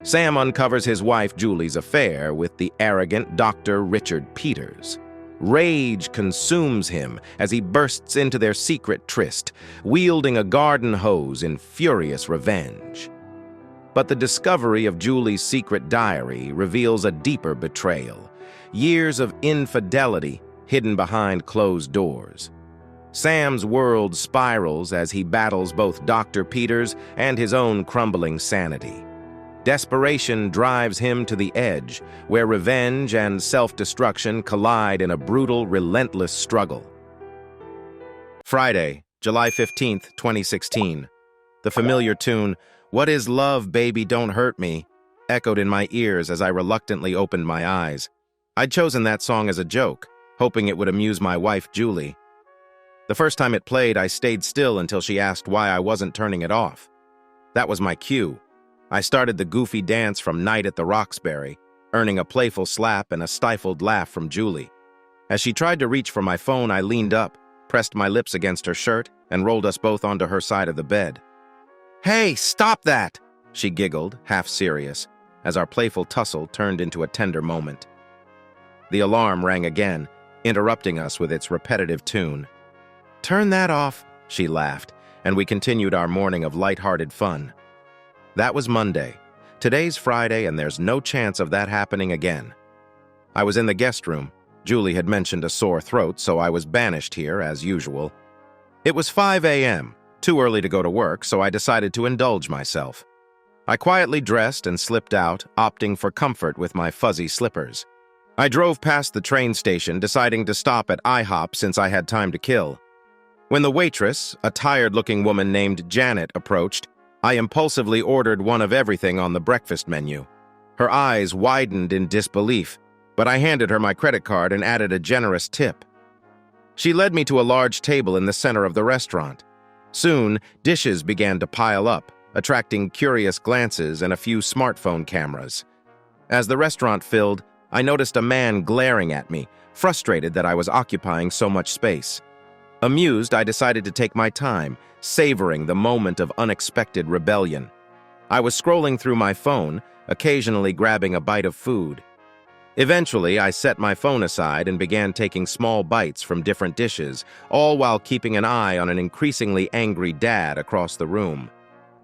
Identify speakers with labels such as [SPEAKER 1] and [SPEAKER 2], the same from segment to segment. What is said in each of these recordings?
[SPEAKER 1] Sam uncovers his wife Julie's affair with the arrogant Dr. Richard Peters. Rage consumes him as he bursts into their secret tryst, wielding a garden hose in furious revenge. But the discovery of Julie's secret diary reveals a deeper betrayal, years of infidelity hidden behind closed doors. Sam's world spirals as he battles both Dr. Peters and his own crumbling sanity. Desperation drives him to the edge, where revenge and self-destruction collide in a brutal, relentless struggle. Friday, July 15th, 2016. The familiar tune, "What is love, baby, don't hurt me," echoed in my ears as I reluctantly opened my eyes. I'd chosen that song as a joke, hoping it would amuse my wife, Julie. The first time it played, I stayed still until she asked why I wasn't turning it off. That was my cue. I started the goofy dance from Night at the Roxbury, earning a playful slap and a stifled laugh from Julie. As she tried to reach for my phone, I leaned up, pressed my lips against her shirt, and rolled us both onto her side of the bed. "Hey, stop that!" she giggled, half serious, as our playful tussle turned into a tender moment. The alarm rang again, interrupting us with its repetitive tune. "Turn that off," she laughed, and we continued our morning of light-hearted fun. That was Monday. Today's Friday, and there's no chance of that happening again. I was in the guest room. Julie had mentioned a sore throat, so I was banished here, as usual. It was 5 a.m., too early to go to work, so I decided to indulge myself. I quietly dressed and slipped out, opting for comfort with my fuzzy slippers. I drove past the train station, deciding to stop at IHOP since I had time to kill. When the waitress, a tired-looking woman named Janet, approached, I impulsively ordered one of everything on the breakfast menu. Her eyes widened in disbelief, but I handed her my credit card and added a generous tip. She led me to a large table in the center of the restaurant. Soon, dishes began to pile up, attracting curious glances and a few smartphone cameras. As the restaurant filled, I noticed a man glaring at me, frustrated that I was occupying so much space. Amused, I decided to take my time, savoring the moment of unexpected rebellion. I was scrolling through my phone, occasionally grabbing a bite of food. Eventually, I set my phone aside and began taking small bites from different dishes, all while keeping an eye on an increasingly angry dad across the room.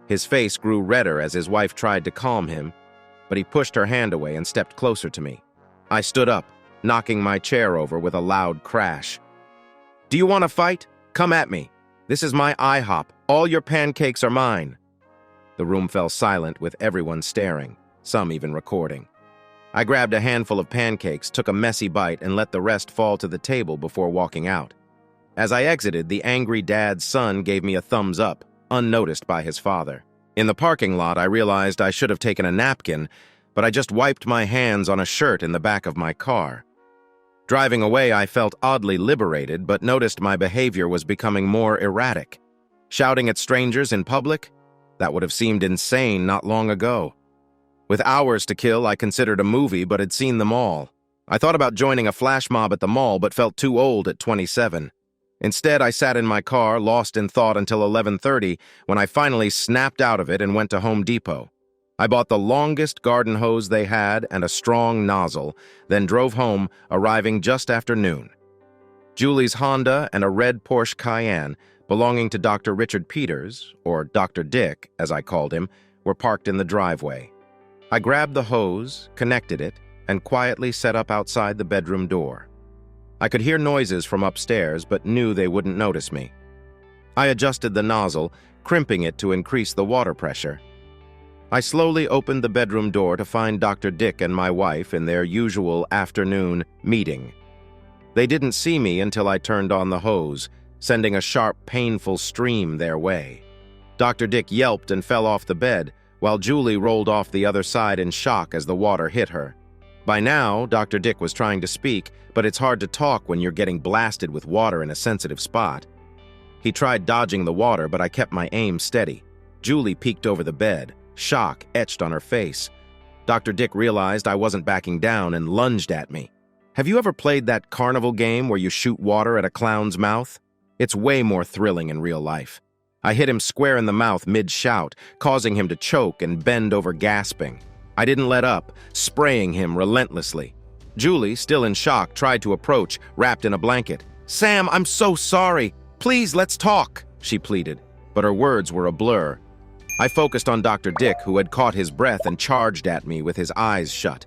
[SPEAKER 1] His face grew redder as his wife tried to calm him, but he pushed her hand away and stepped closer to me. I stood up, knocking my chair over with a loud crash. "Do you want to fight? Come at me. This is my IHOP. All your pancakes are mine." The room fell silent with everyone staring, some even recording. I grabbed a handful of pancakes, took a messy bite, and let the rest fall to the table before walking out. As I exited, the angry dad's son gave me a thumbs up, unnoticed by his father. In the parking lot, I realized I should have taken a napkin, but I just wiped my hands on a shirt in the back of my car. Driving away, I felt oddly liberated, but noticed my behavior was becoming more erratic. Shouting at strangers in public? That would have seemed insane not long ago. With hours to kill, I considered a movie, but had seen them all. I thought about joining a flash mob at the mall, but felt too old at 27. Instead, I sat in my car, lost in thought until 11:30, when I finally snapped out of it and went to Home Depot. I bought the longest garden hose they had and a strong nozzle, then drove home, arriving just after noon. Julie's Honda and a red Porsche Cayenne, belonging to Dr. Richard Peters, or Dr. Dick, as I called him, were parked in the driveway. I grabbed the hose, connected it, and quietly set up outside the bedroom door. I could hear noises from upstairs, but knew they wouldn't notice me. I adjusted the nozzle, crimping it to increase the water pressure. I slowly opened the bedroom door to find Dr. Dick and my wife in their usual afternoon meeting. They didn't see me until I turned on the hose, sending a sharp, painful stream their way. Dr. Dick yelped and fell off the bed, while Julie rolled off the other side in shock as the water hit her. By now, Dr. Dick was trying to speak, but it's hard to talk when you're getting blasted with water in a sensitive spot. He tried dodging the water, but I kept my aim steady. Julie peeked over the bed, shock etched on her face. Dr. Dick realized I wasn't backing down and lunged at me. Have you ever played that carnival game where you shoot water at a clown's mouth? It's way more thrilling in real life. I hit him square in the mouth mid-shout, causing him to choke and bend over gasping. I didn't let up, spraying him relentlessly. Julie, still in shock, tried to approach, wrapped in a blanket. "Sam, I'm so sorry. Please, let's talk," she pleaded, but her words were a blur. I focused on Dr. Dick, who had caught his breath and charged at me with his eyes shut.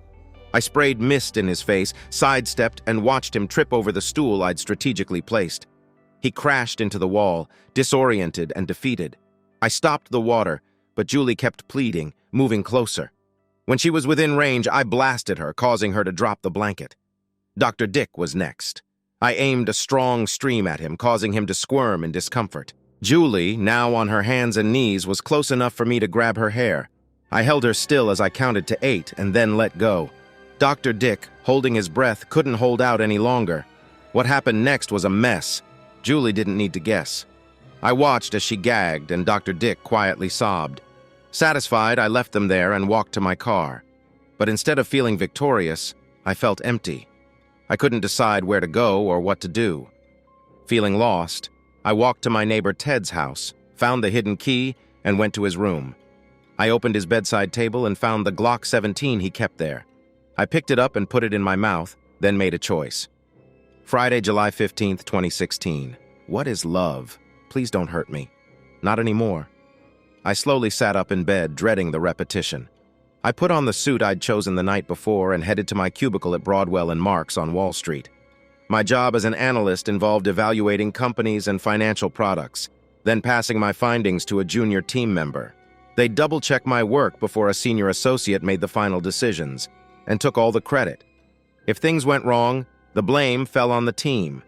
[SPEAKER 1] I sprayed mist in his face, sidestepped, and watched him trip over the stool I'd strategically placed. He crashed into the wall, disoriented and defeated. I stopped the water, but Julie kept pleading, moving closer. When she was within range, I blasted her, causing her to drop the blanket. Dr. Dick was next. I aimed a strong stream at him, causing him to squirm in discomfort. Julie, now on her hands and knees, was close enough for me to grab her hair. I held her still as I counted to 8 and then let go. Dr. Dick, holding his breath, couldn't hold out any longer. What happened next was a mess. Julie didn't need to guess. I watched as she gagged and Dr. Dick quietly sobbed. Satisfied, I left them there and walked to my car. But instead of feeling victorious, I felt empty. I couldn't decide where to go or what to do. Feeling lost, I walked to my neighbor Ted's house, found the hidden key, and went to his room. I opened his bedside table and found the Glock 17 he kept there. I picked it up and put it in my mouth, then made a choice. Friday, July 15th, 2016. What is love? Please don't hurt me. Not anymore. I slowly sat up in bed, dreading the repetition. I put on the suit I'd chosen the night before and headed to my cubicle at Broadwell and Marks on Wall Street. My job as an analyst involved evaluating companies and financial products, then passing my findings to a junior team member. They'd double-check my work before a senior associate made the final decisions, and took all the credit. If things went wrong, the blame fell on the team.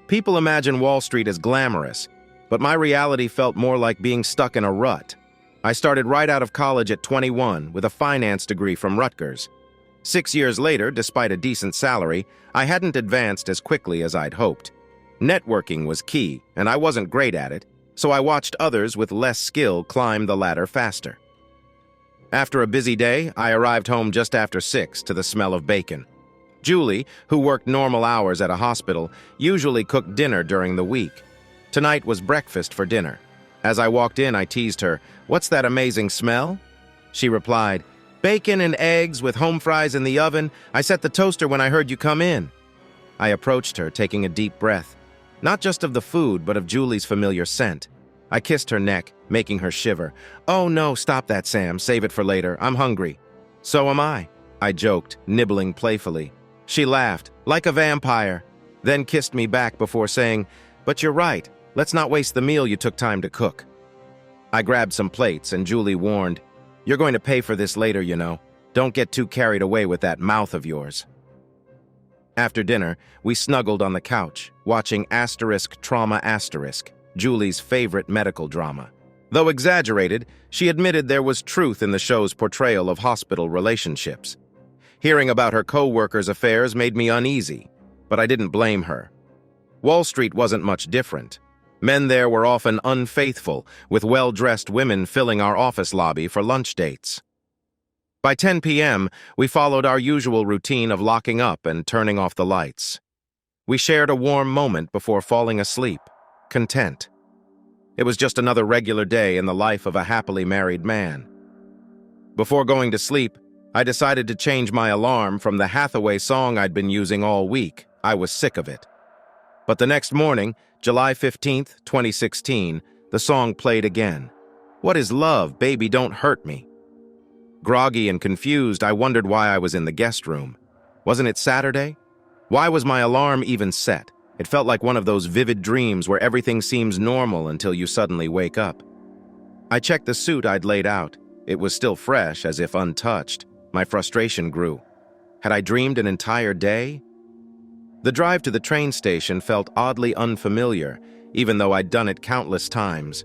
[SPEAKER 1] People imagine Wall Street as glamorous, but my reality felt more like being stuck in a rut. I started right out of college at 21 with a finance degree from Rutgers. 6 years later, despite a decent salary, I hadn't advanced as quickly as I'd hoped. Networking was key, and I wasn't great at it, so I watched others with less skill climb the ladder faster. After a busy day, I arrived home just after 6 to the smell of bacon. Julie, who worked normal hours at a hospital, usually cooked dinner during the week. Tonight was breakfast for dinner. As I walked in, I teased her, "What's that amazing smell?" She replied, "Bacon and eggs with home fries in the oven. I set the toaster when I heard you come in." I approached her, taking a deep breath, not just of the food, but of Julie's familiar scent. I kissed her neck, making her shiver. "Oh no, stop that, Sam. Save it for later. I'm hungry." "So am I joked, nibbling playfully. She laughed, like a vampire, then kissed me back before saying, "But you're right. Let's not waste the meal you took time to cook." I grabbed some plates, and Julie warned, "You're going to pay for this later, you know. Don't get too carried away with that mouth of yours." After dinner, we snuggled on the couch, watching *Trauma*, Julie's favorite medical drama. Though exaggerated, she admitted there was truth in the show's portrayal of hospital relationships. Hearing about her co-workers' affairs made me uneasy, but I didn't blame her. Wall Street wasn't much different. Men there were often unfaithful, with well-dressed women filling our office lobby for lunch dates. By 10 p.m., we followed our usual routine of locking up and turning off the lights. We shared a warm moment before falling asleep, content. It was just another regular day in the life of a happily married man. Before going to sleep, I decided to change my alarm from the Hathaway song I'd been using all week. I was sick of it. But the next morning, July 15th, 2016, the song played again. What is love, baby, don't hurt me. Groggy and confused, I wondered why I was in the guest room. Wasn't it Saturday? Why was my alarm even set? It felt like one of those vivid dreams where everything seems normal until you suddenly wake up. I checked the suit I'd laid out. It was still fresh, as if untouched. My frustration grew. Had I dreamed an entire day? The drive to the train station felt oddly unfamiliar, even though I'd done it countless times.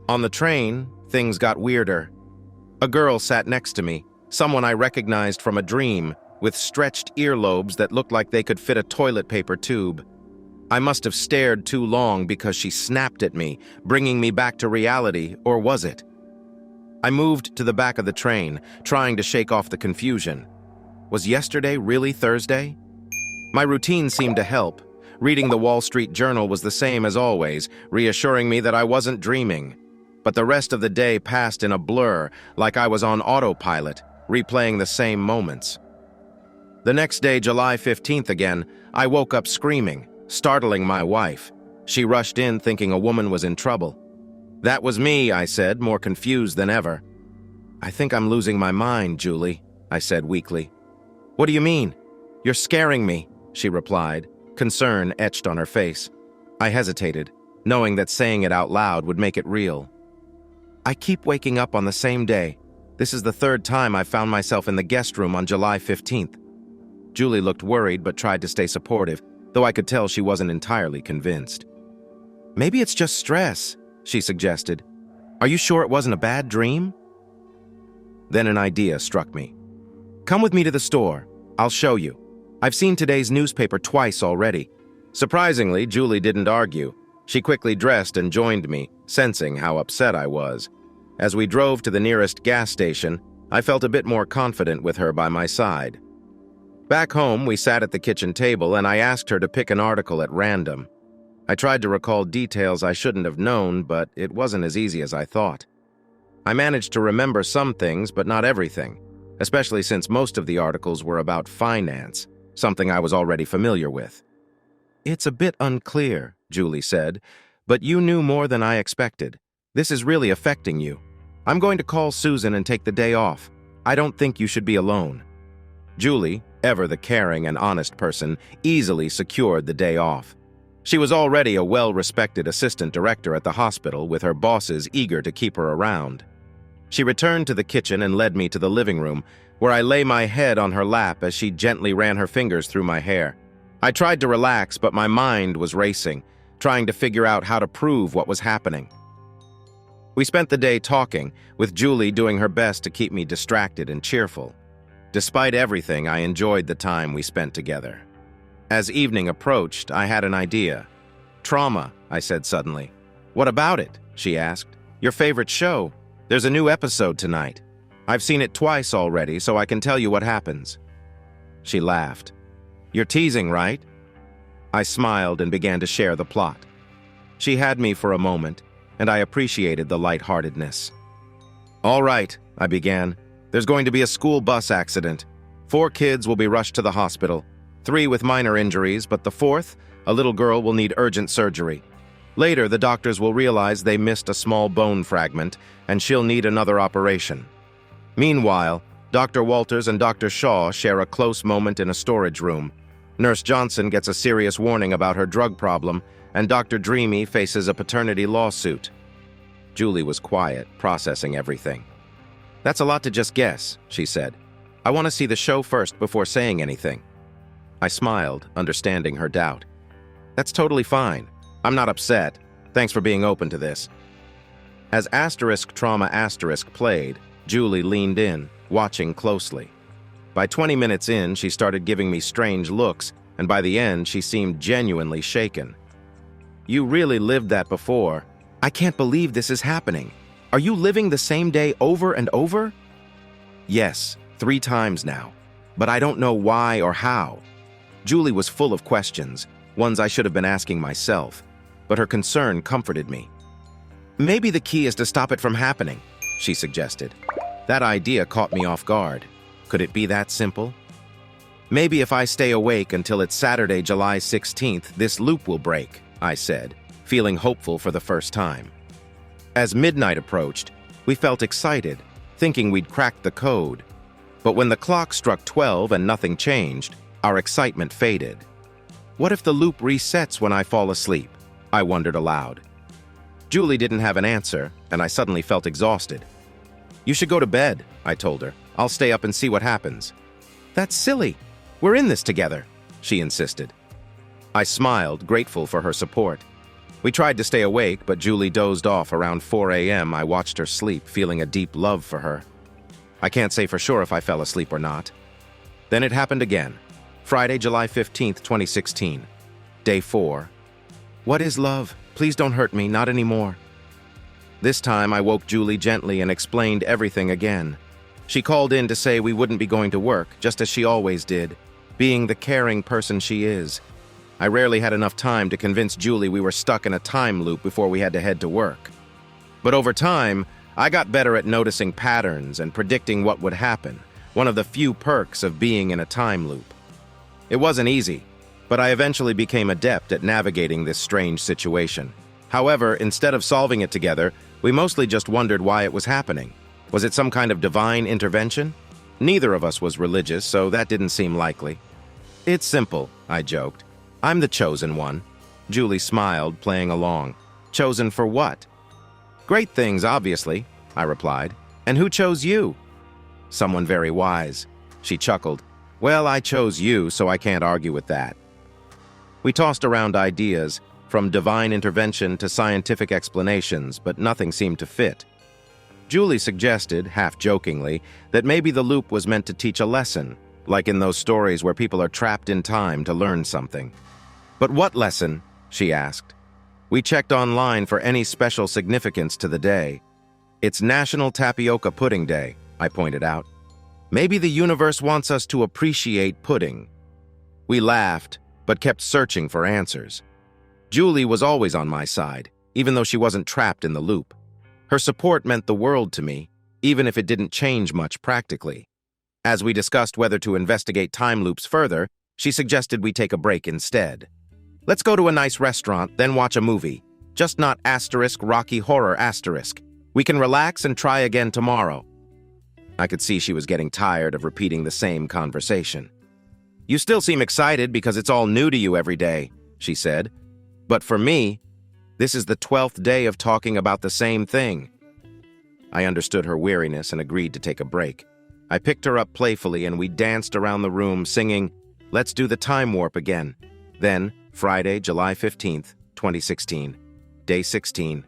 [SPEAKER 1] On the train, things got weirder. A girl sat next to me, someone I recognized from a dream, with stretched earlobes that looked like they could fit a toilet paper tube. I must have stared too long because she snapped at me, bringing me back to reality, or was it? I moved to the back of the train, trying to shake off the confusion. Was yesterday really Thursday? My routine seemed to help. Reading the Wall Street Journal was the same as always, reassuring me that I wasn't dreaming. but the rest of the day passed in a blur, like I was on autopilot, replaying the same moments. The next day, July 15th again, I woke up screaming, startling my wife. She rushed in thinking a woman was in trouble. "That was me," I said, more confused than ever. "I think I'm losing my mind, Julie," I said weakly. "What do you mean?" "You're scaring me," she replied, concern etched on her face. I hesitated, knowing that saying it out loud would make it real. "I keep waking up on the same day. This is the third time I've found myself in the guest room on July 15th. Julie looked worried but tried to stay supportive, though I could tell she wasn't entirely convinced. "Maybe it's just stress," she suggested. "Are you sure it wasn't a bad dream?" Then an idea struck me. "Come with me to the store. I'll show you. I've seen today's newspaper twice already." Surprisingly, Julie didn't argue. She quickly dressed and joined me, sensing how upset I was. As we drove to the nearest gas station, I felt a bit more confident with her by my side. Back home, we sat at the kitchen table and I asked her to pick an article at random. I tried to recall details I shouldn't have known, but it wasn't as easy as I thought. I managed to remember some things, but not everything, especially since most of the articles were about finance, something I was already familiar with. "It's a bit unclear," Julie said, "but you knew more than I expected. This is really affecting you. I'm going to call Susan and take the day off. I don't think you should be alone." Julie, ever the caring and honest person, easily secured the day off. She was already a well-respected assistant director at the hospital, with her bosses eager to keep her around. She returned to the kitchen and led me to the living room, where I lay my head on her lap as she gently ran her fingers through my hair. I tried to relax, but my mind was racing, trying to figure out how to prove what was happening. We spent the day talking, with Julie doing her best to keep me distracted and cheerful. Despite everything, I enjoyed the time we spent together. As evening approached, I had an idea. "Trauma," I said suddenly. "What about it?" she asked. "Your favorite show. There's a new episode tonight. I've seen it twice already, so I can tell you what happens." She laughed. "You're teasing, right?" I smiled and began to share the plot. She had me for a moment, and I appreciated the lightheartedness. "All right," I began. "There's going to be a school bus accident. 4 kids will be rushed to the hospital, 3 with minor injuries, but the 4th, a little girl, will need urgent surgery. Later, the doctors will realize they missed a small bone fragment, and she'll need another operation. Meanwhile, Dr. Walters and Dr. Shaw share a close moment in a storage room. Nurse Johnson gets a serious warning about her drug problem, and Dr. Dreamy faces a paternity lawsuit." Julie was quiet, processing everything. "That's a lot to just guess," she said. "I want to see the show first before saying anything." I smiled, understanding her doubt. "That's totally fine. I'm not upset. Thanks for being open to this." As *Trauma* played, Julie leaned in, watching closely. By 20 minutes in, she started giving me strange looks, and by the end, she seemed genuinely shaken. "You really lived that before. I can't believe this is happening. Are you living the same day over and over?" "Yes, 3 times now. But I don't know why or how." Julie was full of questions, ones I should have been asking myself, but her concern comforted me. "Maybe the key is to stop it from happening," she suggested. That idea caught me off guard. Could it be that simple? "Maybe if I stay awake until it's Saturday, July 16th, this loop will break," I said, feeling hopeful for the first time. As midnight approached, we felt excited, thinking we'd cracked the code. But when the clock struck 12 and nothing changed, our excitement faded. What if the loop resets when I fall asleep? I wondered aloud. Julie didn't have an answer, and I suddenly felt exhausted. "You should go to bed," I told her. "I'll stay up and see what happens." "That's silly. We're in this together," she insisted. I smiled, grateful for her support. We tried to stay awake, but Julie dozed off around 4 a.m. I watched her sleep, feeling a deep love for her. I can't say for sure if I fell asleep or not. Then it happened again. Friday, July 15th, 2016. Day 4. "What is love? Please don't hurt me, not anymore." This time I woke Julie gently and explained everything again. She called in to say we wouldn't be going to work, just as she always did, being the caring person she is. I rarely had enough time to convince Julie we were stuck in a time loop before we had to head to work. But over time, I got better at noticing patterns and predicting what would happen, one of the few perks of being in a time loop. It wasn't easy, but I eventually became adept at navigating this strange situation. However, instead of solving it together, we mostly just wondered why it was happening. Was it some kind of divine intervention? Neither of us was religious, so that didn't seem likely. It's simple, I joked. I'm the chosen one. Julie smiled, playing along. Chosen for what? Great things, obviously, I replied. And who chose you? Someone very wise. She chuckled. Well, I chose you, so I can't argue with that. We tossed around ideas, from divine intervention to scientific explanations, but nothing seemed to fit. Julie suggested, half-jokingly, that maybe the loop was meant to teach a lesson, like in those stories where people are trapped in time to learn something. But what lesson? She asked. We checked online for any special significance to the day. It's National Tapioca Pudding Day, I pointed out. Maybe the universe wants us to appreciate pudding. We laughed, but kept searching for answers. Julie was always on my side, even though she wasn't trapped in the loop. Her support meant the world to me, even if it didn't change much practically. As we discussed whether to investigate time loops further, she suggested we take a break instead. Let's go to a nice restaurant, then watch a movie. Just not * Rocky Horror *. We can relax and try again tomorrow. I could see she was getting tired of repeating the same conversation. You still seem excited because it's all new to you every day, she said. But for me, this is the 12th day of talking about the same thing. I understood her weariness and agreed to take a break. I picked her up playfully and we danced around the room singing, Let's Do the Time Warp Again. Then, Friday, July 15th, 2016, Day 16.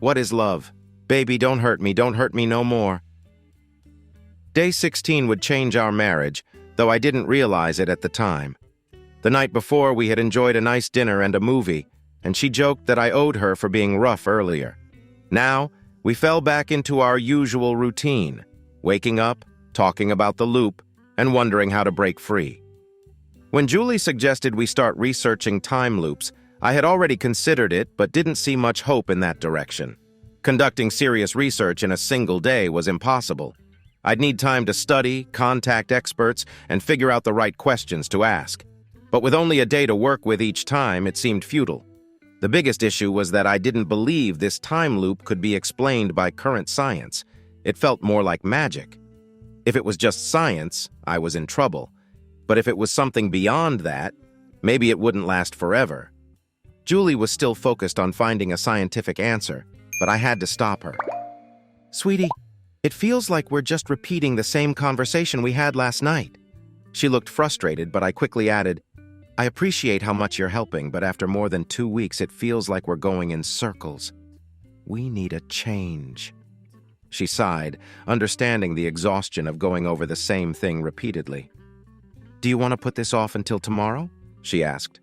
[SPEAKER 1] What is love? Baby, don't hurt me no more. Day 16 would change our marriage, though I didn't realize it at the time. The night before, we had enjoyed a nice dinner and a movie, and she joked that I owed her for being rough earlier. Now, we fell back into our usual routine, waking up, talking about the loop, and wondering how to break free. When Julie suggested we start researching time loops, I had already considered it but didn't see much hope in that direction. Conducting serious research in a single day was impossible. I'd need time to study, contact experts, and figure out the right questions to ask. But with only a day to work with each time, it seemed futile. The biggest issue was that I didn't believe this time loop could be explained by current science. It felt more like magic. If it was just science, I was in trouble. But if it was something beyond that, maybe it wouldn't last forever. Julie was still focused on finding a scientific answer, but I had to stop her. Sweetie, it feels like we're just repeating the same conversation we had last night. She looked frustrated, but I quickly added, I appreciate how much you're helping, but after more than 2 weeks, it feels like we're going in circles. We need a change. She sighed, understanding the exhaustion of going over the same thing repeatedly. Do you want to put this off until tomorrow? She asked.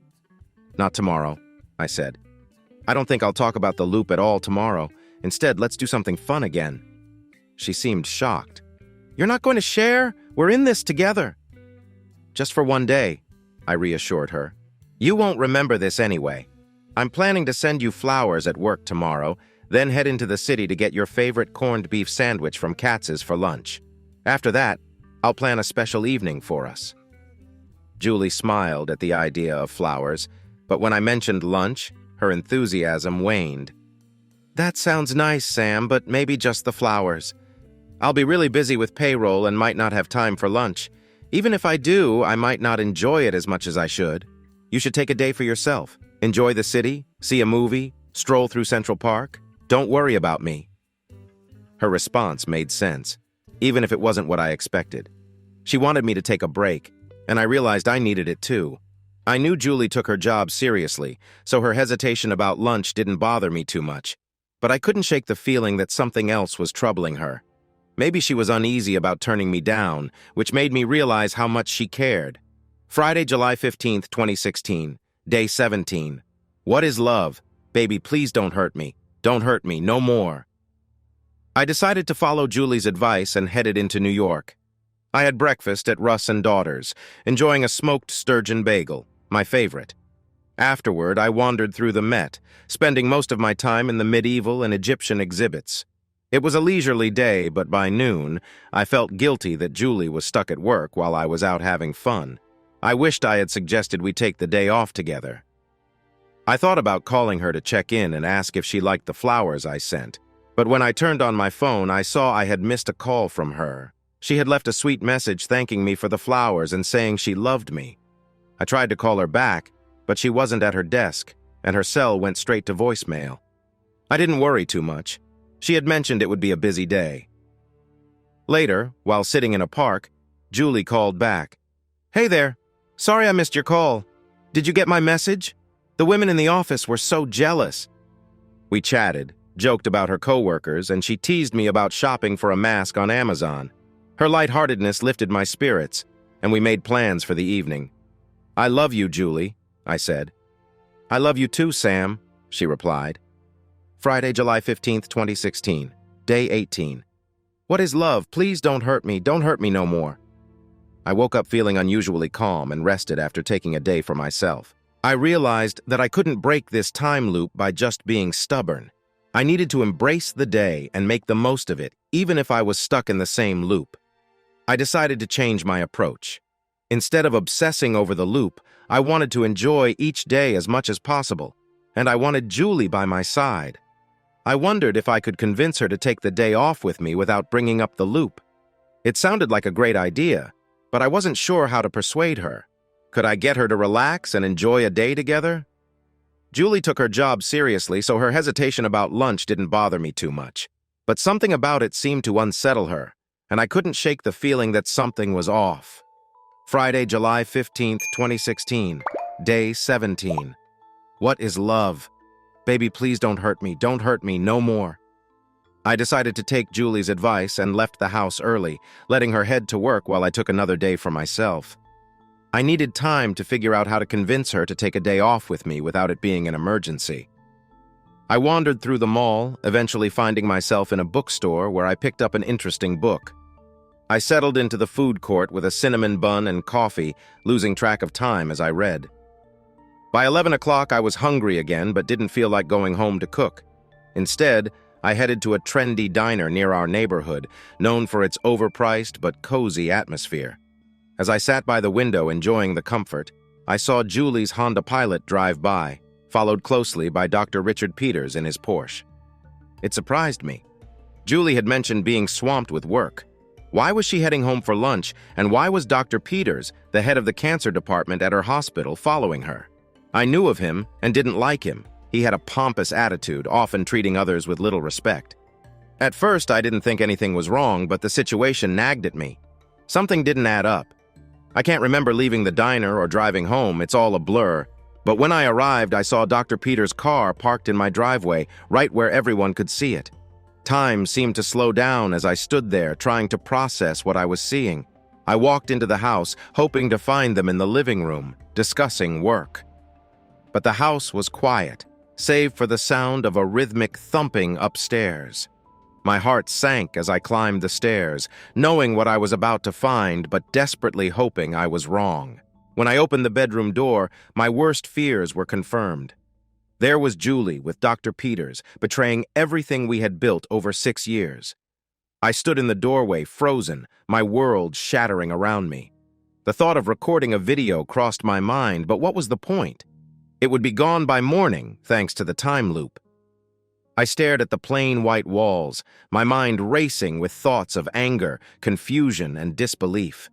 [SPEAKER 1] Not tomorrow, I said. I don't think I'll talk about the loop at all tomorrow. Instead, let's do something fun again. She seemed shocked. You're not going to share? We're in this together. Just for one day, I reassured her. You won't remember this anyway. I'm planning to send you flowers at work tomorrow, then head into the city to get your favorite corned beef sandwich from Katz's for lunch. After that, I'll plan a special evening for us. Julie smiled at the idea of flowers, but when I mentioned lunch, her enthusiasm waned. That sounds nice, Sam, but maybe just the flowers. I'll be really busy with payroll and might not have time for lunch. Even if I do, I might not enjoy it as much as I should. You should take a day for yourself. Enjoy the city, see a movie, stroll through Central Park. Don't worry about me. Her response made sense, even if it wasn't what I expected. She wanted me to take a break, and I realized I needed it too. I knew Julie took her job seriously, so her hesitation about lunch didn't bother me too much. But I couldn't shake the feeling that something else was troubling her. Maybe she was uneasy about turning me down, which made me realize how much she cared. Friday, July 15th, 2016, Day 17. What is love? Baby, please don't hurt me. Don't hurt me, no more. I decided to follow Julie's advice and headed into New York. I had breakfast at Russ and Daughters, enjoying a smoked sturgeon bagel, my favorite. Afterward, I wandered through the Met, spending most of my time in the medieval and Egyptian exhibits. It was a leisurely day, but by noon, I felt guilty that Julie was stuck at work while I was out having fun. I wished I had suggested we take the day off together. I thought about calling her to check in and ask if she liked the flowers I sent, but when I turned on my phone, I saw I had missed a call from her. She had left a sweet message thanking me for the flowers and saying she loved me. I tried to call her back, but she wasn't at her desk, and her cell went straight to voicemail. I didn't worry too much. She had mentioned it would be a busy day. Later, while sitting in a park, Julie called back. "Hey there. Sorry I missed your call. Did you get my message? The women in the office were so jealous." We chatted, joked about her coworkers, and she teased me about shopping for a mask on Amazon. Her lightheartedness lifted my spirits, and we made plans for the evening. "I love you, Julie," I said. "I love you too, Sam," she replied. Friday, July 15th, 2016, Day 18. What is love? Please don't hurt me. Don't hurt me no more. I woke up feeling unusually calm and rested after taking a day for myself. I realized that I couldn't break this time loop by just being stubborn. I needed to embrace the day and make the most of it, even if I was stuck in the same loop. I decided to change my approach. Instead of obsessing over the loop, I wanted to enjoy each day as much as possible, and I wanted Julie by my side. I wondered if I could convince her to take the day off with me without bringing up the loop. It sounded like a great idea, but I wasn't sure how to persuade her. Could I get her to relax and enjoy a day together? Julie took her job seriously, so her hesitation about lunch didn't bother me too much. But something about it seemed to unsettle her, and I couldn't shake the feeling that something was off. Friday, July 15th, 2016, Day 17. What is love? Baby, please don't hurt me. Don't hurt me no more. I decided to take Julie's advice and left the house early, letting her head to work while I took another day for myself. I needed time to figure out how to convince her to take a day off with me without it being an emergency. I wandered through the mall, eventually finding myself in a bookstore where I picked up an interesting book. I settled into the food court with a cinnamon bun and coffee, losing track of time as I read. By 11 o'clock, I was hungry again, but didn't feel like going home to cook. Instead, I headed to a trendy diner near our neighborhood, known for its overpriced but cozy atmosphere. As I sat by the window enjoying the comfort, I saw Julie's Honda Pilot drive by, followed closely by Dr. Richard Peters in his Porsche. It surprised me. Julie had mentioned being swamped with work. Why was she heading home for lunch, and why was Dr. Peters, the head of the cancer department at her hospital, following her? I knew of him and didn't like him. He had a pompous attitude, often treating others with little respect. At first, I didn't think anything was wrong, but the situation nagged at me. Something didn't add up. I can't remember leaving the diner or driving home, it's all a blur. But when I arrived, I saw Dr. Peters' car parked in my driveway, right where everyone could see it. Time seemed to slow down as I stood there, trying to process what I was seeing. I walked into the house, hoping to find them in the living room, discussing work. But the house was quiet, save for the sound of a rhythmic thumping upstairs. My heart sank as I climbed the stairs, knowing what I was about to find, but desperately hoping I was wrong. When I opened the bedroom door, my worst fears were confirmed. There was Julie with Dr. Peters, betraying everything we had built over 6 years. I stood in the doorway, frozen, my world shattering around me. The thought of recording a video crossed my mind, but what was the point? It would be gone by morning, thanks to the time loop. I stared at the plain white walls, my mind racing with thoughts of anger, confusion, and disbelief.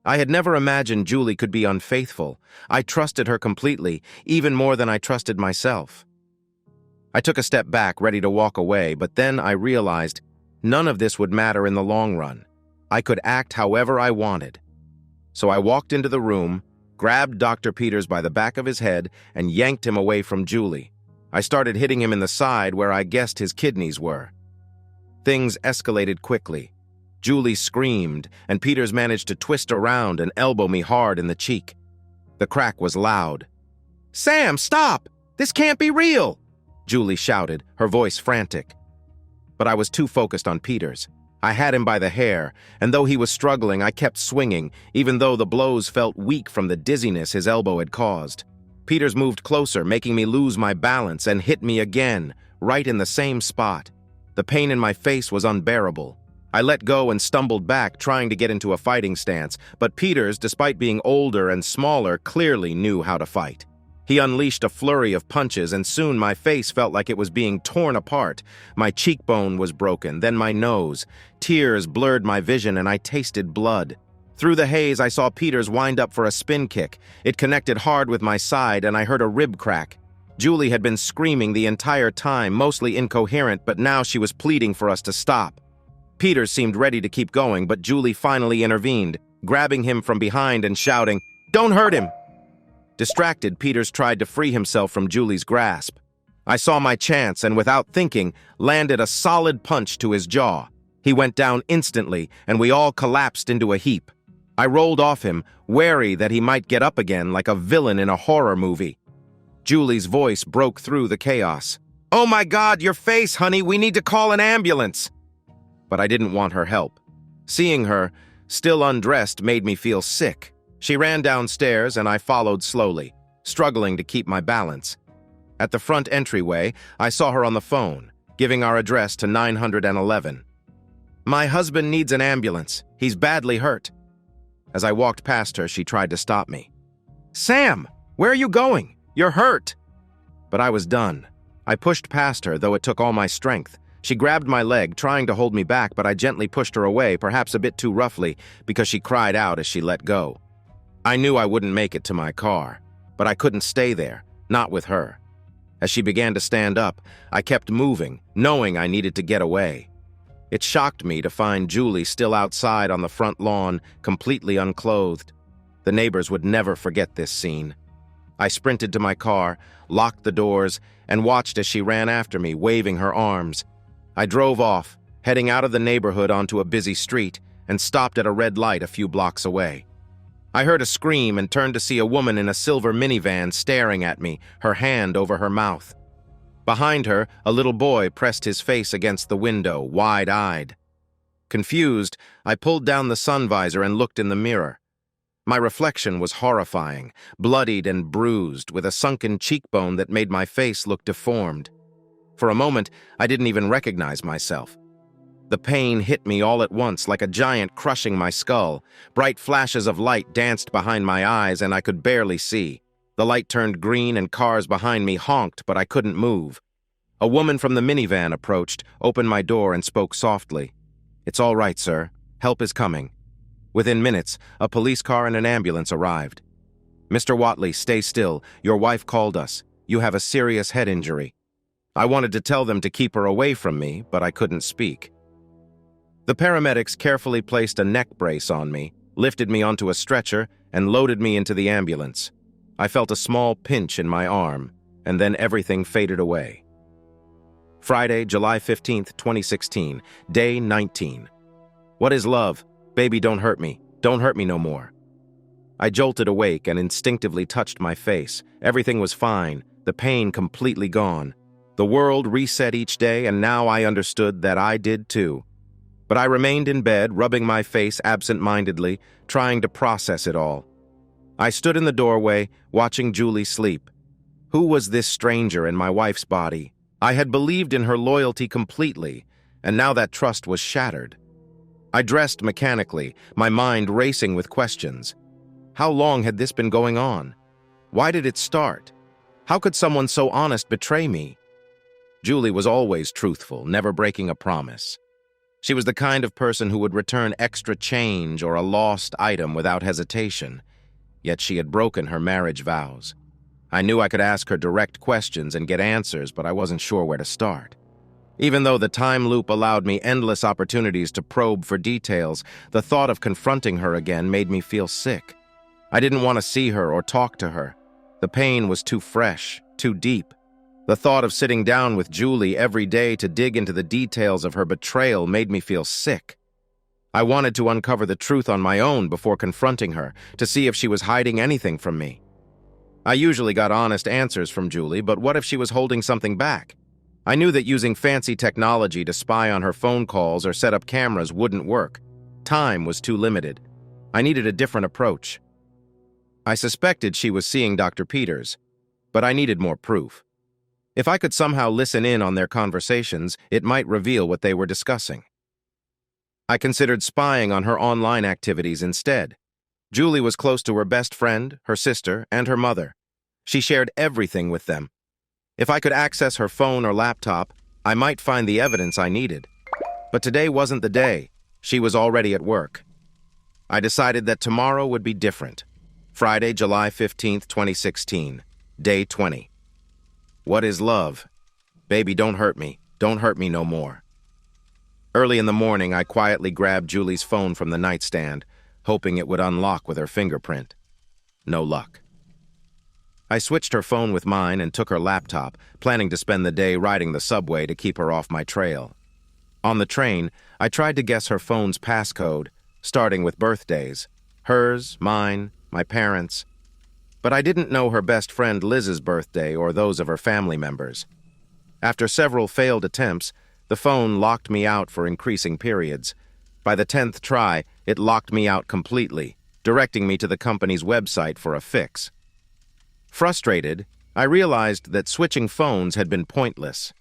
[SPEAKER 1] I had never imagined Julie could be unfaithful. I trusted her completely, even more than I trusted myself. I took a step back, ready to walk away, but then I realized none of this would matter in the long run. I could act however I wanted. So I walked into the room, grabbed Dr. Peters by the back of his head, and yanked him away from Julie. I started hitting him in the side where I guessed his kidneys were. Things escalated quickly. Julie screamed, and Peters managed to twist around and elbow me hard in the cheek. The crack was loud. "Sam, stop! This can't be real!" Julie shouted, her voice frantic. But I was too focused on Peters. I had him by the hair, and though he was struggling, I kept swinging, even though the blows felt weak from the dizziness his elbow had caused. Peters moved closer, making me lose my balance, and hit me again, right in the same spot. The pain in my face was unbearable. I let go and stumbled back, trying to get into a fighting stance, but Peters, despite being older and smaller, clearly knew how to fight. He unleashed a flurry of punches, and soon my face felt like it was being torn apart. My cheekbone was broken, then my nose. Tears blurred my vision, and I tasted blood. Through the haze, I saw Peters wind up for a spin kick. It connected hard with my side, and I heard a rib crack. Julie had been screaming the entire time, mostly incoherent, but now she was pleading for us to stop. Peters seemed ready to keep going, but Julie finally intervened, grabbing him from behind and shouting, "Don't hurt him!" Distracted, Peters tried to free himself from Julie's grasp. I saw my chance and, without thinking, landed a solid punch to his jaw. He went down instantly, and we all collapsed into a heap. I rolled off him, wary that he might get up again like a villain in a horror movie. Julie's voice broke through the chaos. "Oh my God, your face, honey! We need to call an ambulance!" But I didn't want her help. Seeing her, still undressed, made me feel sick. She ran downstairs, and I followed slowly, struggling to keep my balance. At the front entryway, I saw her on the phone, giving our address to 911. "My husband needs an ambulance. He's badly hurt." As I walked past her, she tried to stop me. "Sam, where are you going? You're hurt." But I was done. I pushed past her, though it took all my strength. She grabbed my leg, trying to hold me back, but I gently pushed her away, perhaps a bit too roughly, because she cried out as she let go. I knew I wouldn't make it to my car, but I couldn't stay there, not with her. As she began to stand up, I kept moving, knowing I needed to get away. It shocked me to find Julie still outside on the front lawn, completely unclothed. The neighbors would never forget this scene. I sprinted to my car, locked the doors, and watched as she ran after me, waving her arms. I drove off, heading out of the neighborhood onto a busy street, and stopped at a red light a few blocks away. I heard a scream and turned to see a woman in a silver minivan staring at me, her hand over her mouth. Behind her, a little boy pressed his face against the window, wide-eyed. Confused, I pulled down the sun visor and looked in the mirror. My reflection was horrifying, bloodied and bruised, with a sunken cheekbone that made my face look deformed. For a moment, I didn't even recognize myself. The pain hit me all at once, like a giant crushing my skull. Bright flashes of light danced behind my eyes, and I could barely see. The light turned green, and cars behind me honked, but I couldn't move. A woman from the minivan approached, opened my door, and spoke softly. "It's all right, sir. Help is coming." Within minutes, a police car and an ambulance arrived. "Mr. Watley, stay still. Your wife called us. You have a serious head injury." I wanted to tell them to keep her away from me, but I couldn't speak. The paramedics carefully placed a neck brace on me, lifted me onto a stretcher, and loaded me into the ambulance. I felt a small pinch in my arm, and then everything faded away. Friday, July 15th, 2016, day 19. What is love? Baby, don't hurt me. Don't hurt me no more. I jolted awake and instinctively touched my face. Everything was fine, the pain completely gone. The world reset each day, and now I understood that I did too. But I remained in bed, rubbing my face absent-mindedly, trying to process it all. I stood in the doorway, watching Julie sleep. Who was this stranger in my wife's body? I had believed in her loyalty completely, and now that trust was shattered. I dressed mechanically, my mind racing with questions. How long had this been going on? Why did it start? How could someone so honest betray me? Julie was always truthful, never breaking a promise. She was the kind of person who would return extra change or a lost item without hesitation. Yet she had broken her marriage vows. I knew I could ask her direct questions and get answers, but I wasn't sure where to start. Even though the time loop allowed me endless opportunities to probe for details, the thought of confronting her again made me feel sick. I didn't want to see her or talk to her. The pain was too fresh, too deep. The thought of sitting down with Julie every day to dig into the details of her betrayal made me feel sick. I wanted to uncover the truth on my own before confronting her, to see if she was hiding anything from me. I usually got honest answers from Julie, but what if she was holding something back? I knew that using fancy technology to spy on her phone calls or set up cameras wouldn't work. Time was too limited. I needed a different approach. I suspected she was seeing Dr. Peters. but I needed more proof. If I could somehow listen in on their conversations, it might reveal what they were discussing. I considered spying on her online activities instead. Julie was close to her best friend, her sister, and her mother. She shared everything with them. If I could access her phone or laptop, I might find the evidence I needed. But today wasn't the day. She was already at work. I decided that tomorrow would be different. Friday, July 15th, 2016, day 20. What is love? Baby, don't hurt me. Don't hurt me no more. Early in the morning, I quietly grabbed Julie's phone from the nightstand, hoping it would unlock with her fingerprint. No luck. I switched her phone with mine and took her laptop, planning to spend the day riding the subway to keep her off my trail. On the train, I tried to guess her phone's passcode, starting with birthdays. Hers, mine, my parents'. But I didn't know her best friend Liz's birthday or those of her family members. After several failed attempts, the phone locked me out for increasing periods. By the 10th try, it locked me out completely, directing me to the company's website for a fix. Frustrated, I realized that switching phones had been pointless.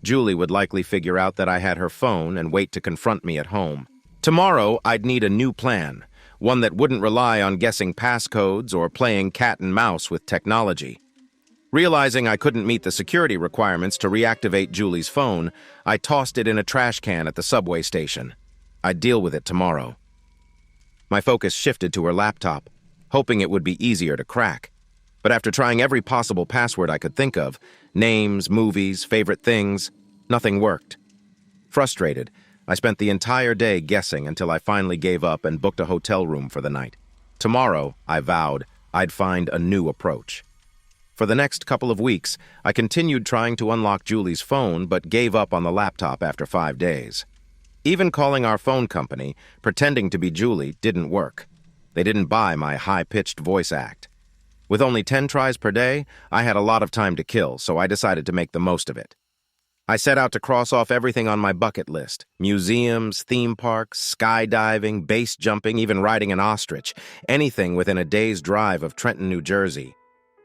[SPEAKER 1] Julie would likely figure out that I had her phone and wait to confront me at home. Tomorrow, I'd need a new plan, one that wouldn't rely on guessing passcodes or playing cat and mouse with technology. Realizing I couldn't meet the security requirements to reactivate Julie's phone, I tossed it in a trash can at the subway station. I'd deal with it tomorrow. My focus shifted to her laptop, hoping it would be easier to crack. But after trying every possible password I could think of, names, movies, favorite things, nothing worked. Frustrated, I spent the entire day guessing until I finally gave up and booked a hotel room for the night. Tomorrow, I vowed, I'd find a new approach. For the next couple of weeks, I continued trying to unlock Julie's phone but gave up on the laptop after 5 days. Even calling our phone company, pretending to be Julie, didn't work. They didn't buy my high-pitched voice act. With only 10 tries per day, I had a lot of time to kill, so I decided to make the most of it. I set out to cross off everything on my bucket list: museums, theme parks, skydiving, base jumping, even riding an ostrich, anything within a day's drive of Trenton, New Jersey.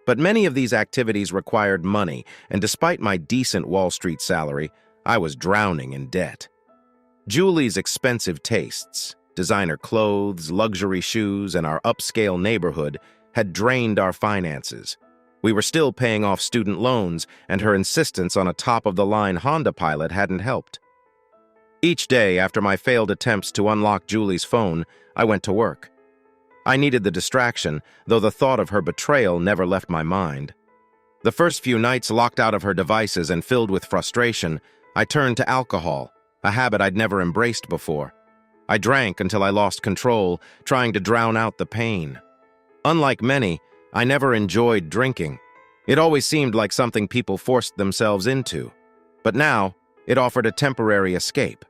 [SPEAKER 1] But many of these activities required money, and despite my decent Wall Street salary, I was drowning in debt. Julie's expensive tastes, designer clothes, luxury shoes, and our upscale neighborhood had drained our finances. We were still paying off student loans, and her insistence on a top-of-the-line Honda Pilot hadn't helped. Each day after my failed attempts to unlock Julie's phone, I went to work. I needed the distraction, though the thought of her betrayal never left my mind. The first few nights locked out of her devices and filled with frustration, I turned to alcohol, a habit I'd never embraced before. I drank until I lost control, trying to drown out the pain. Unlike many, I never enjoyed drinking. It always seemed like something people forced themselves into. But now, it offered a temporary escape.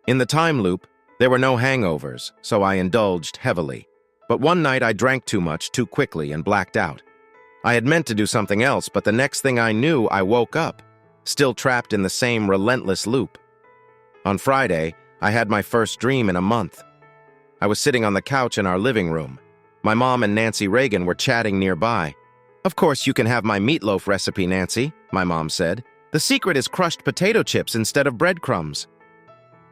[SPEAKER 1] In the time loop, there were no hangovers, so I indulged heavily. But one night I drank too much too quickly and blacked out. I had meant to do something else, but the next thing I knew, I woke up, still trapped in the same relentless loop. On Friday, I had my first dream in a month. I was sitting on the couch in our living room. My mom and Nancy Reagan were chatting nearby. "Of course you can have my meatloaf recipe, Nancy," my mom said. "The secret is crushed potato chips instead of breadcrumbs."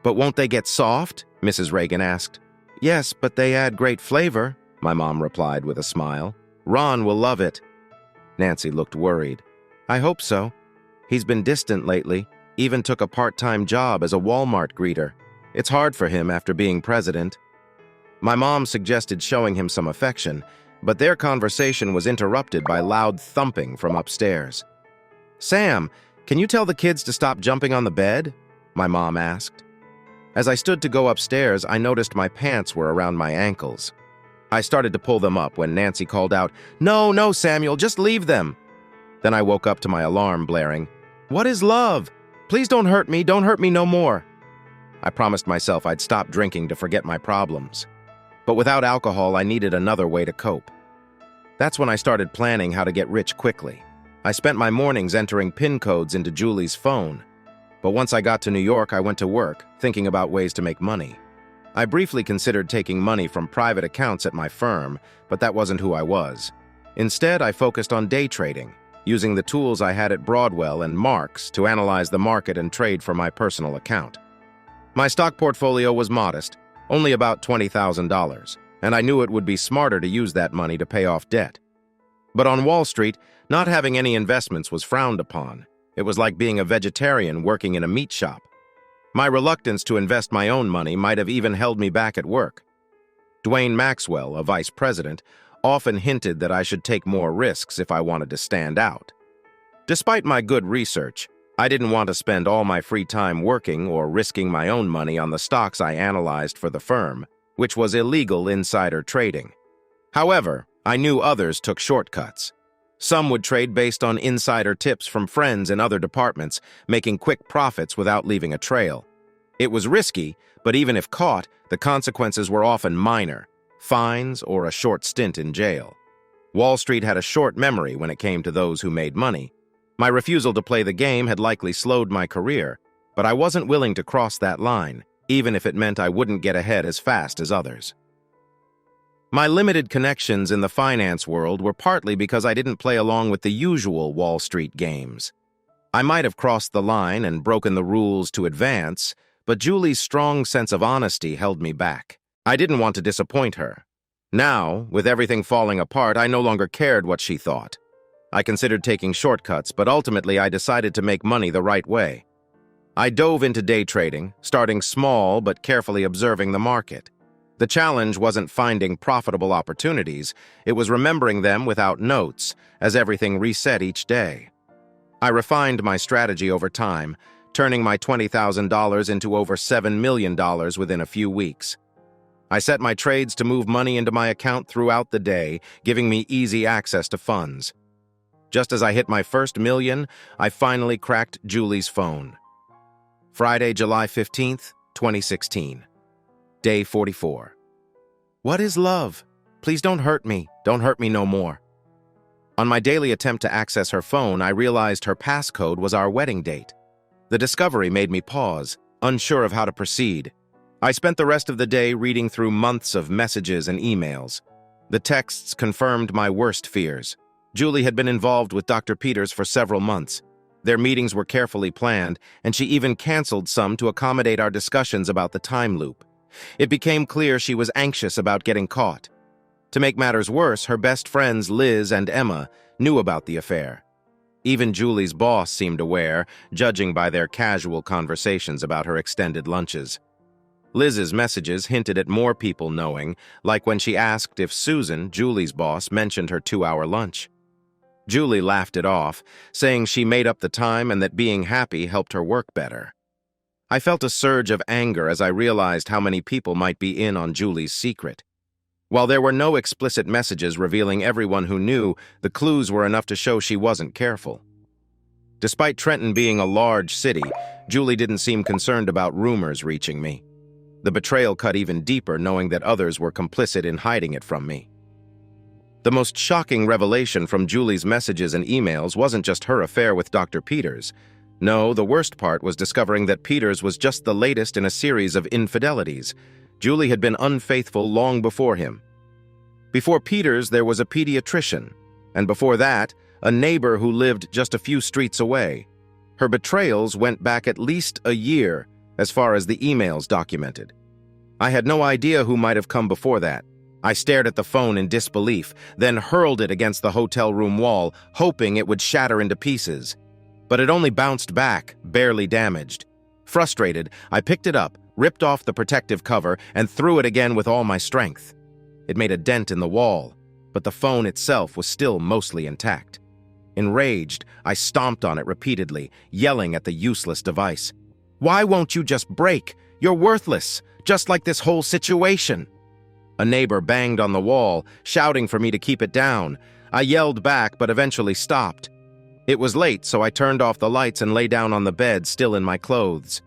[SPEAKER 1] "But won't they get soft?" Mrs. Reagan asked. "Yes, but they add great flavor," my mom replied with a smile. "Ron will love it." Nancy looked worried. "I hope so. He's been distant lately, even took a part-time job as a Walmart greeter. It's hard for him after being president." My mom suggested showing him some affection, but their conversation was interrupted by loud thumping from upstairs. "Sam, can you tell the kids to stop jumping on the bed?" my mom asked. As I stood to go upstairs, I noticed my pants were around my ankles. I started to pull them up when Nancy called out, "No, no, Samuel, just leave them." Then I woke up to my alarm blaring. "What is love? Please don't hurt me no more." I promised myself I'd stop drinking to forget my problems. But without alcohol, I needed another way to cope. That's when I started planning how to get rich quickly. I spent my mornings entering PIN codes into Julie's phone. But once I got to New York, I went to work, thinking about ways to make money. I briefly considered taking money from private accounts at my firm, but that wasn't who I was. Instead, I focused on day trading. using the tools I had at Broadwell and Marks to analyze the market and trade for my personal account. My stock portfolio was modest, only about $20,000, and I knew it would be smarter to use that money to pay off debt. But on Wall Street, not having any investments was frowned upon. It was like being a vegetarian working in a meat shop. My reluctance to invest my own money might have even held me back at work. Dwayne Maxwell, a vice president, often hinted that I should take more risks if I wanted to stand out. Despite my good research, I didn't want to spend all my free time working or risking my own money on the stocks I analyzed for the firm, which was illegal insider trading. However, I knew others took shortcuts. Some would trade based on insider tips from friends in other departments, making quick profits without leaving a trail. It was risky, but even if caught, the consequences were often minor: fines or a short stint in jail. Wall Street had a short memory when it came to those who made money. My refusal to play the game had likely slowed my career, but I wasn't willing to cross that line, even if it meant I wouldn't get ahead as fast as others. My limited connections in the finance world were partly because I didn't play along with the usual Wall Street games. I might have crossed the line and broken the rules to advance, but Julie's strong sense of honesty held me back. I didn't want to disappoint her. Now, with everything falling apart, I no longer cared what she thought. I considered taking shortcuts, but ultimately I decided to make money the right way. I dove into day trading, starting small but carefully observing the market. The challenge wasn't finding profitable opportunities, it was remembering them without notes, as everything reset each day. I refined my strategy over time, turning my $20,000 into over $7 million within a few weeks. I set my trades to move money into my account throughout the day, giving me easy access to funds. Just as I hit my first million, I finally cracked Julie's phone. Friday, July 15th, 2016. Day 44. What is love? Please don't hurt me. Don't hurt me no more. On my daily attempt to access her phone, I realized her passcode was our wedding date. The discovery made me pause, unsure of how to proceed. I spent the rest of the day reading through months of messages and emails. The texts confirmed my worst fears. Julie had been involved with Dr. Peters for several months. Their meetings were carefully planned, and she even canceled some to accommodate our discussions about the time loop. It became clear she was anxious about getting caught. To make matters worse, her best friends Liz and Emma knew about the affair. Even Julie's boss seemed aware, judging by their casual conversations about her extended lunches. Liz's messages hinted at more people knowing, like when she asked if Susan, Julie's boss, mentioned her 2-hour lunch. Julie laughed it off, saying she made up the time and that being happy helped her work better. I felt a surge of anger as I realized how many people might be in on Julie's secret. While there were no explicit messages revealing everyone who knew, the clues were enough to show she wasn't careful. Despite Trenton being a large city, Julie didn't seem concerned about rumors reaching me. The betrayal cut even deeper knowing that others were complicit in hiding it from me. The most shocking revelation from Julie's messages and emails wasn't just her affair with Dr. Peters. No, the worst part was discovering that Peters was just the latest in a series of infidelities. Julie had been unfaithful long before him. Before Peters, there was a pediatrician, and before that, a neighbor who lived just a few streets away. Her betrayals went back at least a year, as far as the emails documented. I had no idea who might have come before that. I stared at the phone in disbelief, then hurled it against the hotel room wall, hoping it would shatter into pieces. But it only bounced back, barely damaged. Frustrated, I picked it up, ripped off the protective cover, and threw it again with all my strength. It made a dent in the wall, but the phone itself was still mostly intact. Enraged, I stomped on it repeatedly, yelling at the useless device. "Why won't you just break? You're worthless, just like this whole situation." A neighbor banged on the wall, shouting for me to keep it down. I yelled back, but eventually stopped. It was late, so I turned off the lights and lay down on the bed, still in my clothes.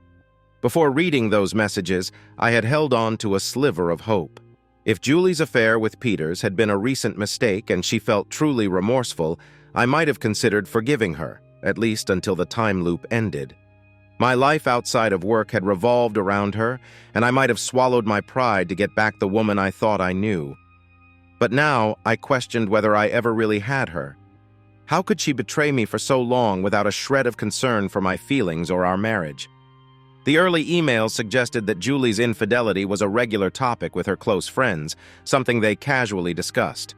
[SPEAKER 1] Before reading those messages, I had held on to a sliver of hope. If Julie's affair with Peters had been a recent mistake and she felt truly remorseful, I might have considered forgiving her, at least until the time loop ended. My life outside of work had revolved around her, and I might have swallowed my pride to get back the woman I thought I knew. But now I questioned whether I ever really had her. How could she betray me for so long without a shred of concern for my feelings or our marriage? The early emails suggested that Julie's infidelity was a regular topic with her close friends, something they casually discussed.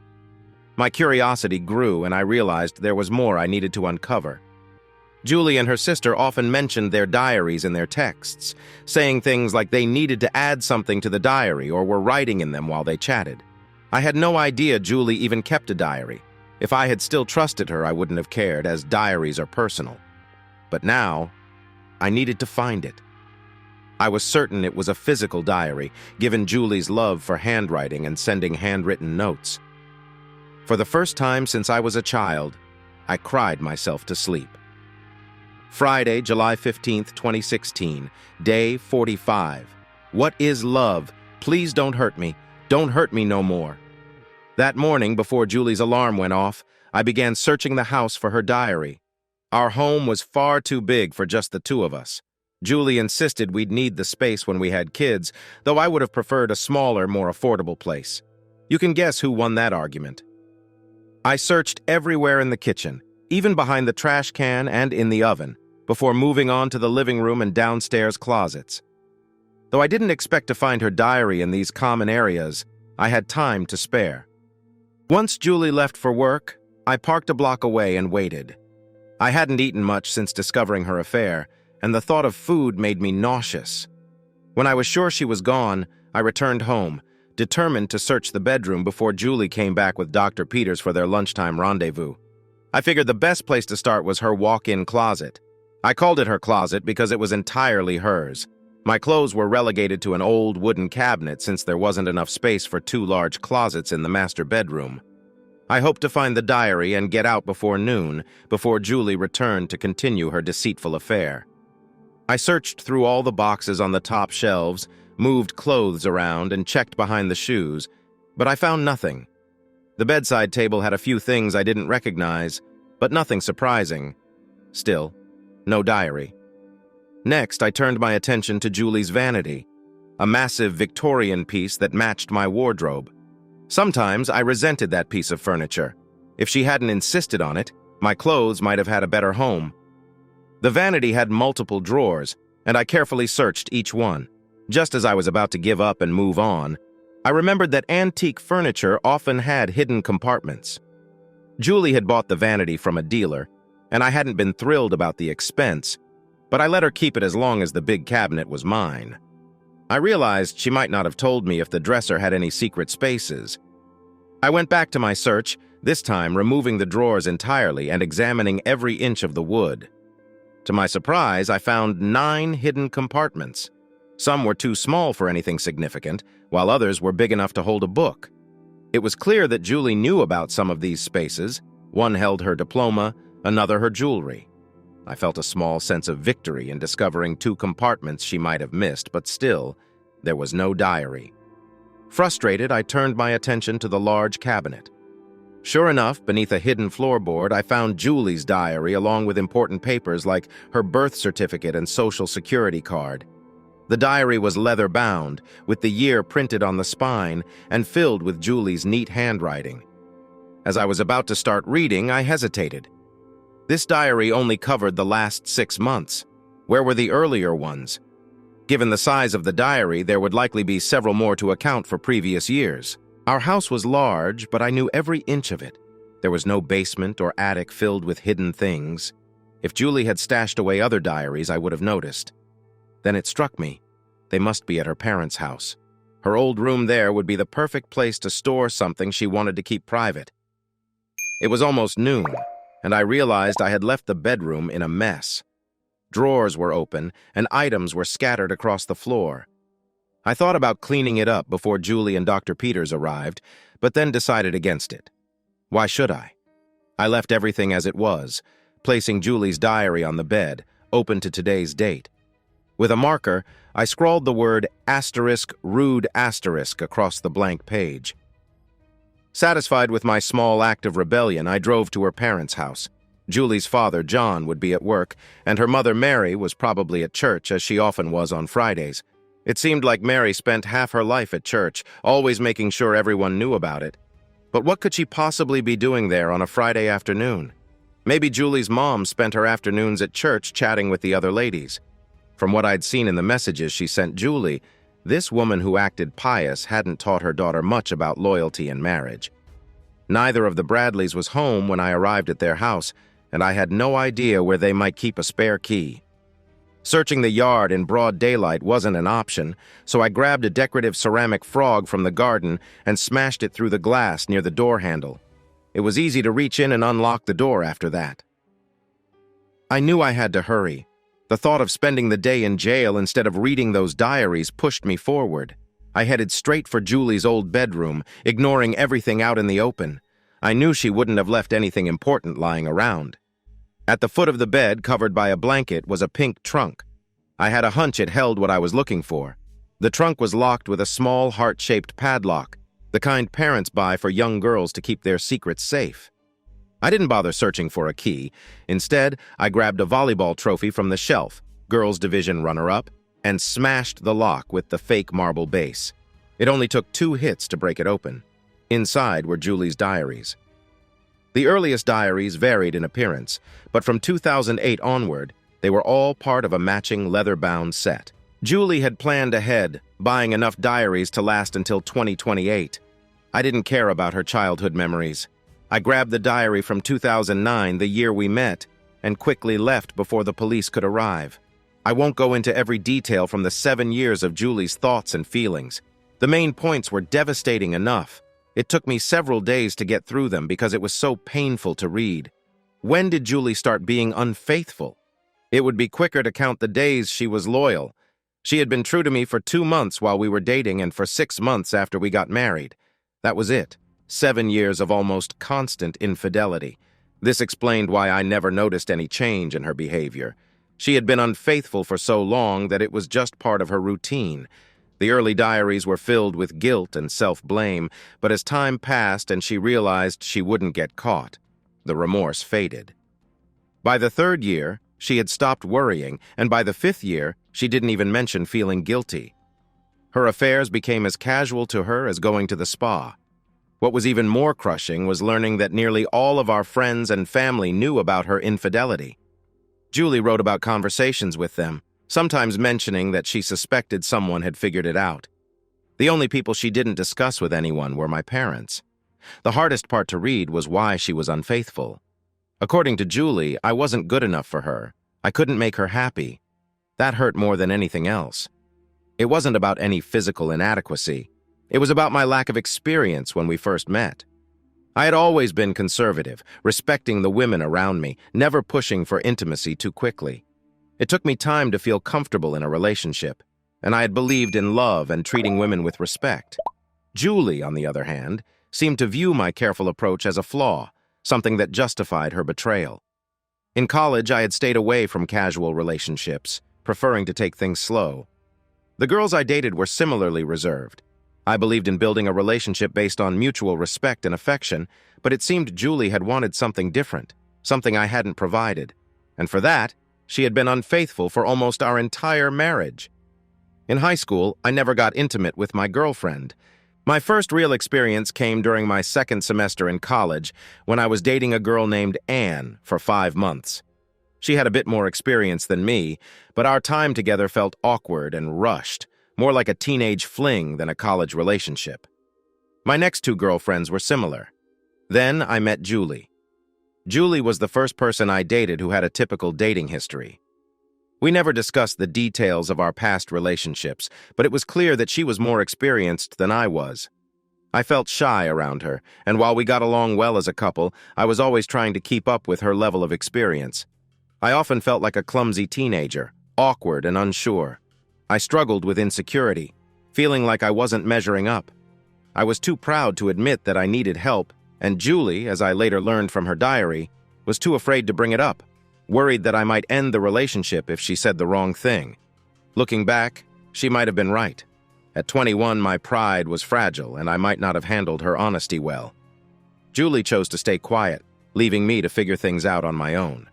[SPEAKER 1] My curiosity grew, and I realized there was more I needed to uncover. Julie and her sister often mentioned their diaries in their texts, saying things like they needed to add something to the diary or were writing in them while they chatted. I had no idea Julie even kept a diary. If I had still trusted her, I wouldn't have cared, as diaries are personal. But now, I needed to find it. I was certain it was a physical diary, given Julie's love for handwriting and sending handwritten notes. For the first time since I was a child, I cried myself to sleep. Friday, July 15th, 2016, day 45. What is love? Please don't hurt me. Don't hurt me no more. That morning, before Julie's alarm went off, I began searching the house for her diary. Our home was far too big for just the two of us. Julie insisted we'd need the space when we had kids, though I would have preferred a smaller, more affordable place. You can guess who won that argument. I searched everywhere in the kitchen, even behind the trash can and in the oven, before moving on to the living room and downstairs closets. Though I didn't expect to find her diary in these common areas, I had time to spare. Once Julie left for work, I parked a block away and waited. I hadn't eaten much since discovering her affair, and the thought of food made me nauseous. When I was sure she was gone, I returned home, determined to search the bedroom before Julie came back with Dr. Peters for their lunchtime rendezvous. I figured the best place to start was her walk-in closet. I called it her closet because it was entirely hers. My clothes were relegated to an old wooden cabinet since there wasn't enough space for two large closets in the master bedroom. I hoped to find the diary and get out before noon, before Julie returned to continue her deceitful affair. I searched through all the boxes on the top shelves, moved clothes around, and checked behind the shoes, but I found nothing. The bedside table had a few things I didn't recognize, but nothing surprising. Still, no diary. Next, I turned my attention to Julie's vanity, a massive Victorian piece that matched my wardrobe. Sometimes I resented that piece of furniture. If she hadn't insisted on it, my clothes might have had a better home. The vanity had multiple drawers, and I carefully searched each one. Just as I was about to give up and move on, I remembered that antique furniture often had hidden compartments. Julie had bought the vanity from a dealer, and I hadn't been thrilled about the expense, but I let her keep it as long as the big cabinet was mine. I realized she might not have told me if the dresser had any secret spaces. I went back to my search, this time removing the drawers entirely and examining every inch of the wood. To my surprise, I found 9 hidden compartments. Some were too small for anything significant, while others were big enough to hold a book. It was clear that Julie knew about some of these spaces. One held her diploma, another her jewelry. I felt a small sense of victory in discovering 2 compartments she might have missed, but still, there was no diary. Frustrated, I turned my attention to the large cabinet. Sure enough, beneath a hidden floorboard, I found Julie's diary along with important papers like her birth certificate and social security card. The diary was leather-bound, with the year printed on the spine and filled with Julie's neat handwriting. As I was about to start reading, I hesitated. This diary only covered the last 6 months. Where were the earlier ones? Given the size of the diary, there would likely be several more to account for previous years. Our house was large, but I knew every inch of it. There was no basement or attic filled with hidden things. If Julie had stashed away other diaries, I would have noticed. Then it struck me. They must be at her parents' house. Her old room there would be the perfect place to store something she wanted to keep private. It was almost noon, and I realized I had left the bedroom in a mess. Drawers were open, and items were scattered across the floor. I thought about cleaning it up before Julie and Dr. Peters arrived, but then decided against it. Why should I? I left everything as it was, placing Julie's diary on the bed, open to today's date. With a marker, I scrawled the word *rude* across the blank page. Satisfied with my small act of rebellion, I drove to her parents' house. Julie's father, John, would be at work, and her mother, Mary, was probably at church, as she often was on Fridays. It seemed like Mary spent half her life at church, always making sure everyone knew about it. But what could she possibly be doing there on a Friday afternoon? Maybe Julie's mom spent her afternoons at church chatting with the other ladies. From what I'd seen in the messages she sent Julie, this woman who acted pious hadn't taught her daughter much about loyalty and marriage. Neither of the Bradleys was home when I arrived at their house, and I had no idea where they might keep a spare key. Searching the yard in broad daylight wasn't an option, so I grabbed a decorative ceramic frog from the garden and smashed it through the glass near the door handle. It was easy to reach in and unlock the door after that. I knew I had to hurry. The thought of spending the day in jail instead of reading those diaries pushed me forward. I headed straight for Julie's old bedroom, ignoring everything out in the open. I knew she wouldn't have left anything important lying around. At the foot of the bed, covered by a blanket, was a pink trunk. I had a hunch it held what I was looking for. The trunk was locked with a small heart-shaped padlock, the kind parents buy for young girls to keep their secrets safe. I didn't bother searching for a key. Instead, I grabbed a volleyball trophy from the shelf, girls' division runner-up, and smashed the lock with the fake marble base. It only took 2 hits to break it open. Inside were Julie's diaries. The earliest diaries varied in appearance, but from 2008 onward, they were all part of a matching leather-bound set. Julie had planned ahead, buying enough diaries to last until 2028. I didn't care about her childhood memories. I grabbed the diary from 2009, the year we met, and quickly left before the police could arrive. I won't go into every detail from the 7 years of Julie's thoughts and feelings. The main points were devastating enough. It took me several days to get through them because it was so painful to read. When did Julie start being unfaithful? It would be quicker to count the days she was loyal. She had been true to me for 2 months while we were dating and for 6 months after we got married. That was it. 7 years of almost constant infidelity. This explained why I never noticed any change in her behavior. She had been unfaithful for so long that it was just part of her routine. The early diaries were filled with guilt and self-blame, but as time passed and she realized she wouldn't get caught, the remorse faded. By the 3rd year, she had stopped worrying, and by the 5th year, she didn't even mention feeling guilty. Her affairs became as casual to her as going to the spa. What was even more crushing was learning that nearly all of our friends and family knew about her infidelity. Julie wrote about conversations with them, sometimes mentioning that she suspected someone had figured it out. The only people she didn't discuss with anyone were my parents. The hardest part to read was why she was unfaithful. According to Julie, I wasn't good enough for her. I couldn't make her happy. That hurt more than anything else. It wasn't about any physical inadequacy. It was about my lack of experience when we first met. I had always been conservative, respecting the women around me, never pushing for intimacy too quickly. It took me time to feel comfortable in a relationship, and I had believed in love and treating women with respect. Julie, on the other hand, seemed to view my careful approach as a flaw, something that justified her betrayal. In college, I had stayed away from casual relationships, preferring to take things slow. The girls I dated were similarly reserved. I believed in building a relationship based on mutual respect and affection, but it seemed Julie had wanted something different, something I hadn't provided. And for that, she had been unfaithful for almost our entire marriage. In high school, I never got intimate with my girlfriend. My first real experience came during my 2nd semester in college when I was dating a girl named Anne for 5 months. She had a bit more experience than me, but our time together felt awkward and rushed, more like a teenage fling than a college relationship. My next 2 girlfriends were similar. Then I met Julie. Julie was the first person I dated who had a typical dating history. We never discussed the details of our past relationships, but it was clear that she was more experienced than I was. I felt shy around her, and while we got along well as a couple, I was always trying to keep up with her level of experience. I often felt like a clumsy teenager, awkward and unsure. I struggled with insecurity, feeling like I wasn't measuring up. I was too proud to admit that I needed help, and Julie, as I later learned from her diary, was too afraid to bring it up, worried that I might end the relationship if she said the wrong thing. Looking back, she might have been right. At 21, my pride was fragile, and I might not have handled her honesty well. Julie chose to stay quiet, leaving me to figure things out on my own.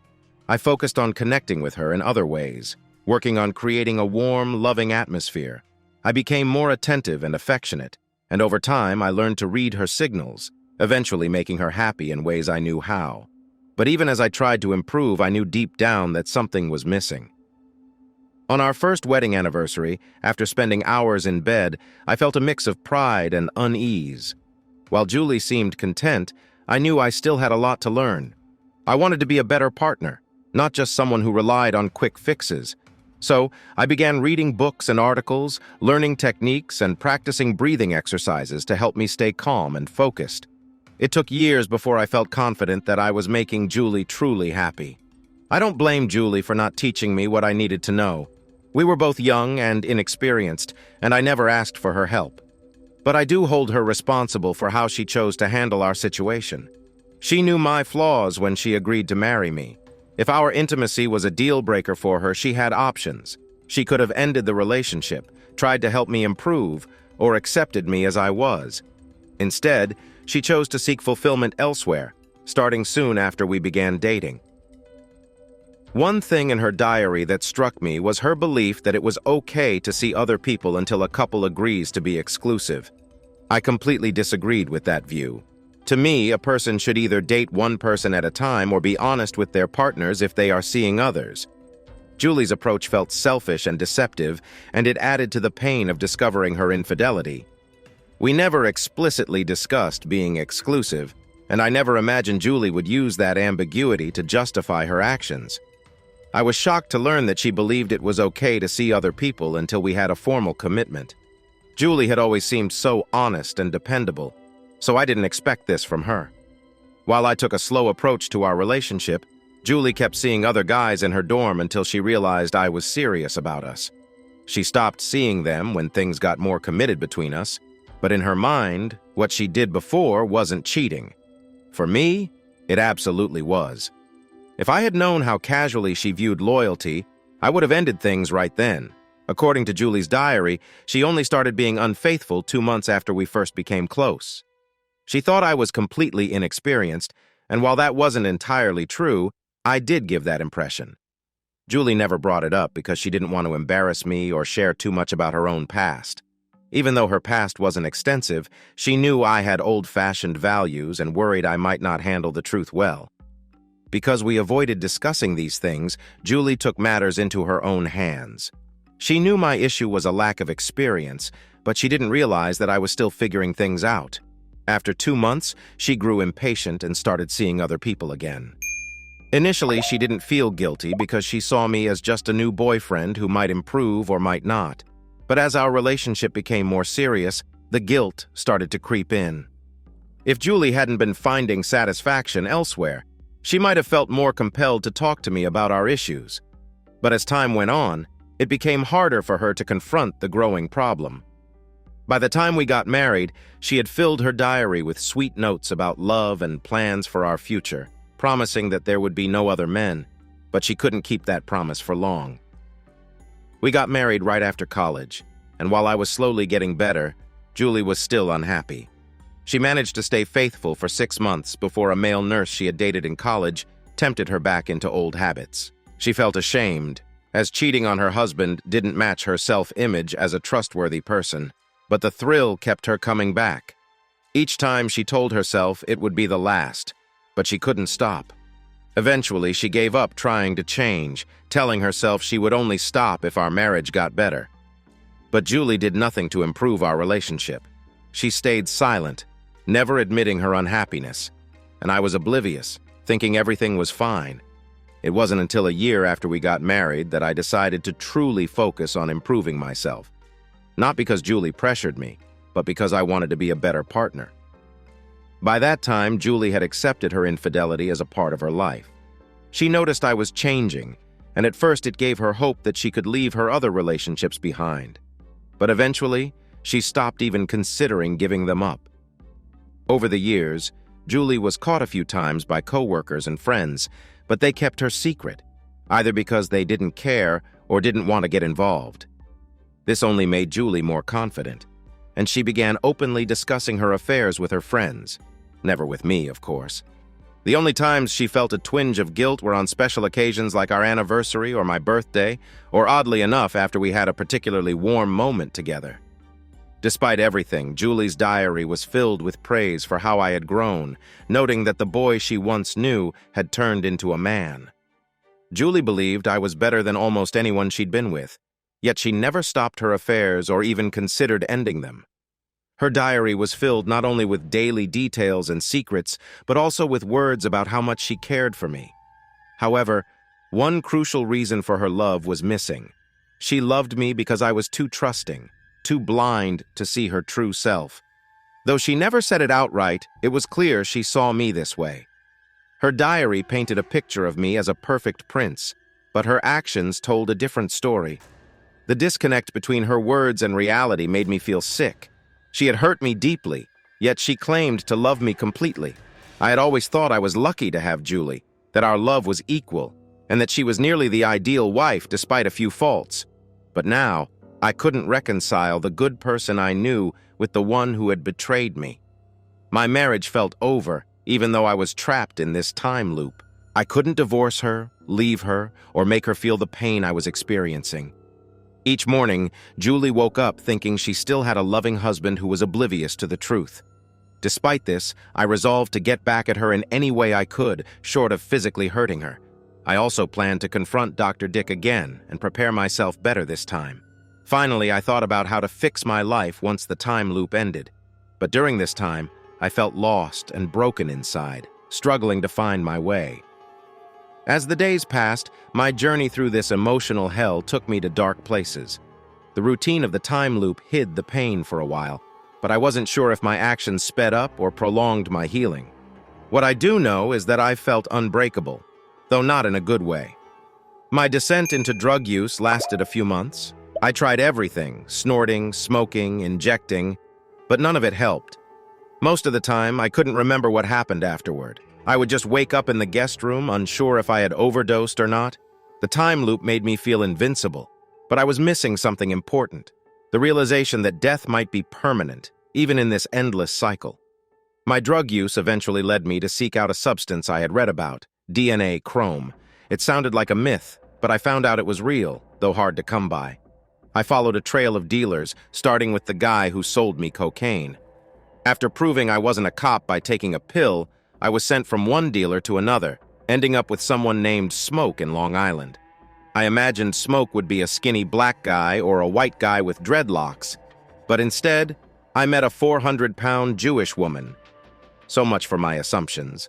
[SPEAKER 1] I focused on connecting with her in other ways, working on creating a warm, loving atmosphere. I became more attentive and affectionate, and over time I learned to read her signals, eventually making her happy in ways I knew how. But even as I tried to improve, I knew deep down that something was missing. On our first wedding anniversary, after spending hours in bed, I felt a mix of pride and unease. While Julie seemed content, I knew I still had a lot to learn. I wanted to be a better partner, not just someone who relied on quick fixes. So I began reading books and articles, learning techniques, and practicing breathing exercises to help me stay calm and focused. It took years before I felt confident that I was making Julie truly happy. I don't blame Julie for not teaching me what I needed to know. We were both young and inexperienced, and I never asked for her help. But I do hold her responsible for how she chose to handle our situation. She knew my flaws when she agreed to marry me. If our intimacy was a deal breaker for her, she had options. She could have ended the relationship, tried to help me improve, or accepted me as I was. Instead, she chose to seek fulfillment elsewhere, starting soon after we began dating. One thing in her diary that struck me was her belief that it was okay to see other people until a couple agrees to be exclusive. I completely disagreed with that view. To me, a person should either date one person at a time or be honest with their partners if they are seeing others. Julie's approach felt selfish and deceptive, and it added to the pain of discovering her infidelity. We never explicitly discussed being exclusive, and I never imagined Julie would use that ambiguity to justify her actions. I was shocked to learn that she believed it was okay to see other people until we had a formal commitment. Julie had always seemed so honest and dependable, so I didn't expect this from her. While I took a slow approach to our relationship, Julie kept seeing other guys in her dorm until she realized I was serious about us. She stopped seeing them when things got more committed between us, but in her mind, what she did before wasn't cheating. For me, it absolutely was. If I had known how casually she viewed loyalty, I would have ended things right then. According to Julie's diary, she only started being unfaithful 2 months after we first became close. She thought I was completely inexperienced, and while that wasn't entirely true, I did give that impression. Julie never brought it up because she didn't want to embarrass me or share too much about her own past. Even though her past wasn't extensive, she knew I had old-fashioned values and worried I might not handle the truth well. Because we avoided discussing these things, Julie took matters into her own hands. She knew my issue was a lack of experience, but she didn't realize that I was still figuring things out. After 2 months, she grew impatient and started seeing other people again. Initially, she didn't feel guilty because she saw me as just a new boyfriend who might improve or might not. But as our relationship became more serious, the guilt started to creep in. If Julie hadn't been finding satisfaction elsewhere, she might have felt more compelled to talk to me about our issues. But as time went on, it became harder for her to confront the growing problem. By the time we got married, she had filled her diary with sweet notes about love and plans for our future, promising that there would be no other men, but she couldn't keep that promise for long. We got married right after college, and while I was slowly getting better, Julie was still unhappy. She managed to stay faithful for 6 months before a male nurse she had dated in college tempted her back into old habits. She felt ashamed, as cheating on her husband didn't match her self-image as a trustworthy person, but the thrill kept her coming back. Each time she told herself it would be the last, but she couldn't stop. Eventually, she gave up trying to change, telling herself she would only stop if our marriage got better. But Julie did nothing to improve our relationship. She stayed silent, never admitting her unhappiness, and I was oblivious, thinking everything was fine. It wasn't until a year after we got married that I decided to truly focus on improving myself. Not because Julie pressured me, but because I wanted to be a better partner. By that time, Julie had accepted her infidelity as a part of her life. She noticed I was changing, and at first it gave her hope that she could leave her other relationships behind. But eventually, she stopped even considering giving them up. Over the years, Julie was caught a few times by coworkers and friends, but they kept her secret, either because they didn't care or didn't want to get involved. This only made Julie more confident, and she began openly discussing her affairs with her friends. Never with me, of course. The only times she felt a twinge of guilt were on special occasions like our anniversary or my birthday, or oddly enough, after we had a particularly warm moment together. Despite everything, Julie's diary was filled with praise for how I had grown, noting that the boy she once knew had turned into a man. Julie believed I was better than almost anyone she'd been with, yet she never stopped her affairs or even considered ending them. Her diary was filled not only with daily details and secrets, but also with words about how much she cared for me. However, one crucial reason for her love was missing. She loved me because I was too trusting, too blind to see her true self. Though she never said it outright, it was clear she saw me this way. Her diary painted a picture of me as a perfect prince, but her actions told a different story. The disconnect between her words and reality made me feel sick. She had hurt me deeply, yet she claimed to love me completely. I had always thought I was lucky to have Julie, that our love was equal, and that she was nearly the ideal wife despite a few faults. But now, I couldn't reconcile the good person I knew with the one who had betrayed me. My marriage felt over, even though I was trapped in this time loop. I couldn't divorce her, leave her, or make her feel the pain I was experiencing. Each morning, Julie woke up thinking she still had a loving husband who was oblivious to the truth. Despite this, I resolved to get back at her in any way I could, short of physically hurting her. I also planned to confront Dr. Dick again and prepare myself better this time. Finally, I thought about how to fix my life once the time loop ended. But during this time, I felt lost and broken inside, struggling to find my way. As the days passed, my journey through this emotional hell took me to dark places. The routine of the time loop hid the pain for a while, but I wasn't sure if my actions sped up or prolonged my healing. What I do know is that I felt unbreakable, though not in a good way. My descent into drug use lasted a few months. I tried everything, snorting, smoking, injecting, but none of it helped. Most of the time, I couldn't remember what happened afterward. I would just wake up in the guest room, unsure if I had overdosed or not. The time loop made me feel invincible, but I was missing something important. The realization that death might be permanent, even in this endless cycle. My drug use eventually led me to seek out a substance I had read about, DNA chrome. It sounded like a myth, but I found out it was real, though hard to come by. I followed a trail of dealers, starting with the guy who sold me cocaine. After proving I wasn't a cop by taking a pill, I was sent from one dealer to another, ending up with someone named Smoke in Long Island. I imagined Smoke would be a skinny black guy or a white guy with dreadlocks, but instead, I met a 400-pound Jewish woman. So much for my assumptions.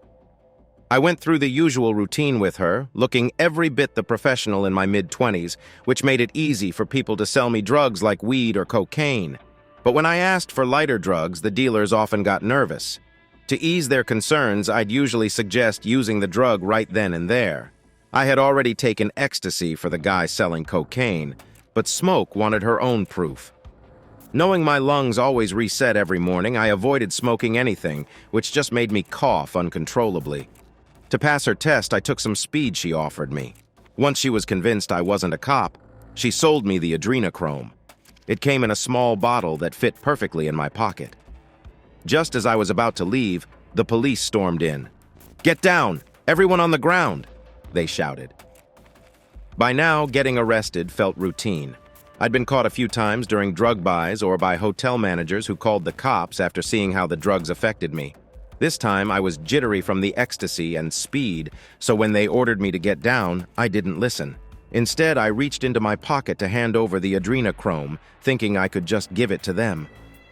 [SPEAKER 1] I went through the usual routine with her, looking every bit the professional in my mid-20s, which made it easy for people to sell me drugs like weed or cocaine. But when I asked for lighter drugs, the dealers often got nervous. To ease their concerns, I'd usually suggest using the drug right then and there. I had already taken ecstasy for the guy selling cocaine, but Smoke wanted her own proof. Knowing my lungs always reset every morning, I avoided smoking anything, which just made me cough uncontrollably. To pass her test, I took some speed she offered me. Once she was convinced I wasn't a cop, she sold me the adrenochrome. It came in a small bottle that fit perfectly in my pocket. Just as I was about to leave, the police stormed in. "Get down! Everyone on the ground!" they shouted. By now, getting arrested felt routine. I'd been caught a few times during drug buys or by hotel managers who called the cops after seeing how the drugs affected me. This time, I was jittery from the ecstasy and speed, so when they ordered me to get down, I didn't listen. Instead, I reached into my pocket to hand over the adrenochrome, thinking I could just give it to them.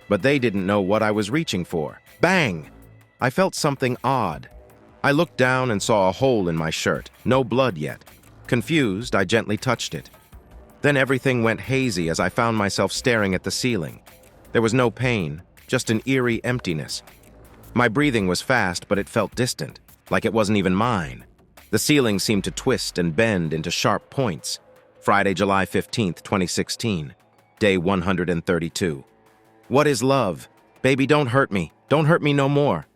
[SPEAKER 1] But they didn't know what I was reaching for. Bang! I felt something odd. I looked down and saw a hole in my shirt, no blood yet. Confused, I gently touched it. Then everything went hazy as I found myself staring at the ceiling. There was no pain, just an eerie emptiness. My breathing was fast, but it felt distant, like it wasn't even mine. The ceiling seemed to twist and bend into sharp points. Friday, July 15th, 2016, day 132. What is love? Baby, don't hurt me. Don't hurt me no more.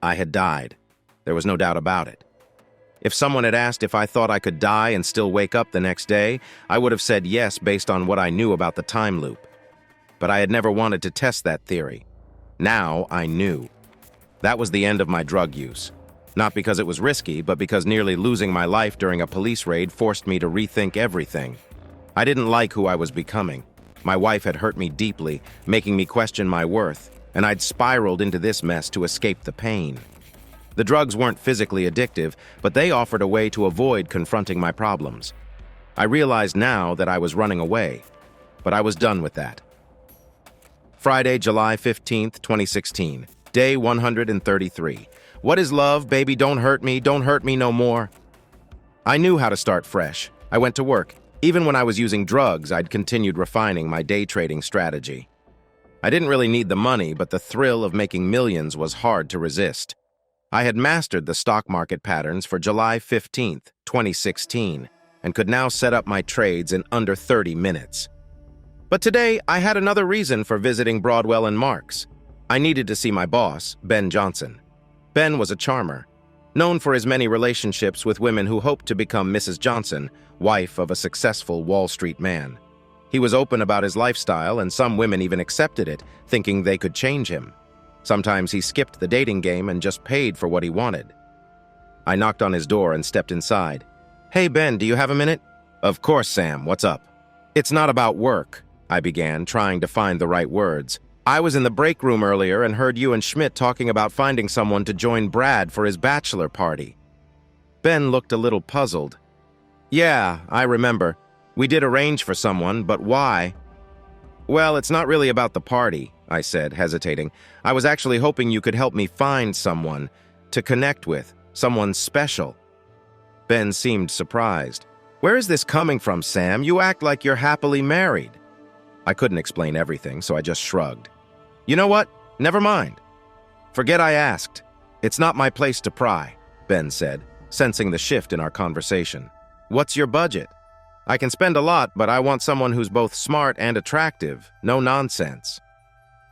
[SPEAKER 1] I had died. There was no doubt about it. If someone had asked if I thought I could die and still wake up the next day, I would have said yes based on what I knew about the time loop. But I had never wanted to test that theory. Now I knew. That was the end of my drug use. Not because it was risky, but because nearly losing my life during a police raid forced me to rethink everything. I didn't like who I was becoming. My wife had hurt me deeply, making me question my worth, and I'd spiraled into this mess to escape the pain. The drugs weren't physically addictive, but they offered a way to avoid confronting my problems. I realized now that I was running away, but I was done with that. Friday, July 15th, 2016. Day 133. What is love, baby? Don't hurt me no more. I knew how to start fresh. I went to work. Even when I was using drugs, I'd continued refining my day trading strategy. I didn't really need the money, but the thrill of making millions was hard to resist. I had mastered the stock market patterns for July 15th, 2016, and could now set up my trades in under 30 minutes. But today, I had another reason for visiting Broadwell and Marks. I needed to see my boss, Ben Johnson. Ben was a charmer, known for his many relationships with women who hoped to become Mrs. Johnson, wife of a successful Wall Street man. He was open about his lifestyle, and some women even accepted it, thinking they could change him. Sometimes he skipped the dating game and just paid for what he wanted. I knocked on his door and stepped inside. "Hey, Ben, do you have a minute?" "Of course, Sam. What's up?" "It's not about work," I began, trying to find the right words. "I was in the break room earlier and heard you and Schmidt talking about finding someone to join Brad for his bachelor party." Ben looked a little puzzled. "Yeah, I remember. We did arrange for someone, but why?" "Well, it's not really about the party," I said, hesitating. "I was actually hoping you could help me find someone to connect with, someone special." Ben seemed surprised. "Where is this coming from, Sam? You act like you're happily married." I couldn't explain everything, so I just shrugged. "You know what? Never mind. Forget I asked. It's not my place to pry," Ben said, sensing the shift in our conversation. "What's your budget? I can spend a lot, but I want someone who's both smart and attractive. No nonsense."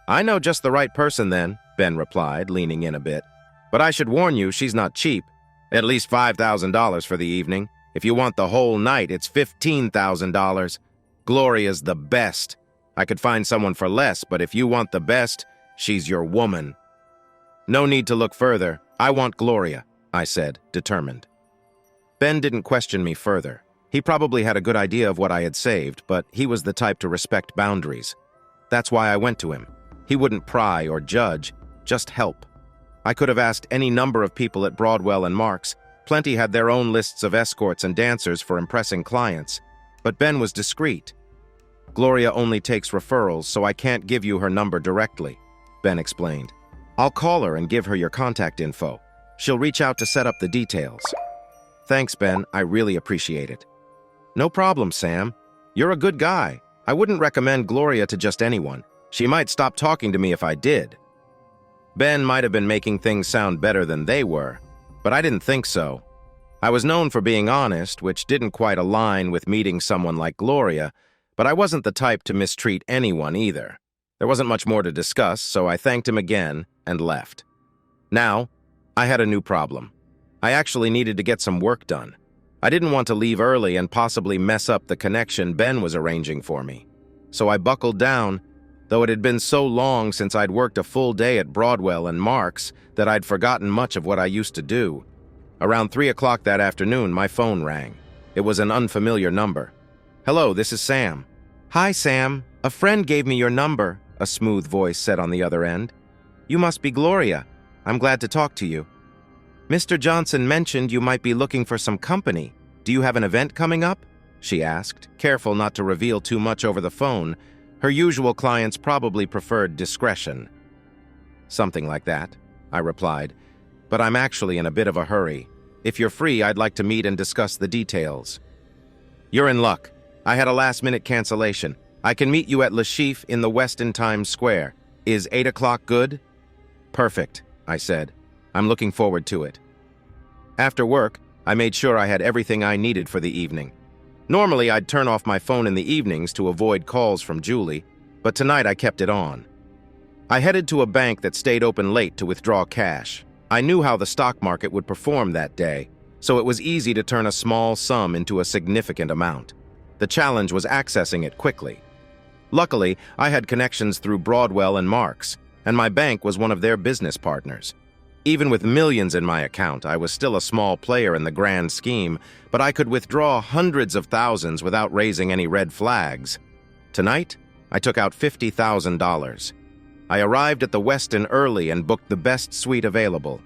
[SPEAKER 1] "I know just the right person then," Ben replied, leaning in a bit. "But I should warn you, she's not cheap. At least $5,000 for the evening. If you want the whole night, it's $15,000. Gloria's the best. I could find someone for less, but if you want the best, she's your woman." "No need to look further. I want Gloria," I said, determined. Ben didn't question me further. He probably had a good idea of what I had saved, but he was the type to respect boundaries. That's why I went to him. He wouldn't pry or judge, just help. I could have asked any number of people at Broadwell and Marks. Plenty had their own lists of escorts and dancers for impressing clients. But Ben was discreet. "Gloria only takes referrals, so I can't give you her number directly," Ben explained. "I'll call her and give her your contact info. She'll reach out to set up the details." "Thanks, Ben. I really appreciate it." "No problem, Sam. You're a good guy. I wouldn't recommend Gloria to just anyone. She might stop talking to me if I did." Ben might have been making things sound better than they were, but I didn't think so. I was known for being honest, which didn't quite align with meeting someone like Gloria, but I wasn't the type to mistreat anyone either. There wasn't much more to discuss, so I thanked him again and left. Now, I had a new problem. I actually needed to get some work done. I didn't want to leave early and possibly mess up the connection Ben was arranging for me. So I buckled down, though it had been so long since I'd worked a full day at Broadwell and Marks that I'd forgotten much of what I used to do. Around 3 o'clock that afternoon, my phone rang. It was an unfamiliar number. "Hello, this is Sam." "Hi, Sam. A friend gave me your number," a smooth voice said on the other end. "You must be Gloria. I'm glad to talk to you. Mr. Johnson mentioned you might be looking for some company. Do you have an event coming up?" she asked, careful not to reveal too much over the phone. Her usual clients probably preferred discretion. "Something like that," I replied, "but I'm actually in a bit of a hurry. If you're free, I'd like to meet and discuss the details." "You're in luck. I had a last-minute cancellation. I can meet you at Le Chiffre in the Westin Times Square. Is 8 o'clock good?" "Perfect," I said. "I'm looking forward to it." After work, I made sure I had everything I needed for the evening. Normally, I'd turn off my phone in the evenings to avoid calls from Julie, but tonight I kept it on. I headed to a bank that stayed open late to withdraw cash. I knew how the stock market would perform that day, so it was easy to turn a small sum into a significant amount. The challenge was accessing it quickly. Luckily, I had connections through Broadwell and Marks, and my bank was one of their business partners. Even with millions in my account, I was still a small player in the grand scheme, but I could withdraw hundreds of thousands without raising any red flags. Tonight, I took out $50,000. I arrived at the Westin early and booked the best suite available.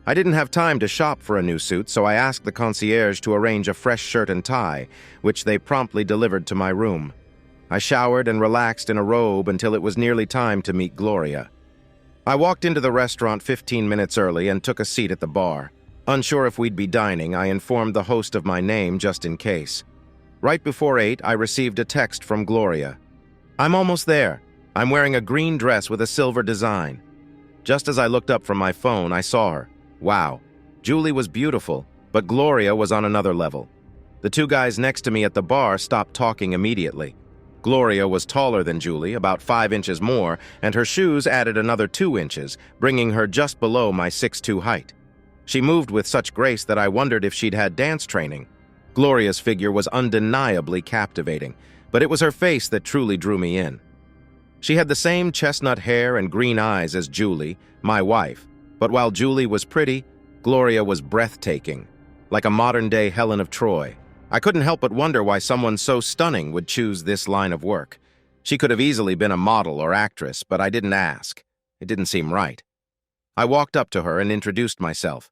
[SPEAKER 1] I didn't have time to shop for a new suit, so I asked the concierge to arrange a fresh shirt and tie, which they promptly delivered to my room. I showered and relaxed in a robe until it was nearly time to meet Gloria. I walked into the restaurant 15 minutes early and took a seat at the bar. Unsure if we'd be dining, I informed the host of my name just in case. Right before 8, I received a text from Gloria. "I'm almost there. I'm wearing a green dress with a silver design." Just as I looked up from my phone, I saw her. Wow. Julie was beautiful, but Gloria was on another level. The two guys next to me at the bar stopped talking immediately. Gloria was taller than Julie, about 5 inches more, and her shoes added another 2 inches, bringing her just below my 6'2" height. She moved with such grace that I wondered if she'd had dance training. Gloria's figure was undeniably captivating, but it was her face that truly drew me in. She had the same chestnut hair and green eyes as Julie, my wife, but while Julie was pretty, Gloria was breathtaking, like a modern-day Helen of Troy. I couldn't help but wonder why someone so stunning would choose this line of work. She could have easily been a model or actress, but I didn't ask. It didn't seem right. I walked up to her and introduced myself.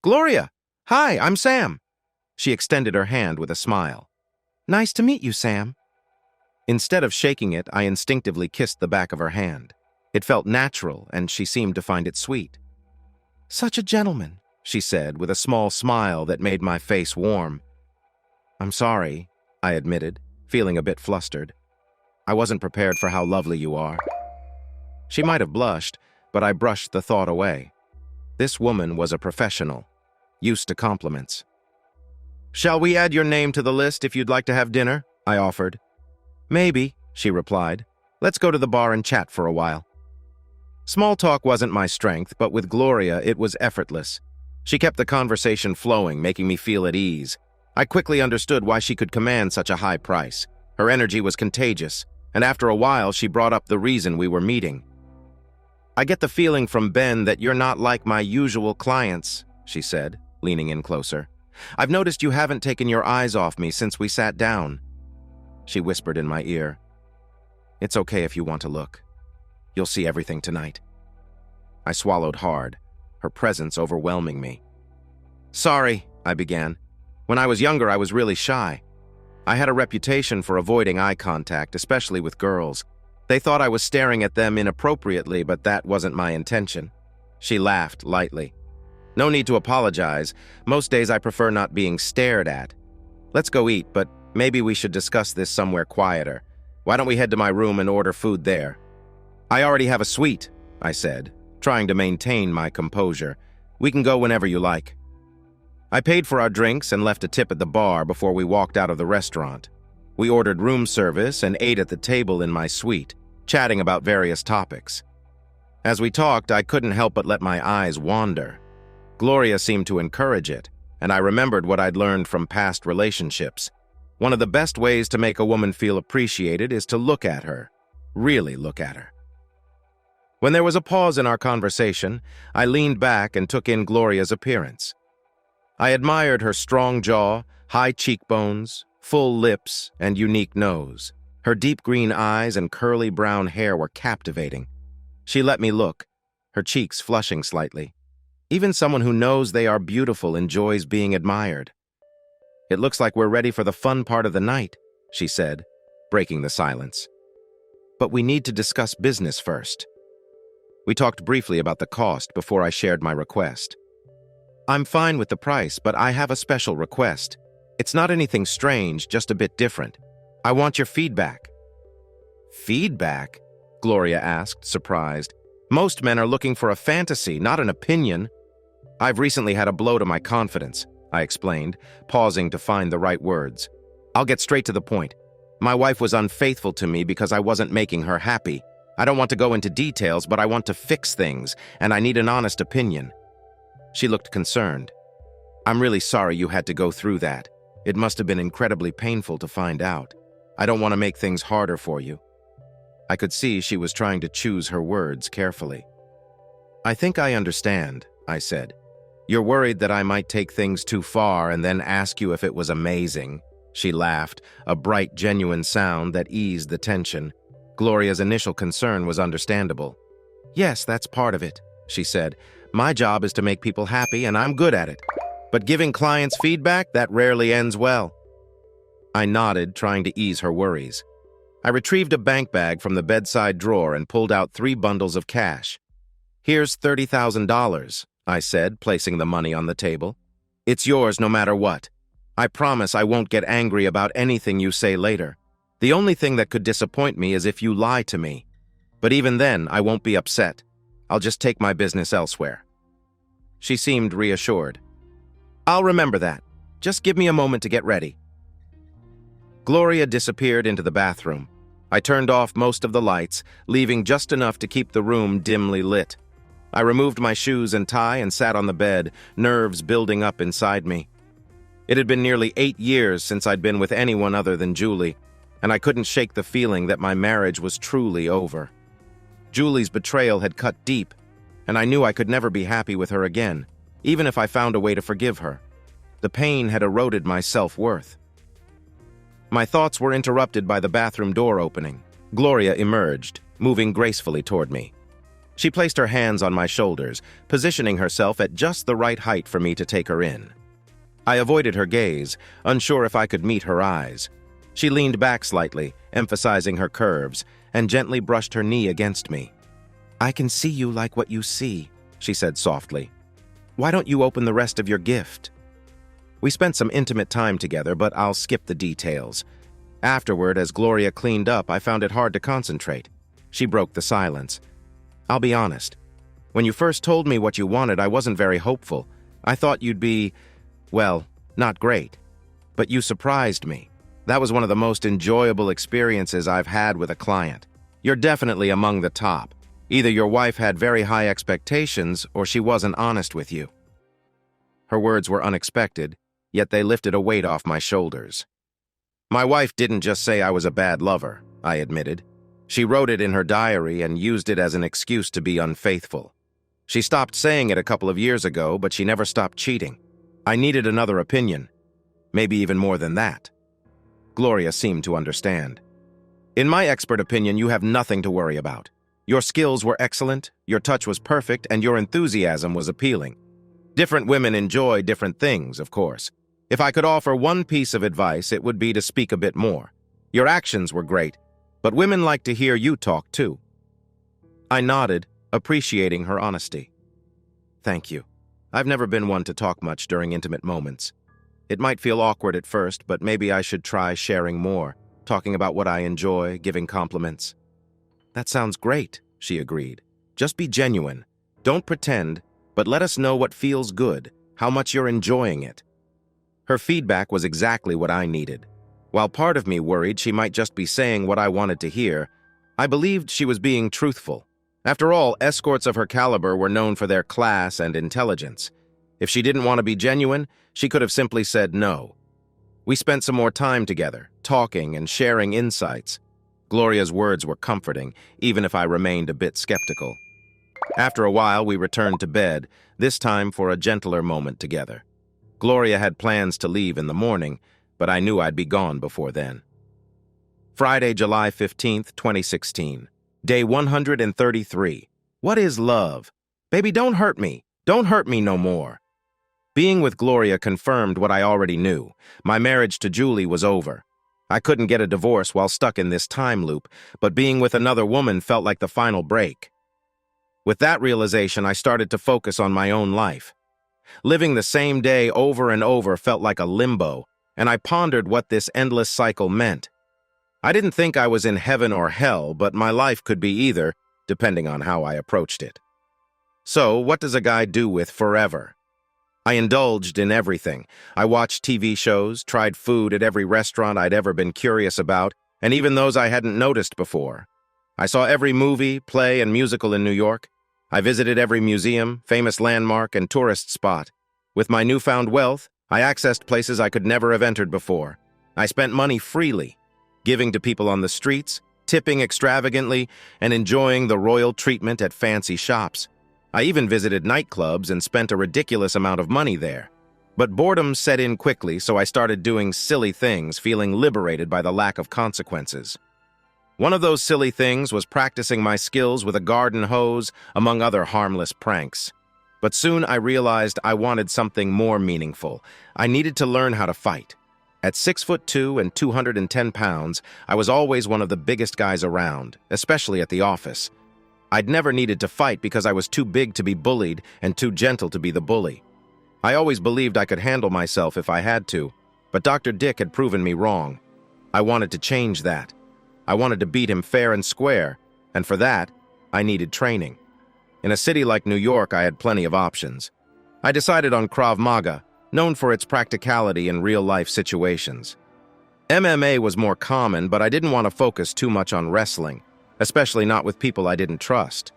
[SPEAKER 1] "Gloria! Hi, I'm Sam." She extended her hand with a smile. "Nice to meet you, Sam." Instead of shaking it, I instinctively kissed the back of her hand. It felt natural, and she seemed to find it sweet. "Such a gentleman," she said, with a small smile that made my face warm. "I'm sorry," I admitted, feeling a bit flustered. "I wasn't prepared for how lovely you are." She might have blushed, but I brushed the thought away. This woman was a professional, used to compliments. "Shall we add your name to the list if you'd like to have dinner?" I offered. "Maybe," she replied. "Let's go to the bar and chat for a while." Small talk wasn't my strength, but with Gloria it was effortless. She kept the conversation flowing, making me feel at ease. I quickly understood why she could command such a high price. Her energy was contagious, and after a while she brought up the reason we were meeting. "I get the feeling from Ben that you're not like my usual clients," she said, leaning in closer. "I've noticed you haven't taken your eyes off me since we sat down." She whispered in my ear, "It's okay if you want to look. You'll see everything tonight." I swallowed hard, her presence overwhelming me. "Sorry," I began. "When I was younger, I was really shy. I had a reputation for avoiding eye contact, especially with girls. They thought I was staring at them inappropriately, but that wasn't my intention." She laughed lightly. "No need to apologize. Most days I prefer not being stared at. Let's go eat, but maybe we should discuss this somewhere quieter. Why don't we head to my room and order food there?" "I already have a suite," I said, trying to maintain my composure. "We can go whenever you like." I paid for our drinks and left a tip at the bar before we walked out of the restaurant. We ordered room service and ate at the table in my suite, chatting about various topics. As we talked, I couldn't help but let my eyes wander. Gloria seemed to encourage it, and I remembered what I'd learned from past relationships. One of the best ways to make a woman feel appreciated is to look at her, really look at her. When there was a pause in our conversation, I leaned back and took in Gloria's appearance. I admired her strong jaw, high cheekbones, full lips, and unique nose. Her deep green eyes and curly brown hair were captivating. She let me look, her cheeks flushing slightly. Even someone who knows they are beautiful enjoys being admired. "It looks like we're ready for the fun part of the night," she said, breaking the silence. "But we need to discuss business first." We talked briefly about the cost before I shared my request. "I'm fine with the price, but I have a special request. It's not anything strange, just a bit different. I want your feedback." "Feedback?" Gloria asked, surprised. "Most men are looking for a fantasy, not an opinion." "I've recently had a blow to my confidence," I explained, pausing to find the right words. "I'll get straight to the point. My wife was unfaithful to me because I wasn't making her happy. I don't want to go into details, but I want to fix things, and I need an honest opinion." She looked concerned. "I'm really sorry you had to go through that. It must have been incredibly painful to find out. I don't want to make things harder for you." I could see she was trying to choose her words carefully. "I think I understand," I said. "You're worried that I might take things too far and then ask you if it was amazing." She laughed, a bright, genuine sound that eased the tension. Gloria's initial concern was understandable. "Yes, that's part of it," she said. "My job is to make people happy, and I'm good at it. But giving clients feedback, that rarely ends well." I nodded, trying to ease her worries. I retrieved a bank bag from the bedside drawer and pulled out 3 bundles of cash. "Here's $30,000, I said, placing the money on the table. "It's yours no matter what. I promise I won't get angry about anything you say later. The only thing that could disappoint me is if you lie to me. But even then, I won't be upset. I'll just take my business elsewhere." She seemed reassured. "I'll remember that. Just give me a moment to get ready." Gloria disappeared into the bathroom. I turned off most of the lights, leaving just enough to keep the room dimly lit. I removed my shoes and tie and sat on the bed, nerves building up inside me. It had been nearly 8 years since I'd been with anyone other than Julie, and I couldn't shake the feeling that my marriage was truly over. Julie's betrayal had cut deep, and I knew I could never be happy with her again, even if I found a way to forgive her. The pain had eroded my self-worth. My thoughts were interrupted by the bathroom door opening. Gloria emerged, moving gracefully toward me. She placed her hands on my shoulders, positioning herself at just the right height for me to take her in. I avoided her gaze, unsure if I could meet her eyes. She leaned back slightly, emphasizing her curves, and gently brushed her knee against me. "I can see you like what you see," she said softly. "Why don't you open the rest of your gift?" We spent some intimate time together, but I'll skip the details. Afterward, as Gloria cleaned up, I found it hard to concentrate. She broke the silence. "I'll be honest. When you first told me what you wanted, I wasn't very hopeful. I thought you'd be, well, not great. But you surprised me. That was one of the most enjoyable experiences I've had with a client. You're definitely among the top. Either your wife had very high expectations, or she wasn't honest with you." Her words were unexpected, yet they lifted a weight off my shoulders. "My wife didn't just say I was a bad lover," I admitted. "She wrote it in her diary and used it as an excuse to be unfaithful. She stopped saying it a couple of years ago, but she never stopped cheating. I needed another opinion. Maybe even more than that." Gloria seemed to understand. "In my expert opinion, you have nothing to worry about. Your skills were excellent, your touch was perfect, and your enthusiasm was appealing. Different women enjoy different things, of course. If I could offer one piece of advice, it would be to speak a bit more. Your actions were great, but women like to hear you talk too." I nodded, appreciating her honesty. "Thank you. I've never been one to talk much during intimate moments. It might feel awkward at first, but maybe I should try sharing more, talking about what I enjoy, giving compliments." "That sounds great," she agreed. "Just be genuine. Don't pretend, but let us know what feels good, how much you're enjoying it." Her feedback was exactly what I needed. While part of me worried she might just be saying what I wanted to hear, I believed she was being truthful. After all, escorts of her caliber were known for their class and intelligence. If she didn't want to be genuine, she could have simply said no. We spent some more time together, talking and sharing insights. Gloria's words were comforting, even if I remained a bit skeptical. After a while, we returned to bed, this time for a gentler moment together. Gloria had plans to leave in the morning, but I knew I'd be gone before then. Friday, July 15th, 2016. Day 133. What is love? Baby, don't hurt me. Don't hurt me no more. Being with Gloria confirmed what I already knew. My marriage to Julie was over. I couldn't get a divorce while stuck in this time loop, but being with another woman felt like the final break. With that realization, I started to focus on my own life. Living the same day over and over felt like a limbo, and I pondered what this endless cycle meant. I didn't think I was in heaven or hell, but my life could be either, depending on how I approached it. So, what does a guy do with forever? I indulged in everything. I watched TV shows, tried food at every restaurant I'd ever been curious about, and even those I hadn't noticed before. I saw every movie, play, and musical in New York. I visited every museum, famous landmark, and tourist spot. With my newfound wealth, I accessed places I could never have entered before. I spent money freely, giving to people on the streets, tipping extravagantly, and enjoying the royal treatment at fancy shops. I even visited nightclubs and spent a ridiculous amount of money there. But boredom set in quickly, so I started doing silly things, feeling liberated by the lack of consequences. One of those silly things was practicing my skills with a garden hose, among other harmless pranks. But soon I realized I wanted something more meaningful. I needed to learn how to fight. At 6'2" and 210 pounds, I was always one of the biggest guys around, especially at the office. I'd never needed to fight because I was too big to be bullied and too gentle to be the bully. I always believed I could handle myself if I had to, but Dr. Dick had proven me wrong. I wanted to change that. I wanted to beat him fair and square, and for that, I needed training. In a city like New York, I had plenty of options. I decided on Krav Maga, known for its practicality in real-life situations. MMA was more common, but I didn't want to focus too much on wrestling, especially not with people I didn't trust.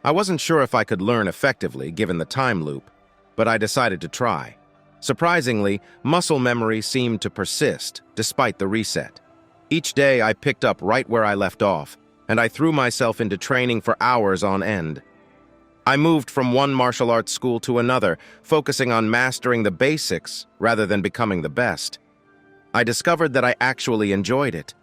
[SPEAKER 1] I wasn't sure if I could learn effectively, given the time loop, but I decided to try. Surprisingly, muscle memory seemed to persist, despite the reset. Each day I picked up right where I left off, and I threw myself into training for hours on end. I moved from one martial arts school to another, focusing on mastering the basics rather than becoming the best. I discovered that I actually enjoyed it.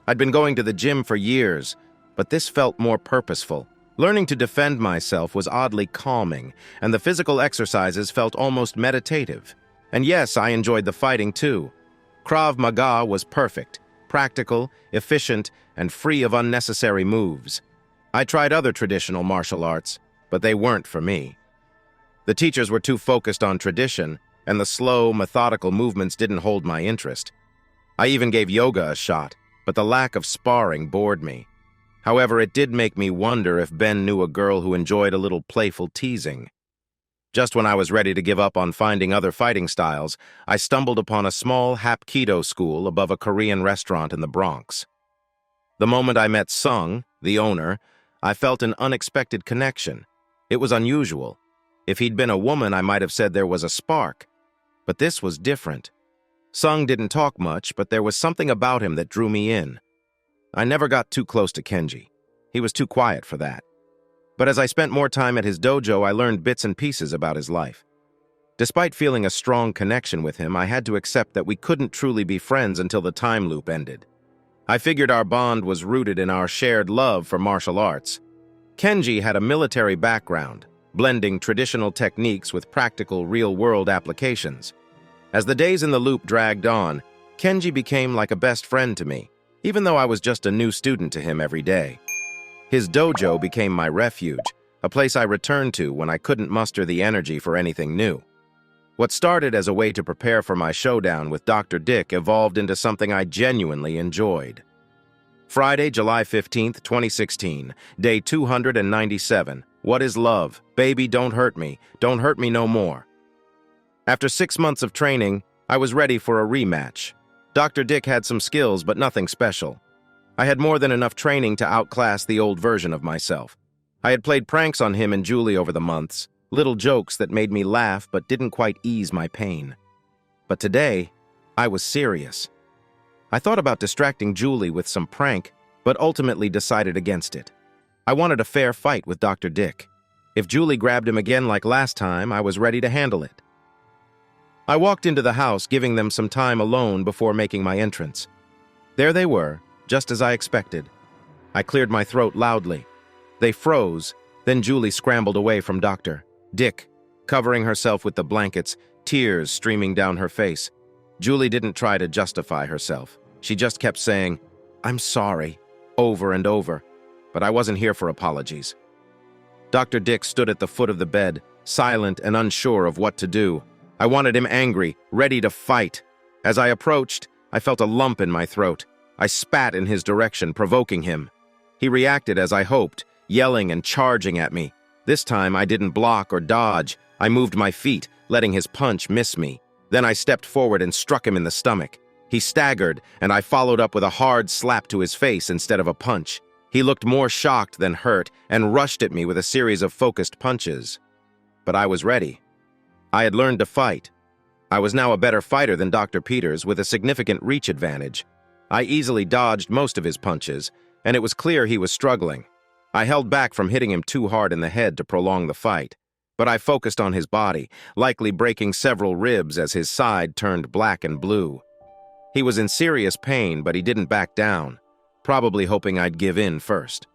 [SPEAKER 1] I'd been going to the gym for years, but this felt more purposeful. Learning to defend myself was oddly calming, and the physical exercises felt almost meditative. And yes, I enjoyed the fighting too. Krav Maga was perfect, practical, efficient, and free of unnecessary moves. I tried other traditional martial arts, but they weren't for me. The teachers were too focused on tradition, and the slow, methodical movements didn't hold my interest. I even gave yoga a shot, but the lack of sparring bored me. However, it did make me wonder if Ben knew a girl who enjoyed a little playful teasing. Just when I was ready to give up on finding other fighting styles, I stumbled upon a small Hapkido school above a Korean restaurant in the Bronx. The moment I met Sung, the owner, I felt an unexpected connection. It was unusual. If he'd been a woman, I might have said there was a spark. But this was different. Sung didn't talk much, but there was something about him that drew me in. I never got too close to Kenji. He was too quiet for that. But as I spent more time at his dojo, I learned bits and pieces about his life. Despite feeling a strong connection with him, I had to accept that we couldn't truly be friends until the time loop ended. I figured our bond was rooted in our shared love for martial arts. Kenji had a military background, blending traditional techniques with practical, real-world applications. As the days in the loop dragged on, Kenji became like a best friend to me, even though I was just a new student to him every day. His dojo became my refuge, a place I returned to when I couldn't muster the energy for anything new. What started as a way to prepare for my showdown with Dr. Dick evolved into something I genuinely enjoyed. Friday, July 15th, 2016, day 297. What is love? Baby, don't hurt me. Don't hurt me no more. After 6 months of training, I was ready for a rematch. Dr. Dick had some skills, but nothing special. I had more than enough training to outclass the old version of myself. I had played pranks on him and Julie over the months, little jokes that made me laugh but didn't quite ease my pain. But today, I was serious. I thought about distracting Julie with some prank, but ultimately decided against it. I wanted a fair fight with Dr. Dick. If Julie grabbed him again like last time, I was ready to handle it. I walked into the house, giving them some time alone before making my entrance. There they were, just as I expected. I cleared my throat loudly. They froze, then Julie scrambled away from Dr. Dick, covering herself with the blankets, tears streaming down her face. Julie didn't try to justify herself. She just kept saying, "I'm sorry," over and over, but I wasn't here for apologies. Dr. Dick stood at the foot of the bed, silent and unsure of what to do. I wanted him angry, ready to fight. As I approached, I felt a lump in my throat. I spat in his direction, provoking him. He reacted as I hoped, yelling and charging at me. This time, I didn't block or dodge. I moved my feet, letting his punch miss me. Then I stepped forward and struck him in the stomach. He staggered, and I followed up with a hard slap to his face instead of a punch. He looked more shocked than hurt and rushed at me with a series of focused punches. But I was ready. I had learned to fight. I was now a better fighter than Dr. Peters with a significant reach advantage. I easily dodged most of his punches, and it was clear he was struggling. I held back from hitting him too hard in the head to prolong the fight, but I focused on his body, likely breaking several ribs as his side turned black and blue. He was in serious pain, but he didn't back down. probably hoping I'd give in first.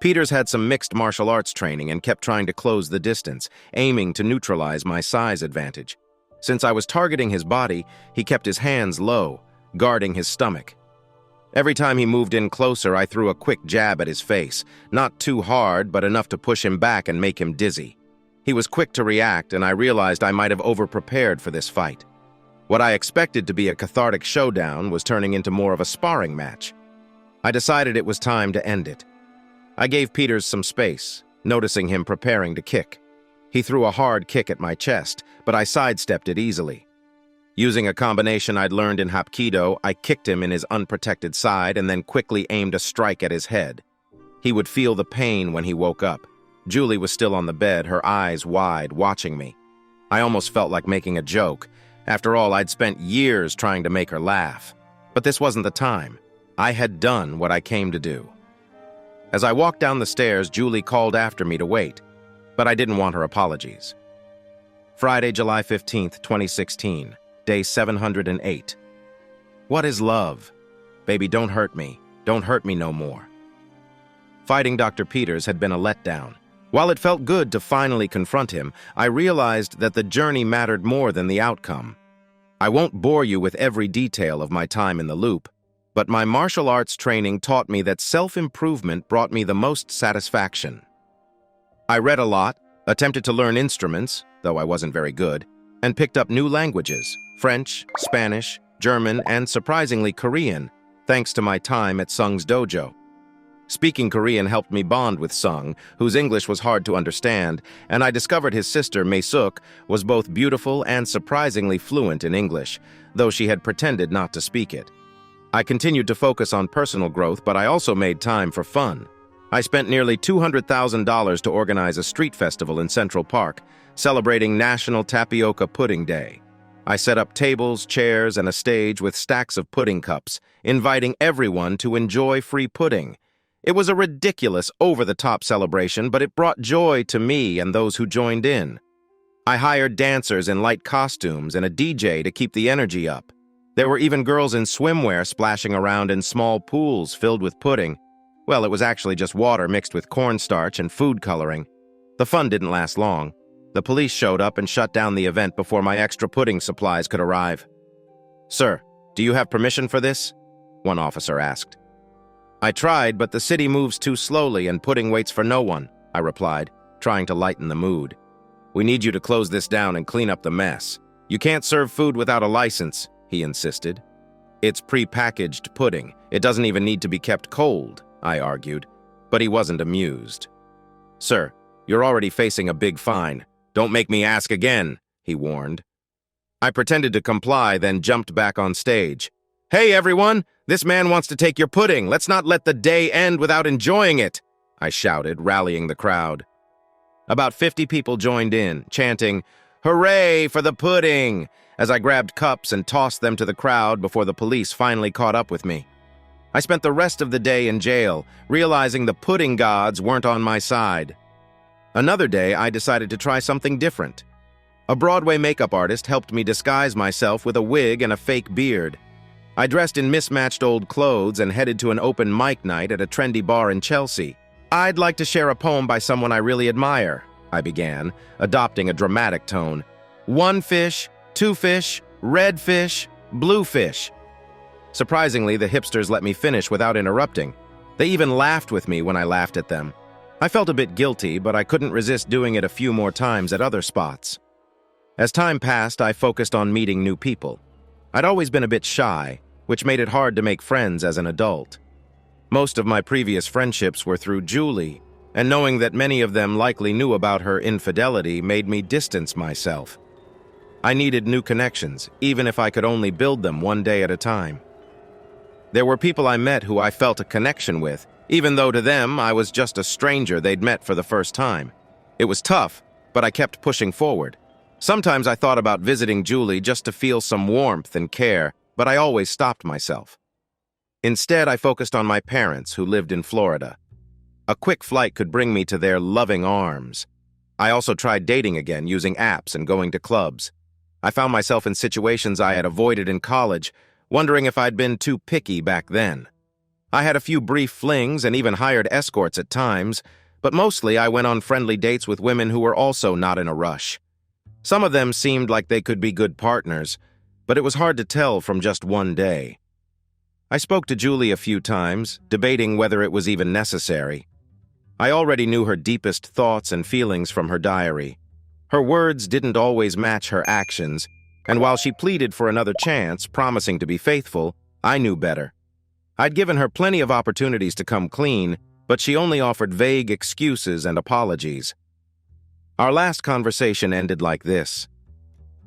[SPEAKER 1] Peters had some mixed martial arts training and kept trying to close the distance, aiming to neutralize my size advantage. Since I was targeting his body, he kept his hands low, guarding his stomach. Every time he moved in closer, I threw a quick jab at his face, not too hard, but enough to push him back and make him dizzy. He was quick to react, and I realized I might have overprepared for this fight. What I expected to be a cathartic showdown was turning into more of a sparring match. I decided it was time to end it. I gave Peters some space, noticing him preparing to kick. He threw a hard kick at my chest, but I sidestepped it easily. Using a combination I'd learned in Hapkido, I kicked him in his unprotected side and then quickly aimed a strike at his head. He would feel the pain when he woke up. Julie was still on the bed, her eyes wide, watching me. I almost felt like making a joke. After all, I'd spent years trying to make her laugh. But this wasn't the time. I had done what I came to do. As I walked down the stairs, Julie called after me to wait, but I didn't want her apologies. Friday, July 15th, 2016, day 708. What is love? Baby, don't hurt me. Don't hurt me no more. Fighting Dr. Peters had been a letdown. While it felt good to finally confront him, I realized that the journey mattered more than the outcome. I won't bore you with every detail of my time in the loop, but my martial arts training taught me that self-improvement brought me the most satisfaction. I read a lot, attempted to learn instruments, though I wasn't very good, and picked up new languages, French, Spanish, German, and surprisingly Korean, thanks to my time at Sung's dojo. Speaking Korean helped me bond with Sung, whose English was hard to understand, and I discovered his sister, Mei-suk, was both beautiful and surprisingly fluent in English, though she had pretended not to speak it. I continued to focus on personal growth, but I also made time for fun. I spent nearly $200,000 to organize a street festival in Central Park, celebrating National Tapioca Pudding Day. I set up tables, chairs, and a stage with stacks of pudding cups, inviting everyone to enjoy free pudding. It was a ridiculous, over-the-top celebration, but it brought joy to me and those who joined in. I hired dancers in light costumes and a DJ to keep the energy up. There were even girls in swimwear splashing around in small pools filled with pudding. Well, it was actually just water mixed with cornstarch and food coloring. The fun didn't last long. The police showed up and shut down the event before my extra pudding supplies could arrive. "Sir, do you have permission for this?" one officer asked. "I tried, but the city moves too slowly and pudding waits for no one," I replied, trying to lighten the mood. "We need you to close this down and clean up the mess. You can't serve food without a license," he insisted. "It's pre-packaged pudding. It doesn't even need to be kept cold," I argued, but he wasn't amused. "Sir, you're already facing a big fine. Don't make me ask again," he warned. I pretended to comply, then jumped back on stage. "Hey, everyone! This man wants to take your pudding. Let's not let the day end without enjoying it," I shouted, rallying the crowd. About 50 people joined in, chanting, "Hooray for the pudding!" as I grabbed cups and tossed them to the crowd before the police finally caught up with me. I spent the rest of the day in jail, realizing the pudding gods weren't on my side. Another day, I decided to try something different. A Broadway makeup artist helped me disguise myself with a wig and a fake beard. I dressed in mismatched old clothes and headed to an open mic night at a trendy bar in Chelsea. "I'd like to share a poem by someone I really admire," I began, adopting a dramatic tone. "One fish, two fish, red fish, blue fish." Surprisingly, the hipsters let me finish without interrupting. They even laughed with me when I laughed at them. I felt a bit guilty, but I couldn't resist doing it a few more times at other spots. As time passed, I focused on meeting new people. I'd always been a bit shy, which made it hard to make friends as an adult. Most of my previous friendships were through Julie, and knowing that many of them likely knew about her infidelity made me distance myself. I needed new connections, even if I could only build them one day at a time. There were people I met who I felt a connection with, even though to them I was just a stranger they'd met for the first time. It was tough, but I kept pushing forward. Sometimes I thought about visiting Julie just to feel some warmth and care, but I always stopped myself. Instead, I focused on my parents who lived in Florida. A quick flight could bring me to their loving arms. I also tried dating again using apps and going to clubs. I found myself in situations I had avoided in college, wondering if I'd been too picky back then. I had a few brief flings and even hired escorts at times, but mostly I went on friendly dates with women who were also not in a rush. Some of them seemed like they could be good partners, but it was hard to tell from just one day. I spoke to Julie a few times, debating whether it was even necessary. I already knew her deepest thoughts and feelings from her diary. Her words didn't always match her actions, and while she pleaded for another chance, promising to be faithful, I knew better. I'd given her plenty of opportunities to come clean, but she only offered vague excuses and apologies. Our last conversation ended like this.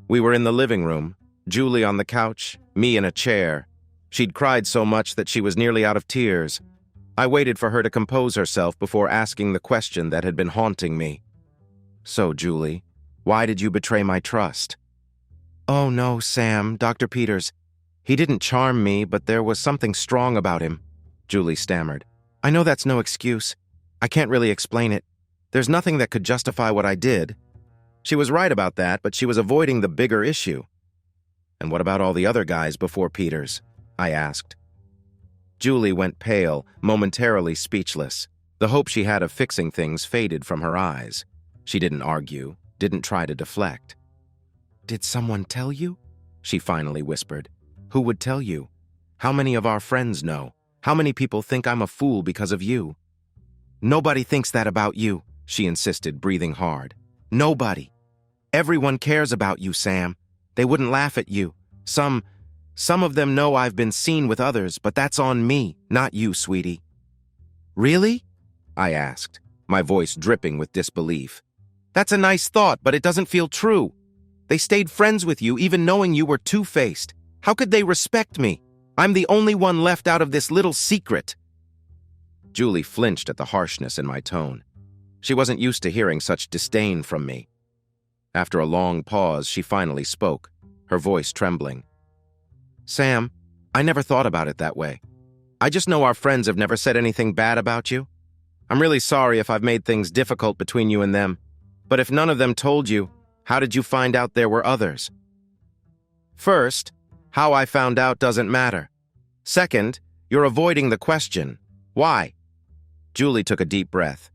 [SPEAKER 1] We were in the living room, Julie on the couch, me in a chair. She'd cried so much that she was nearly out of tears. I waited for her to compose herself before asking the question that had been haunting me. So, Julie, why did you betray my trust? Oh no, Sam, Dr. Peters. He didn't charm me, but there was something strong about him, Julie stammered. I know that's no excuse. I can't really explain it. There's nothing that could justify what I did. She was right about that, but she was avoiding the bigger issue. And what about all the other guys before Peters? I asked. Julie went pale, momentarily speechless. The hope she had of fixing things faded from her eyes. She didn't argue, didn't try to deflect. Did someone tell you? She finally whispered. Who would tell you? How many of our friends know? How many people think I'm a fool because of you? Nobody thinks that about you, she insisted, breathing hard. Nobody. Everyone cares about you, Sam. They wouldn't laugh at you. Some of them know I've been seen with others, but that's on me, not you, sweetie. Really? I asked, my voice dripping with disbelief. That's a nice thought, but it doesn't feel true. They stayed friends with you, even knowing you were two-faced. How could they respect me? I'm the only one left out of this little secret. Julie flinched at the harshness in my tone. She wasn't used to hearing such disdain from me. After a long pause, she finally spoke, her voice trembling. Sam, I never thought about it that way. I just know our friends have never said anything bad about you. I'm really sorry if I've made things difficult between you and them, but if none of them told you, how did you find out there were others? First, how I found out doesn't matter. Second, you're avoiding the question. Why? Julie took a deep breath.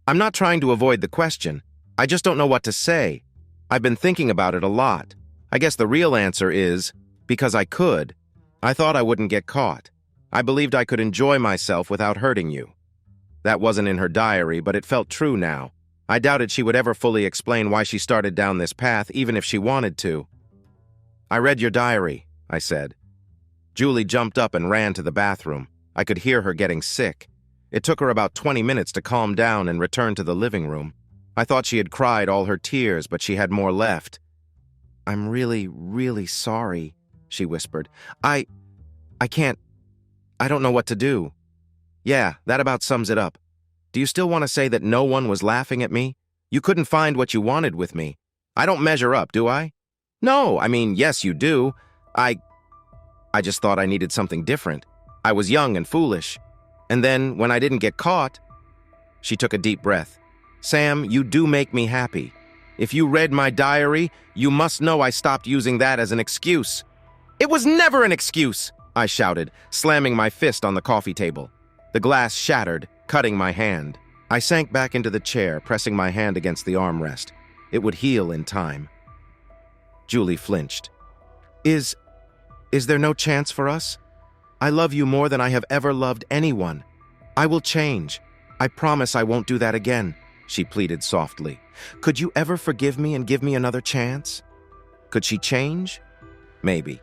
[SPEAKER 1] I'm not trying to avoid the question. I just don't know what to say. I've been thinking about it a lot. I guess the real answer is, because I could. I thought I wouldn't get caught. I believed I could enjoy myself without hurting you. That wasn't in her diary, but it felt true now. I doubted she would ever fully explain why she started down this path, even if she wanted to. I read your diary, I said. Julie jumped up and ran to the bathroom. I could hear her getting sick. It took her about 20 minutes to calm down and return to the living room. I thought she had cried all her tears, but she had more left. I'm really, really sorry, she whispered. I don't know what to do. Yeah, that about sums it up. Do you still want to say that no one was laughing at me? You couldn't find what you wanted with me. I don't measure up, do I? No, I mean, yes, you do. I just thought I needed something different. I was young and foolish. And then, when I didn't get caught, she took a deep breath. Sam, you do make me happy. If you read my diary, you must know I stopped using that as an excuse. It was never an excuse, I shouted, slamming my fist on the coffee table. The glass shattered, cutting my hand. I sank back into the chair, pressing my hand against the armrest. It would heal in time. Julie flinched. Is there no chance for us? I love you more than I have ever loved anyone. I will change. I promise I won't do that again, she pleaded softly. Could you ever forgive me and give me another chance? Could she change? Maybe.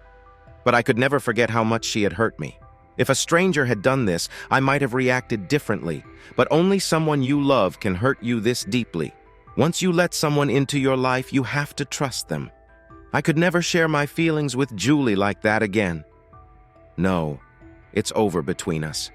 [SPEAKER 1] But I could never forget how much she had hurt me. If a stranger had done this, I might have reacted differently, but only someone you love can hurt you this deeply. Once you let someone into your life, you have to trust them. I could never share my feelings with Julie like that again. No, it's over between us.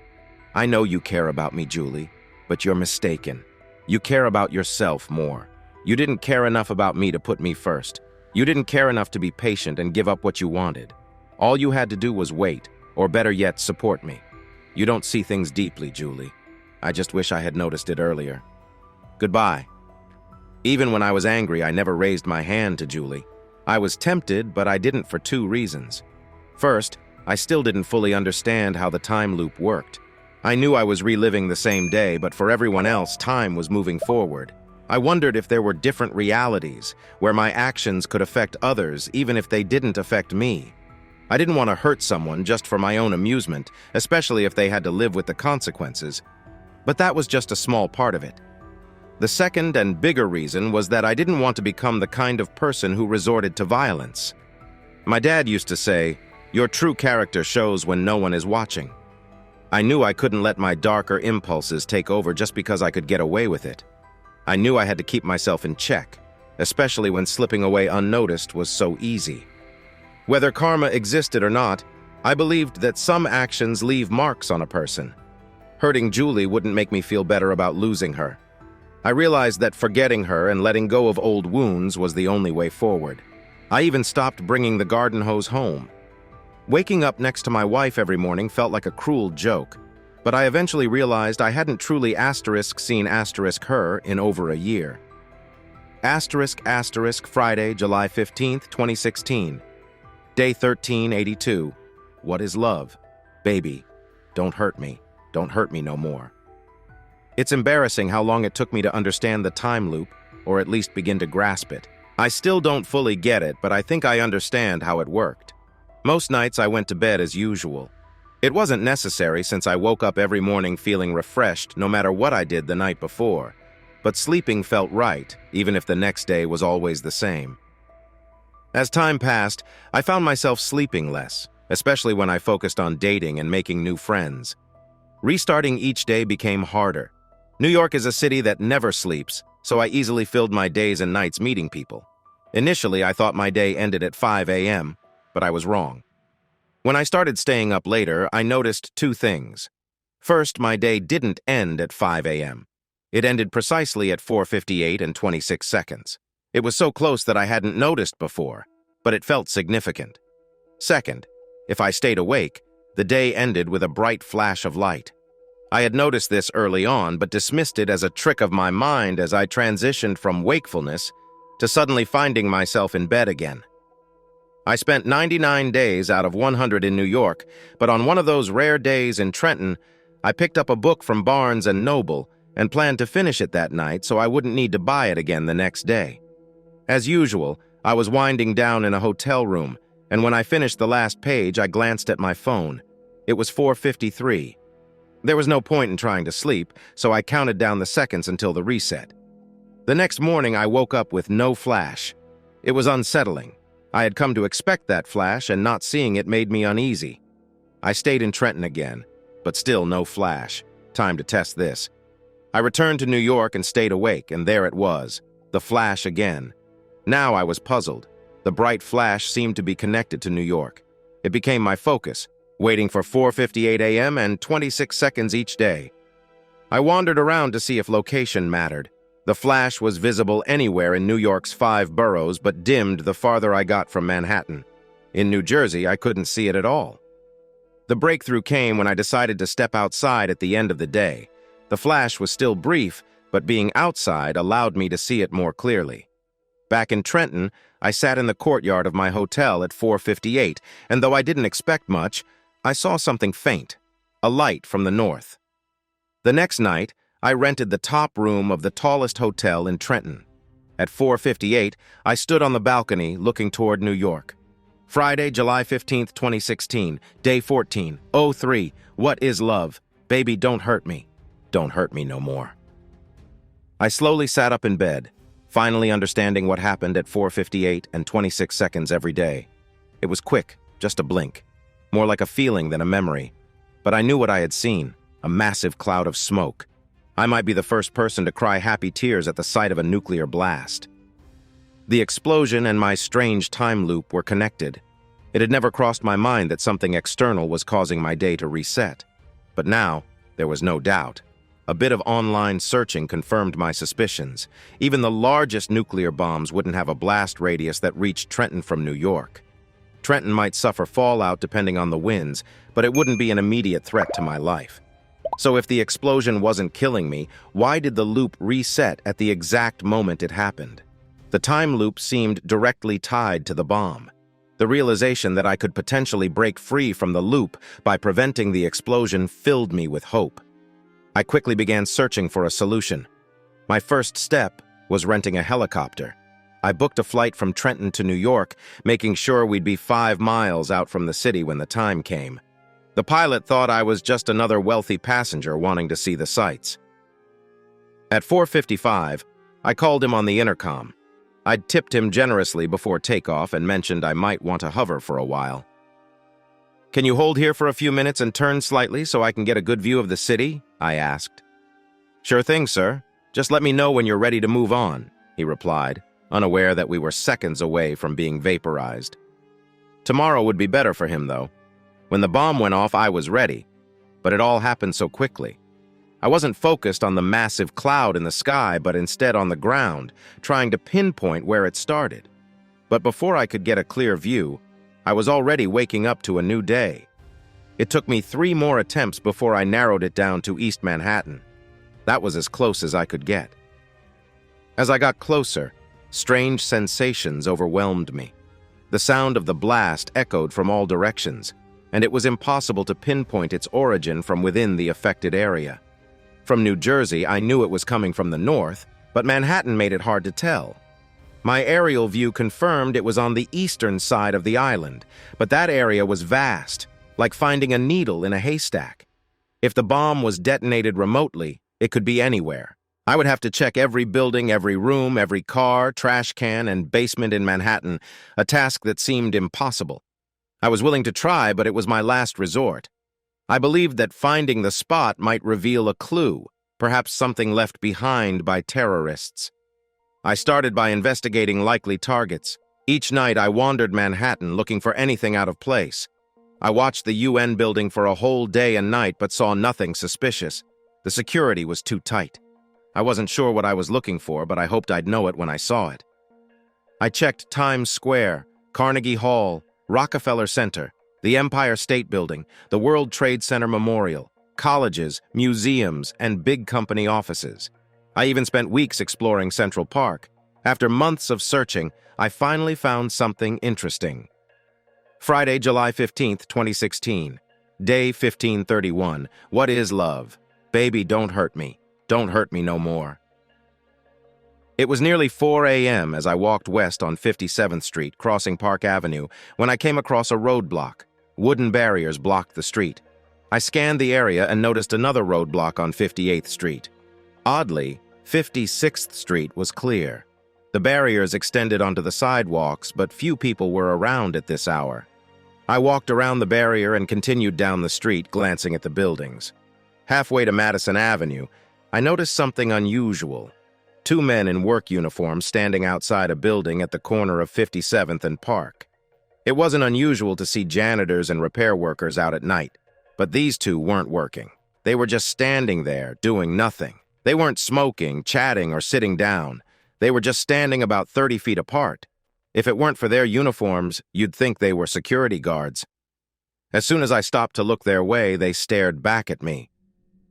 [SPEAKER 1] I know you care about me, Julie, but you're mistaken. You care about yourself more. You didn't care enough about me to put me first. You didn't care enough to be patient and give up what you wanted. All you had to do was wait, or better yet, support me. You don't see things deeply, Julie. I just wish I had noticed it earlier. Goodbye. Even when I was angry, I never raised my hand to Julie. I was tempted, but I didn't for two reasons. First, I still didn't fully understand how the time loop worked. I knew I was reliving the same day, but for everyone else, time was moving forward. I wondered if there were different realities, where my actions could affect others even if they didn't affect me. I didn't want to hurt someone just for my own amusement, especially if they had to live with the consequences. But that was just a small part of it. The second and bigger reason was that I didn't want to become the kind of person who resorted to violence. My dad used to say, "Your true character shows when no one is watching." I knew I couldn't let my darker impulses take over just because I could get away with it. I knew I had to keep myself in check, especially when slipping away unnoticed was so easy. Whether karma existed or not, I believed that some actions leave marks on a person. Hurting Julie wouldn't make me feel better about losing her. I realized that forgetting her and letting go of old wounds was the only way forward. I even stopped bringing the garden hose home. Waking up next to my wife every morning felt like a cruel joke, but I eventually realized I hadn't truly seen her in over a year. Friday, July 15th, 2016. Day 1382. What is love? Baby, don't hurt me. Don't hurt me no more. It's embarrassing how long it took me to understand the time loop, or at least begin to grasp it. I still don't fully get it, but I think I understand how it worked. Most nights I went to bed as usual. It wasn't necessary since I woke up every morning feeling refreshed no matter what I did the night before. But sleeping felt right, even if the next day was always the same. As time passed, I found myself sleeping less, especially when I focused on dating and making new friends. Restarting each day became harder. New York is a city that never sleeps, so I easily filled my days and nights meeting people. Initially, I thought my day ended at 5 a.m., but I was wrong. When I started staying up later, I noticed two things. First, my day didn't end at 5 a.m. It ended precisely at 4:58 and 26 seconds. It was so close that I hadn't noticed before, but it felt significant. Second, if I stayed awake, the day ended with a bright flash of light. I had noticed this early on, but dismissed it as a trick of my mind as I transitioned from wakefulness to suddenly finding myself in bed again. I spent 99 days out of 100 in New York, but on one of those rare days in Trenton, I picked up a book from Barnes & Noble and planned to finish it that night so I wouldn't need to buy it again the next day. As usual, I was winding down in a hotel room, and when I finished the last page, I glanced at my phone. It was 4:53. There was no point in trying to sleep, so I counted down the seconds until the reset. The next morning, I woke up with no flash. It was unsettling. I had come to expect that flash, and not seeing it made me uneasy. I stayed in Trenton again, but still no flash. Time to test this. I returned to New York and stayed awake, and there it was, the flash again. Now I was puzzled. The bright flash seemed to be connected to New York. It became my focus, waiting for 4:58 a.m. and 26 seconds each day. I wandered around to see if location mattered. The flash was visible anywhere in New York's 5 boroughs, but dimmed the farther I got from Manhattan. In New Jersey, I couldn't see it at all. The breakthrough came when I decided to step outside at the end of the day. The flash was still brief, but being outside allowed me to see it more clearly. Back in Trenton, I sat in the courtyard of my hotel at 4:58, and though I didn't expect much, I saw something faint, a light from the north. The next night, I rented the top room of the tallest hotel in Trenton. At 4:58, I stood on the balcony looking toward New York. Friday, July 15th, 2016, day 14:03. What is love? Baby, don't hurt me. Don't hurt me no more. I slowly sat up in bed, finally understanding what happened at 4:58 and 26 seconds every day. It was quick, just a blink, more like a feeling than a memory. But I knew what I had seen, a massive cloud of smoke. I might be the first person to cry happy tears at the sight of a nuclear blast. The explosion and my strange time loop were connected. It had never crossed my mind that something external was causing my day to reset. But now, there was no doubt. A bit of online searching confirmed my suspicions. Even the largest nuclear bombs wouldn't have a blast radius that reached Trenton from New York. Trenton might suffer fallout depending on the winds, but it wouldn't be an immediate threat to my life. So if the explosion wasn't killing me, why did the loop reset at the exact moment it happened? The time loop seemed directly tied to the bomb. The realization that I could potentially break free from the loop by preventing the explosion filled me with hope. I quickly began searching for a solution. My first step was renting a helicopter. I booked a flight from Trenton to New York, making sure we'd be 5 miles out from the city when the time came. The pilot thought I was just another wealthy passenger wanting to see the sights. At 4:55, I called him on the intercom. I'd tipped him generously before takeoff and mentioned I might want to hover for a while. "Can you hold here for a few minutes and turn slightly so I can get a good view of the city?" I asked. "Sure thing, sir. Just let me know when you're ready to move on," he replied, unaware that we were seconds away from being vaporized. Tomorrow would be better for him, though. When the bomb went off, I was ready, but it all happened so quickly. I wasn't focused on the massive cloud in the sky, but instead on the ground, trying to pinpoint where it started. But before I could get a clear view, I was already waking up to a new day. It took me 3 more attempts before I narrowed it down to East Manhattan. That was as close as I could get. As I got closer, strange sensations overwhelmed me. The sound of the blast echoed from all directions, and it was impossible to pinpoint its origin from within the affected area. From New Jersey, I knew it was coming from the north, but Manhattan made it hard to tell. My aerial view confirmed it was on the eastern side of the island, but that area was vast, like finding a needle in a haystack. If the bomb was detonated remotely, it could be anywhere. I would have to check every building, every room, every car, trash can, and basement in Manhattan, a task that seemed impossible. I was willing to try, but it was my last resort. I believed that finding the spot might reveal a clue, perhaps something left behind by terrorists. I started by investigating likely targets. Each night I wandered Manhattan looking for anything out of place. I watched the UN building for a whole day and night but saw nothing suspicious. The security was too tight. I wasn't sure what I was looking for, but I hoped I'd know it when I saw it. I checked Times Square, Carnegie Hall, Rockefeller Center, the Empire State Building, the World Trade Center Memorial, colleges, museums, and big company offices. I even spent weeks exploring Central Park. After months of searching, I finally found something interesting. Friday, July 15th, 2016. Day 1531. What is love? Baby, don't hurt me. Don't hurt me no more. It was nearly 4 a.m. as I walked west on 57th Street, crossing Park Avenue, when I came across a roadblock. Wooden barriers blocked the street. I scanned the area and noticed another roadblock on 58th Street. Oddly, 56th Street was clear. The barriers extended onto the sidewalks, but few people were around at this hour. I walked around the barrier and continued down the street, glancing at the buildings. Halfway to Madison Avenue, I noticed something unusual. 2 men in work uniforms standing outside a building at the corner of 57th and Park. It wasn't unusual to see janitors and repair workers out at night, but these 2 weren't working. They were just standing there, doing nothing. They weren't smoking, chatting, or sitting down. They were just standing about 30 feet apart. If it weren't for their uniforms, you'd think they were security guards. As soon as I stopped to look their way, they stared back at me.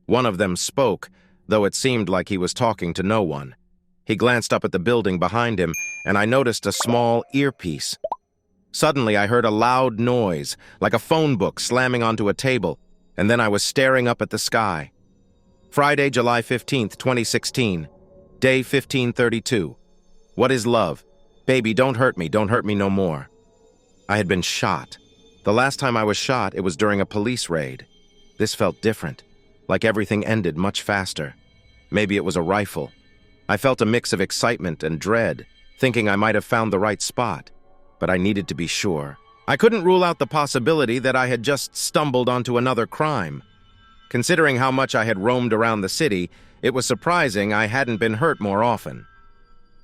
[SPEAKER 1] One of them spoke, though it seemed like he was talking to no one. He glanced up at the building behind him, and I noticed a small earpiece. Suddenly, I heard a loud noise, like a phone book slamming onto a table, and then I was staring up at the sky. Friday, July 15th, 2016. Day 1532. What is love? Baby, don't hurt me no more. I had been shot. The last time I was shot, it was during a police raid. This felt different, like everything ended much faster. Maybe it was a rifle. I felt a mix of excitement and dread, thinking I might have found the right spot, but I needed to be sure. I couldn't rule out the possibility that I had just stumbled onto another crime. Considering how much I had roamed around the city, it was surprising I hadn't been hurt more often.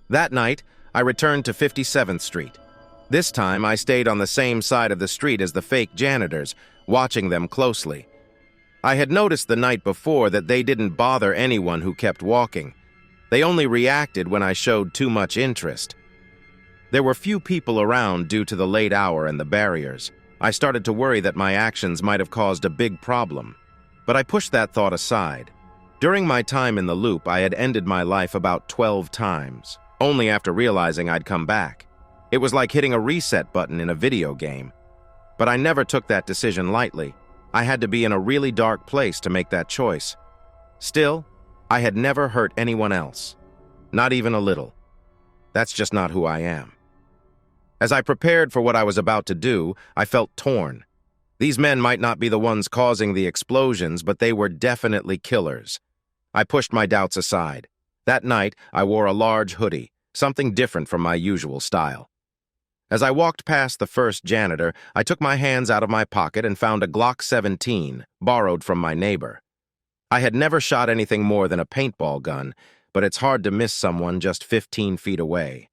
[SPEAKER 1] That night, I returned to 57th Street. This time, I stayed on the same side of the street as the fake janitors, watching them closely. I had noticed the night before that they didn't bother anyone who kept walking. They only reacted when I showed too much interest. There were few people around due to the late hour and the barriers. I started to worry that my actions might have caused a big problem. But I pushed that thought aside. During my time in the loop, I had ended my life about 12 times, only after realizing I'd come back. It was like hitting a reset button in a video game. But I never took that decision lightly. I had to be in a really dark place to make that choice. Still, I had never hurt anyone else. Not even a little. That's just not who I am. As I prepared for what I was about to do, I felt torn. These men might not be the ones causing the explosions, but they were definitely killers. I pushed my doubts aside. That night, I wore a large hoodie, something different from my usual style. As I walked past the first janitor, I took my hands out of my pocket and found a Glock 17, borrowed from my neighbor. I had never shot anything more than a paintball gun, but it's hard to miss someone just 15 feet away.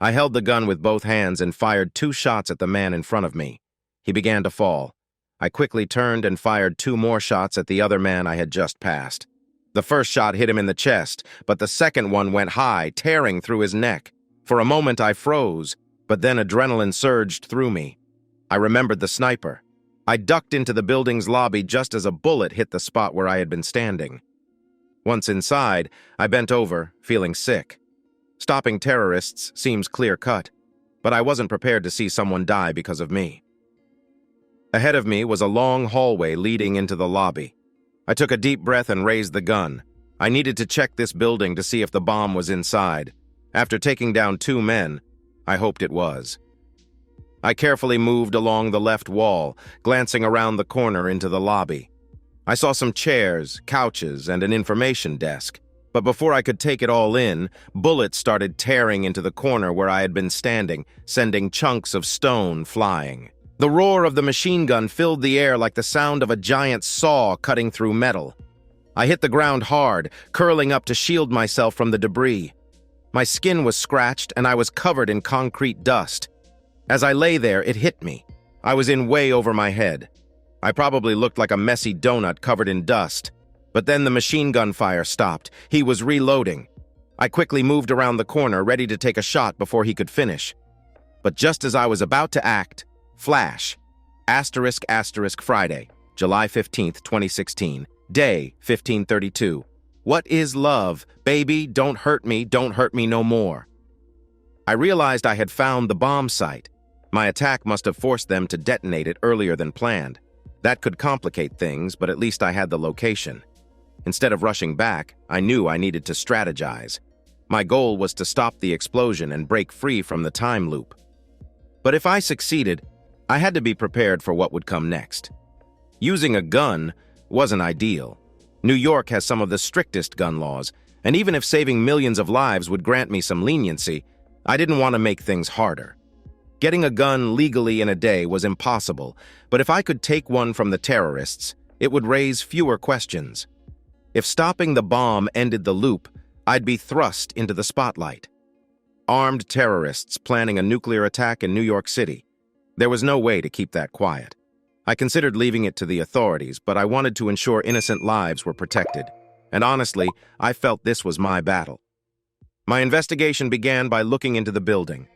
[SPEAKER 1] I held the gun with both hands and fired 2 shots at the man in front of me. He began to fall. I quickly turned and fired 2 more shots at the other man I had just passed. The first shot hit him in the chest, but the second one went high, tearing through his neck. For a moment I froze, but then adrenaline surged through me. I remembered the sniper. I ducked into the building's lobby just as a bullet hit the spot where I had been standing. Once inside, I bent over, feeling sick. Stopping terrorists seems clear-cut, but I wasn't prepared to see someone die because of me. Ahead of me was a long hallway leading into the lobby. I took a deep breath and raised the gun. I needed to check this building to see if the bomb was inside. After taking down 2 men, I hoped it was. I carefully moved along the left wall, glancing around the corner into the lobby. I saw some chairs, couches, and an information desk. But before I could take it all in, bullets started tearing into the corner where I had been standing, sending chunks of stone flying. The roar of the machine gun filled the air like the sound of a giant saw cutting through metal. I hit the ground hard, curling up to shield myself from the debris. My skin was scratched and I was covered in concrete dust. As I lay there, it hit me. I was in way over my head. I probably looked like a messy donut covered in dust. But then the machine gun fire stopped. He was reloading. I quickly moved around the corner, ready to take a shot before he could finish. But just as I was about to act, flash. *** Friday, July 15th, 2016. Day, 1532. What is love? Baby, don't hurt me no more. I realized I had found the bomb site. My attack must have forced them to detonate it earlier than planned. That could complicate things, but at least I had the location. Instead of rushing back, I knew I needed to strategize. My goal was to stop the explosion and break free from the time loop. But if I succeeded, I had to be prepared for what would come next. Using a gun wasn't ideal. New York has some of the strictest gun laws, and even if saving millions of lives would grant me some leniency, I didn't want to make things harder. Getting a gun legally in a day was impossible, but if I could take one from the terrorists, it would raise fewer questions. If stopping the bomb ended the loop, I'd be thrust into the spotlight. Armed terrorists planning a nuclear attack in New York City. There was no way to keep that quiet. I considered leaving it to the authorities, but I wanted to ensure innocent lives were protected. And honestly, I felt this was my battle. My investigation began by looking into the building.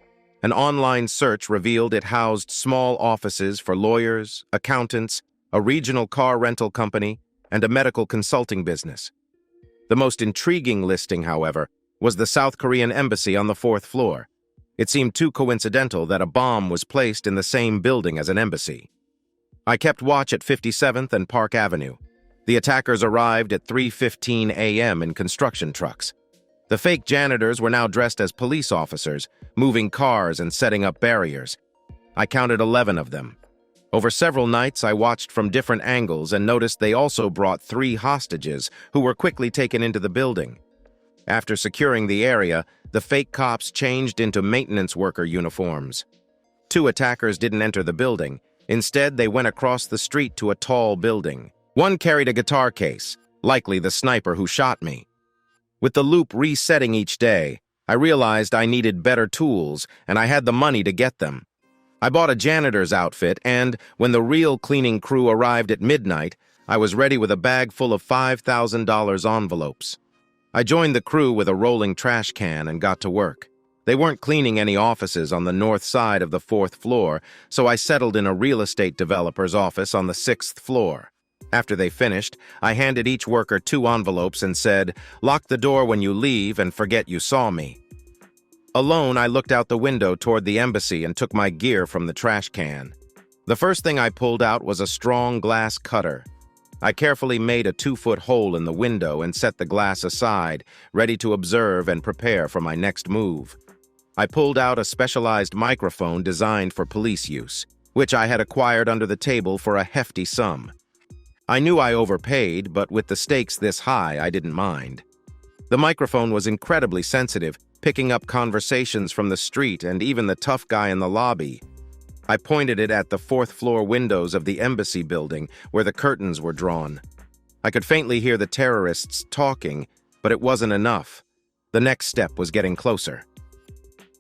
[SPEAKER 1] An online search revealed it housed small offices for lawyers, accountants, a regional car rental company, and a medical consulting business. The most intriguing listing, however, was the South Korean embassy on the 4th floor. It seemed too coincidental that a bomb was placed in the same building as an embassy. I kept watch at 57th and Park Avenue. The attackers arrived at 3:15 a.m. in construction trucks. The fake janitors were now dressed as police officers, moving cars and setting up barriers. I counted 11 of them. Over several nights, I watched from different angles and noticed they also brought 3 hostages who were quickly taken into the building. After securing the area, the fake cops changed into maintenance worker uniforms. 2 attackers didn't enter the building. Instead, they went across the street to a tall building. One carried a guitar case, likely the sniper who shot me. With the loop resetting each day, I realized I needed better tools, and I had the money to get them. I bought a janitor's outfit, and when the real cleaning crew arrived at midnight, I was ready with a bag full of $5,000 envelopes. I joined the crew with a rolling trash can and got to work. They weren't cleaning any offices on the north side of the 4th floor, so I settled in a real estate developer's office on the 6th floor. After they finished, I handed each worker 2 envelopes and said, "Lock the door when you leave and forget you saw me." Alone, I looked out the window toward the embassy and took my gear from the trash can. The first thing I pulled out was a strong glass cutter. I carefully made a 2-foot hole in the window and set the glass aside, ready to observe and prepare for my next move. I pulled out a specialized microphone designed for police use, which I had acquired under the table for a hefty sum. I knew I overpaid, but with the stakes this high, I didn't mind. The microphone was incredibly sensitive, picking up conversations from the street and even the tough guy in the lobby. I pointed it at the 4th-floor windows of the embassy building, where the curtains were drawn. I could faintly hear the terrorists talking, but it wasn't enough. The next step was getting closer.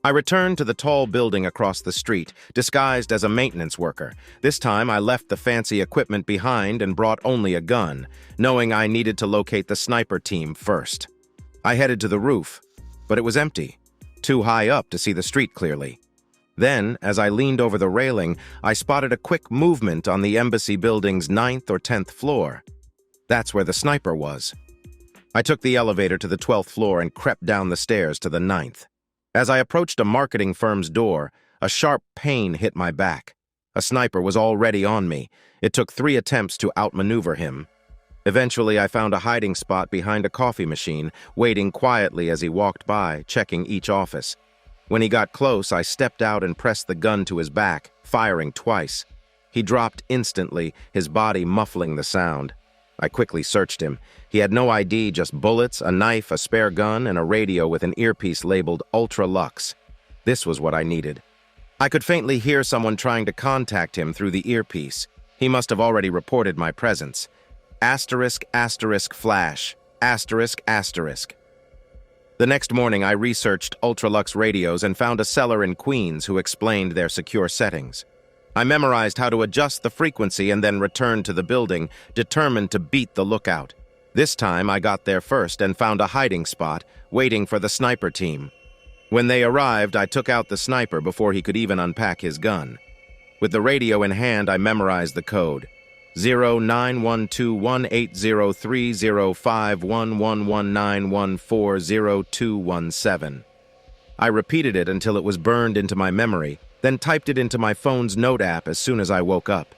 [SPEAKER 1] I returned to the tall building across the street, disguised as a maintenance worker. This time, I left the fancy equipment behind and brought only a gun, knowing I needed to locate the sniper team first. I headed to the roof, but it was empty, too high up to see the street clearly. Then, as I leaned over the railing, I spotted a quick movement on the embassy building's 9th or 10th floor. That's where the sniper was. I took the elevator to the 12th floor and crept down the stairs to the 9th. As I approached a marketing firm's door, a sharp pain hit my back. A sniper was already on me. It took 3 attempts to outmaneuver him. Eventually, I found a hiding spot behind a coffee machine, waiting quietly as he walked by, checking each office. When he got close, I stepped out and pressed the gun to his back, firing twice. He dropped instantly, his body muffling the sound. I quickly searched him. He had no ID, just bullets, a knife, a spare gun, and a radio with an earpiece labeled Ultra Lux. This was what I needed. I could faintly hear someone trying to contact him through the earpiece. He must have already reported my presence. **flash. ***. The next morning, I researched Ultralux radios and found a seller in Queens who explained their secure settings. I memorized how to adjust the frequency and then returned to the building, determined to beat the lookout. This time, I got there first and found a hiding spot, waiting for the sniper team. When they arrived, I took out the sniper before he could even unpack his gun. With the radio in hand, I memorized the code. 09121803051119140217. I repeated it until it was burned into my memory, then typed it into my phone's note app as soon as I woke up.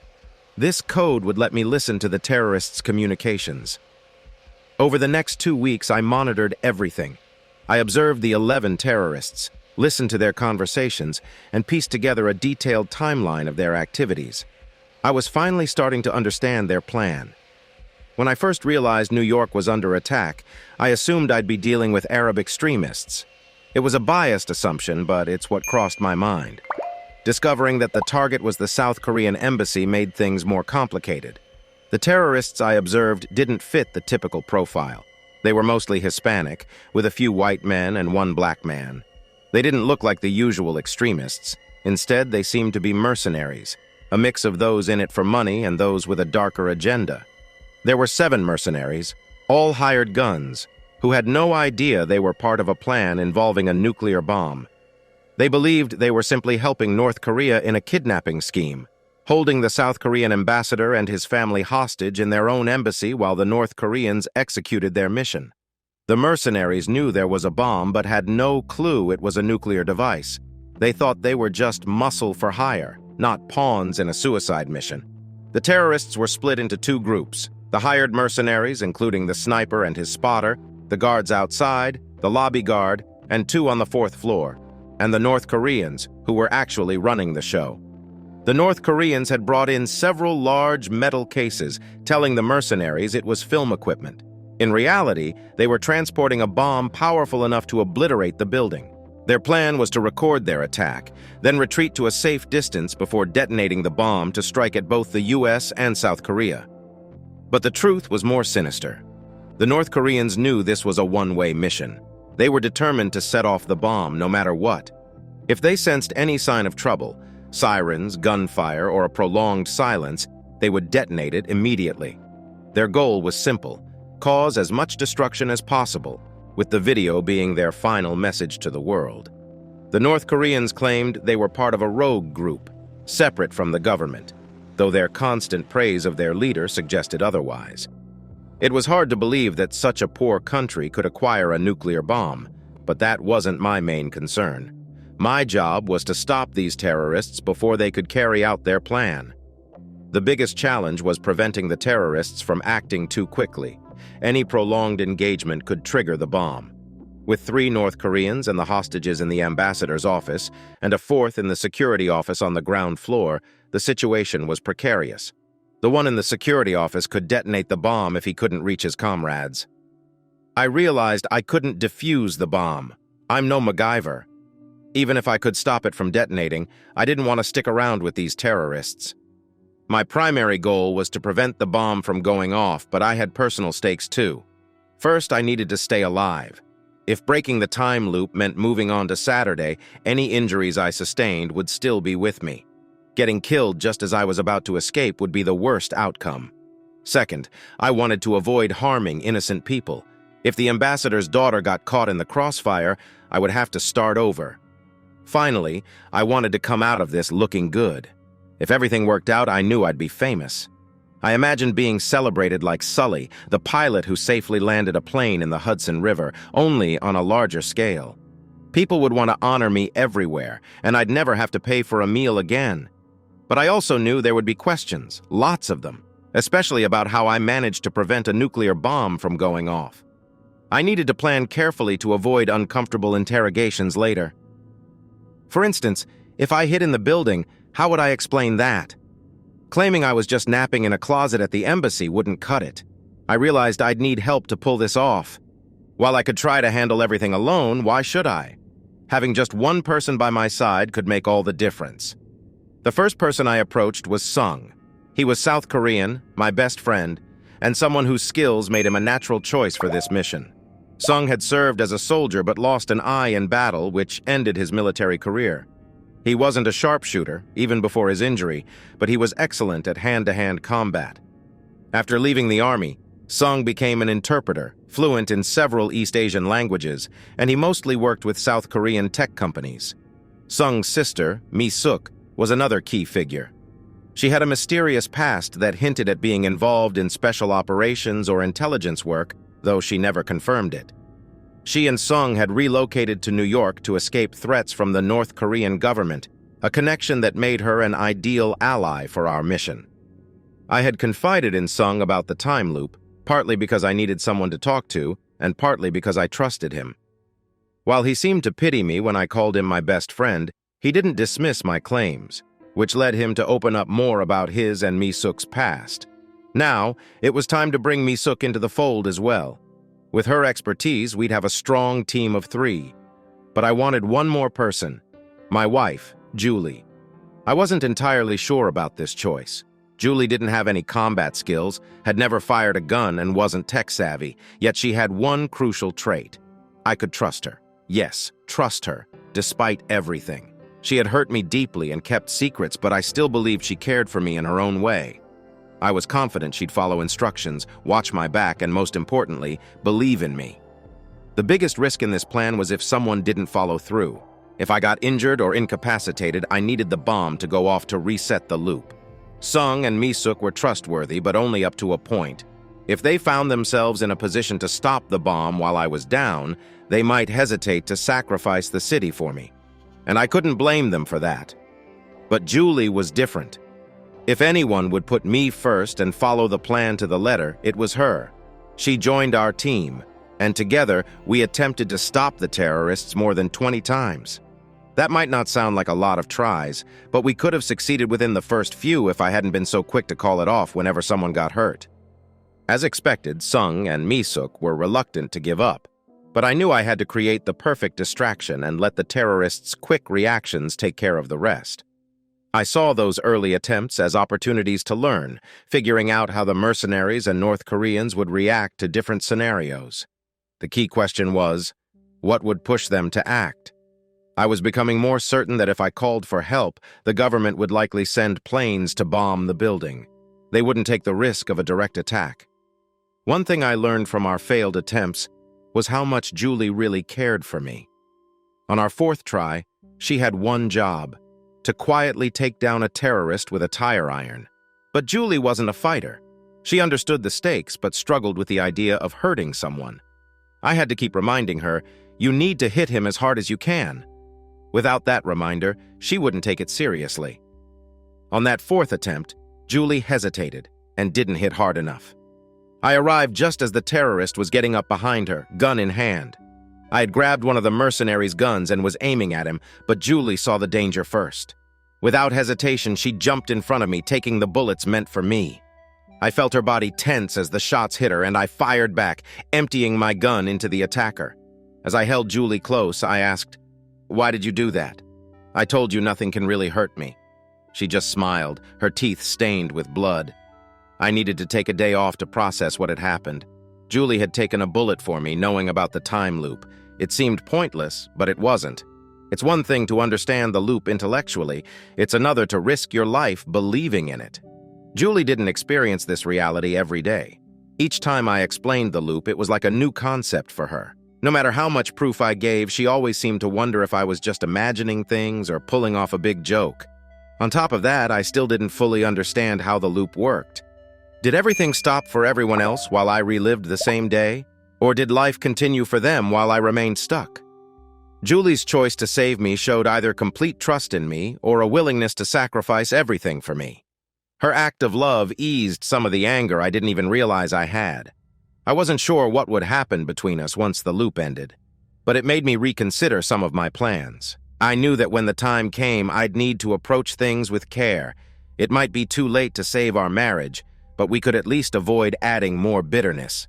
[SPEAKER 1] This code would let me listen to the terrorists' communications. Over the next 2 weeks, I monitored everything. I observed the 11 terrorists, listened to their conversations, and pieced together a detailed timeline of their activities. I was finally starting to understand their plan. When I first realized New York was under attack, I assumed I'd be dealing with Arab extremists. It was a biased assumption, but it's what crossed my mind. Discovering that the target was the South Korean embassy made things more complicated. The terrorists I observed didn't fit the typical profile. They were mostly Hispanic, with a few white men and 1 black man. They didn't look like the usual extremists. Instead, they seemed to be mercenaries, a mix of those in it for money and those with a darker agenda. There were 7 mercenaries, all hired guns, who had no idea they were part of a plan involving a nuclear bomb. They believed they were simply helping North Korea in a kidnapping scheme, holding the South Korean ambassador and his family hostage in their own embassy while the North Koreans executed their mission. The mercenaries knew there was a bomb but had no clue it was a nuclear device. They thought they were just muscle for hire, not pawns in a suicide mission. The terrorists were split into 2 groups: the hired mercenaries, including the sniper and his spotter, the guards outside, the lobby guard, and 2 on the 4th floor, and the North Koreans, who were actually running the show. The North Koreans had brought in several large metal cases, telling the mercenaries it was film equipment. In reality, they were transporting a bomb powerful enough to obliterate the building. Their plan was to record their attack, then retreat to a safe distance before detonating the bomb to strike at both the US and South Korea. But the truth was more sinister. The North Koreans knew this was a one-way mission. They were determined to set off the bomb no matter what. If they sensed any sign of trouble, sirens, gunfire, or a prolonged silence, they would detonate it immediately. Their goal was simple: cause as much destruction as possible, with the video being their final message to the world. The North Koreans claimed they were part of a rogue group, separate from the government, though their constant praise of their leader suggested otherwise. It was hard to believe that such a poor country could acquire a nuclear bomb, but that wasn't my main concern. My job was to stop these terrorists before they could carry out their plan. The biggest challenge was preventing the terrorists from acting too quickly. Any prolonged engagement could trigger the bomb. With 3 North Koreans and the hostages in the ambassador's office, and a 4th in the security office on the ground floor, the situation was precarious. The one in the security office could detonate the bomb if he couldn't reach his comrades. I realized I couldn't defuse the bomb. I'm no MacGyver. Even if I could stop it from detonating, I didn't want to stick around with these terrorists. My primary goal was to prevent the bomb from going off, but I had personal stakes too. First, I needed to stay alive. If breaking the time loop meant moving on to Saturday, any injuries I sustained would still be with me. Getting killed just as I was about to escape would be the worst outcome. Second, I wanted to avoid harming innocent people. If the ambassador's daughter got caught in the crossfire, I would have to start over. Finally, I wanted to come out of this looking good. If everything worked out, I knew I'd be famous. I imagined being celebrated like Sully, the pilot who safely landed a plane in the Hudson River, only on a larger scale. People would want to honor me everywhere, and I'd never have to pay for a meal again. But I also knew there would be questions, lots of them, especially about how I managed to prevent a nuclear bomb from going off. I needed to plan carefully to avoid uncomfortable interrogations later. For instance, if I hid in the building, how would I explain that? Claiming I was just napping in a closet at the embassy wouldn't cut it. I realized I'd need help to pull this off. While I could try to handle everything alone, why should I? Having just one person by my side could make all the difference. The first person I approached was Sung. He was South Korean, my best friend, and someone whose skills made him a natural choice for this mission. Sung had served as a soldier but lost an eye in battle, which ended his military career. He wasn't a sharpshooter, even before his injury, but he was excellent at hand-to-hand combat. After leaving the army, Sung became an interpreter, fluent in several East Asian languages, and he mostly worked with South Korean tech companies. Sung's sister, Mi-suk, was another key figure. She had a mysterious past that hinted at being involved in special operations or intelligence work, though she never confirmed it. She and Sung had relocated to New York to escape threats from the North Korean government, a connection that made her an ideal ally for our mission. I had confided in Sung about the time loop, partly because I needed someone to talk to, and partly because I trusted him. While he seemed to pity me when I called him my best friend, he didn't dismiss my claims, which led him to open up more about his and Mi-suk's past. Now, it was time to bring Mi-suk into the fold as well. With her expertise, we'd have a strong team of 3. But I wanted one more person, my wife, Julie. I wasn't entirely sure about this choice. Julie didn't have any combat skills, had never fired a gun, and wasn't tech-savvy, yet she had one crucial trait. I could trust her. Yes, trust her, despite everything. She had hurt me deeply and kept secrets, but I still believed she cared for me in her own way. I was confident she'd follow instructions, watch my back, and most importantly, believe in me. The biggest risk in this plan was if someone didn't follow through. If I got injured or incapacitated, I needed the bomb to go off to reset the loop. Sung and Mi-suk were trustworthy, but only up to a point. If they found themselves in a position to stop the bomb while I was down, they might hesitate to sacrifice the city for me. And I couldn't blame them for that. But Julie was different. If anyone would put me first and follow the plan to the letter, it was her. She joined our team, and together we attempted to stop the terrorists more than 20 times. That might not sound like a lot of tries, but we could have succeeded within the first few if I hadn't been so quick to call it off whenever someone got hurt. As expected, Sung and Mi-suk were reluctant to give up, but I knew I had to create the perfect distraction and let the terrorists' quick reactions take care of the rest. I saw those early attempts as opportunities to learn, figuring out how the mercenaries and North Koreans would react to different scenarios. The key question was, what would push them to act? I was becoming more certain that if I called for help, the government would likely send planes to bomb the building. They wouldn't take the risk of a direct attack. One thing I learned from our failed attempts was how much Julie really cared for me. On our 4th try, she had one job: to quietly take down a terrorist with a tire iron. But Julie wasn't a fighter. She understood the stakes, but struggled with the idea of hurting someone. I had to keep reminding her, You need to hit him as hard as you can. Without that reminder, she wouldn't take it seriously. On that fourth attempt, Julie hesitated and didn't hit hard enough. I arrived just as the terrorist was getting up behind her, gun in hand. I had grabbed one of the mercenaries' guns and was aiming at him, but Julie saw the danger first. Without hesitation, she jumped in front of me, taking the bullets meant for me. I felt her body tense as the shots hit her, and I fired back, emptying my gun into the attacker. As I held Julie close, I asked, "Why did you do that? I told you nothing can really hurt me." She just smiled, her teeth stained with blood. I needed to take a day off to process what had happened. Julie had taken a bullet for me, knowing about the time loop. It seemed pointless, but it wasn't. It's one thing to understand the loop intellectually. It's another to risk your life believing in it. Julie didn't experience this reality every day. Each time I explained the loop, it was like a new concept for her. No matter how much proof I gave, she always seemed to wonder if I was just imagining things or pulling off a big joke. On top of that, I still didn't fully understand how the loop worked. Did everything stop for everyone else while I relived the same day? Or did life continue for them while I remained stuck? Julie's choice to save me showed either complete trust in me or a willingness to sacrifice everything for me. Her act of love eased some of the anger I didn't even realize I had. I wasn't sure what would happen between us once the loop ended, but it made me reconsider some of my plans. I knew that when the time came, I'd need to approach things with care. It might be too late to save our marriage, but we could at least avoid adding more bitterness.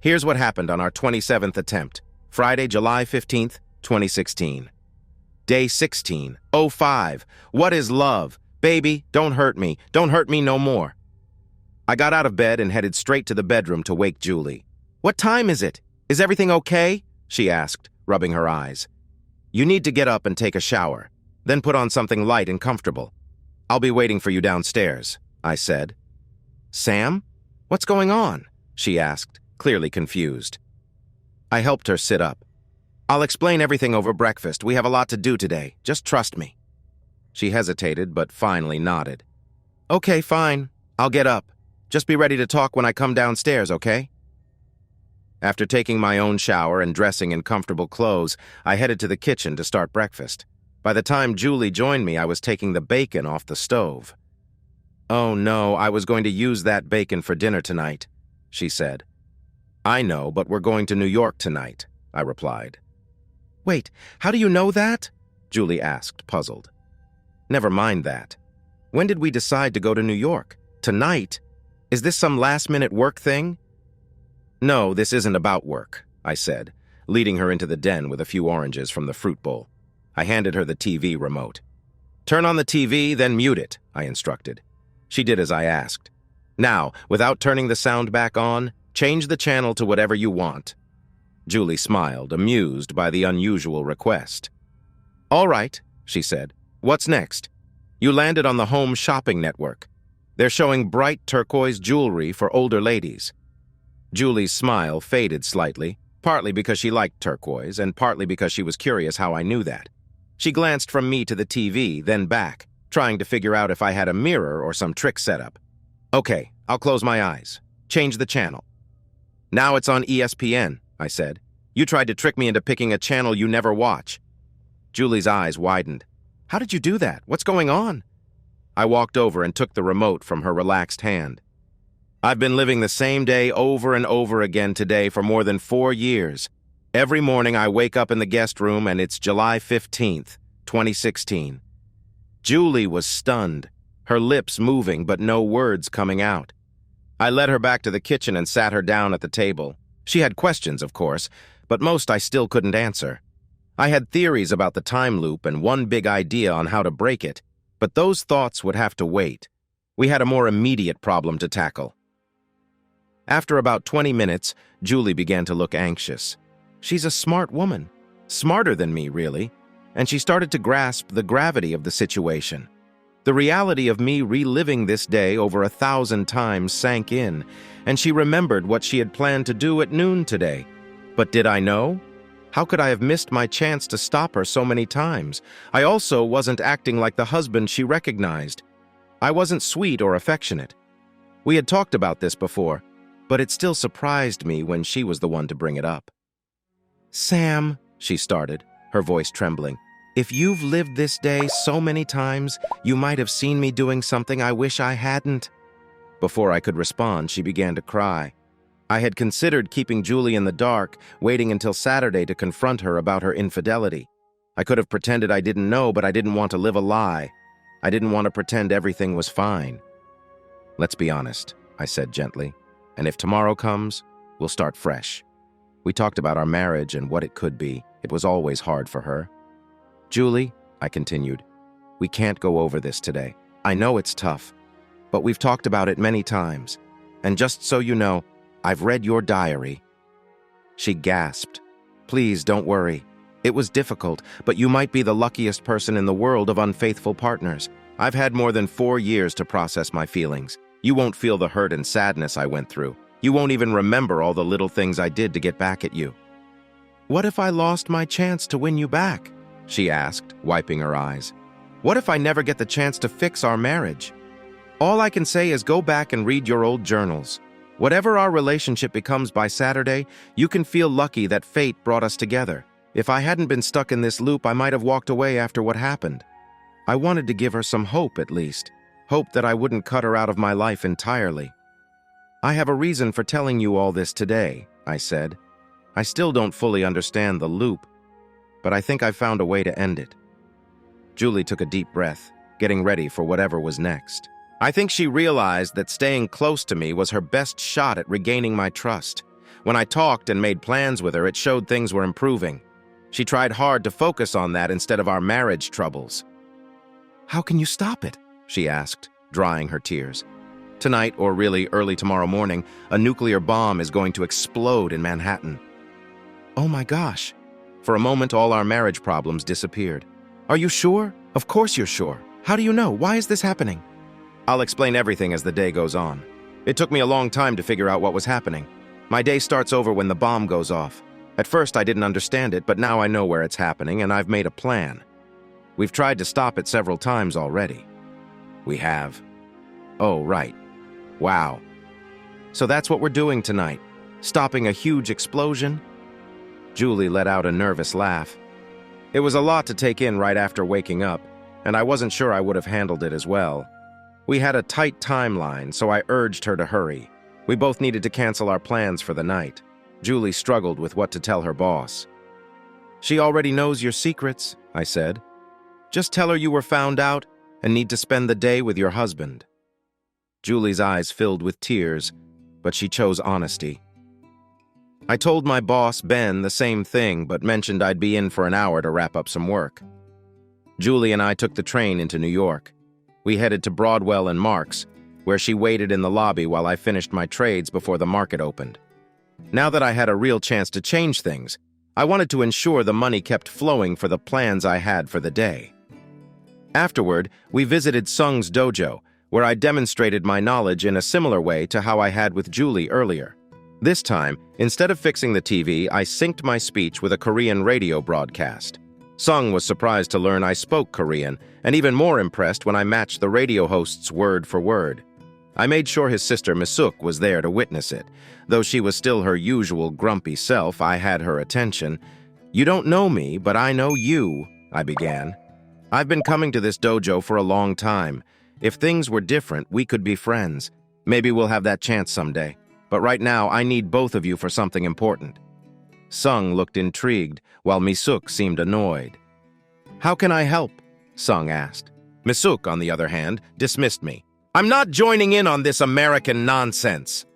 [SPEAKER 1] Here's what happened on our 27th attempt, Friday, July 15th, 2016. Day 16, 05. What is love? Baby, don't hurt me. Don't hurt me no more. I got out of bed and headed straight to the bedroom to wake Julie. "What time is it? Is everything okay?" she asked, rubbing her eyes. "You need to get up and take a shower, then put on something light and comfortable. I'll be waiting for you downstairs," I said. "Sam? What's going on?" she asked, clearly confused. I helped her sit up. "I'll explain everything over breakfast. We have a lot to do today. Just trust me." She hesitated, but finally nodded. "Okay, fine. I'll get up. Just be ready to talk when I come downstairs, okay?" After taking my own shower and dressing in comfortable clothes, I headed to the kitchen to start breakfast. By the time Julie joined me, I was taking the bacon off the stove. "Oh no, I was going to use that bacon for dinner tonight," she said. "I know, but we're going to New York tonight," I replied. "Wait, how do you know that?" Julie asked, puzzled. "Never mind that. When did we decide to go to New York? Tonight? Is this some last-minute work thing?" "No, this isn't about work," I said, leading her into the den with a few oranges from the fruit bowl. I handed her the TV remote. "Turn on the TV, then mute it," I instructed. She did as I asked. "Now, without turning the sound back on, change the channel to whatever you want." Julie smiled, amused by the unusual request. "All right," she said. "What's next?" "You landed on the Home Shopping Network. They're showing bright turquoise jewelry for older ladies." Julie's smile faded slightly, partly because she liked turquoise and partly because she was curious how I knew that. She glanced from me to the TV, then back, trying to figure out if I had a mirror or some trick set up. "Okay, I'll close my eyes. Change the channel." "Now it's on ESPN," I said. "You tried to trick me into picking a channel you never watch." Julie's eyes widened. "How did you do that? What's going on?" I walked over and took the remote from her relaxed hand. "I've been living the same day over and over again today for more than 4 years. Every morning I wake up in the guest room and it's July 15th, 2016. Julie was stunned, her lips moving but no words coming out. I led her back to the kitchen and sat her down at the table. She had questions, of course, but most I still couldn't answer. I had theories about the time loop and one big idea on how to break it, but those thoughts would have to wait. We had a more immediate problem to tackle. After about 20 minutes, Julie began to look anxious. She's a smart woman, smarter than me, really, and she started to grasp the gravity of the situation. The reality of me reliving this day over 1,000 times sank in, and she remembered what she had planned to do at noon today. But did I know? How could I have missed my chance to stop her so many times? I also wasn't acting like the husband she recognized. I wasn't sweet or affectionate. We had talked about this before, but it still surprised me when she was the one to bring it up. "Sam," she started, her voice trembling. If you've lived this day so many times, you might have seen me doing something I wish I hadn't. Before I could respond, she began to cry. I had considered keeping Julie in the dark, waiting until Saturday to confront her about her infidelity. I could have pretended I didn't know, but I didn't want to live a lie. I didn't want to pretend everything was fine. Let's be honest, I said gently, and if tomorrow comes, we'll start fresh. We talked about our marriage and what it could be. It was always hard for her. Julie, I continued, we can't go over this today. I know it's tough, but we've talked about it many times. And just so you know, I've read your diary. She gasped. Please don't worry. It was difficult, but you might be the luckiest person in the world of unfaithful partners. I've had more than 4 years to process my feelings. You won't feel the hurt and sadness I went through. You won't even remember all the little things I did to get back at you. What if I lost my chance to win you back? She asked, wiping her eyes. What if I never get the chance to fix our marriage? All I can say is go back and read your old journals. Whatever our relationship becomes by Saturday, you can feel lucky that fate brought us together. If I hadn't been stuck in this loop, I might have walked away after what happened. I wanted to give her some hope at least. Hope that I wouldn't cut her out of my life entirely. I have a reason for telling you all this today, I said. I still don't fully understand the loop, but I think I've found a way to end it. Julie took a deep breath, getting ready for whatever was next. I think she realized that staying close to me was her best shot at regaining my trust. When I talked and made plans with her, it showed things were improving. She tried hard to focus on that instead of our marriage troubles. How can you stop it? She asked, drying her tears. Tonight, or really early tomorrow morning, a nuclear bomb is going to explode in Manhattan. Oh my gosh. For a moment, all our marriage problems disappeared. Are you sure? Of course you're sure. How do you know? Why is this happening? I'll explain everything as the day goes on. It took me a long time to figure out what was happening. My day starts over when the bomb goes off. At first, I didn't understand it, but now I know where it's happening, and I've made a plan. We've tried to stop it several times already. We have. Oh, right. Wow. So that's what we're doing tonight. Stopping a huge explosion? Julie let out a nervous laugh. It was a lot to take in right after waking up, and I wasn't sure I would have handled it as well. We had a tight timeline, so I urged her to hurry. We both needed to cancel our plans for the night. Julie struggled with what to tell her boss. She already knows your secrets, I said. Just tell her you were found out and need to spend the day with your husband. Julie's eyes filled with tears, but she chose honesty. I told my boss, Ben, the same thing, but mentioned I'd be in for an hour to wrap up some work. Julie and I took the train into New York. We headed to Broadwell and Mark's, where she waited in the lobby while I finished my trades before the market opened. Now that I had a real chance to change things, I wanted to ensure the money kept flowing for the plans I had for the day. Afterward, we visited Sung's dojo, where I demonstrated my knowledge in a similar way to how I had with Julie earlier. This time, instead of fixing the TV, I synced my speech with a Korean radio broadcast. Sung was surprised to learn I spoke Korean, and even more impressed when I matched the radio host's word for word. I made sure his sister Misuk was there to witness it. Though she was still her usual grumpy self, I had her attention. You don't know me, but I know you, I began. I've been coming to this dojo for a long time. If things were different, we could be friends. Maybe we'll have that chance someday. But right now, I need both of you for something important. Sung looked intrigued, while Misuk seemed annoyed. How can I help? Sung asked. Misuk, on the other hand, dismissed me. I'm not joining in on this American nonsense.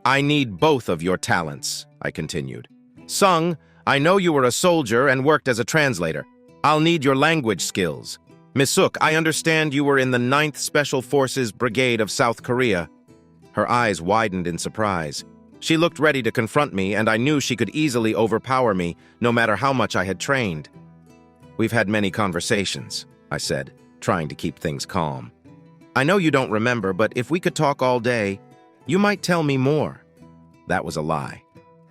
[SPEAKER 1] I need both of your talents, I continued. Sung, I know you were a soldier and worked as a translator. I'll need your language skills. Misuk, I understand you were in the 9th Special Forces Brigade of South Korea. Her eyes widened in surprise. She looked ready to confront me, and I knew she could easily overpower me, no matter how much I had trained. We've had many conversations, I said, trying to keep things calm. I know you don't remember, but if we could talk all day, you might tell me more. That was a lie.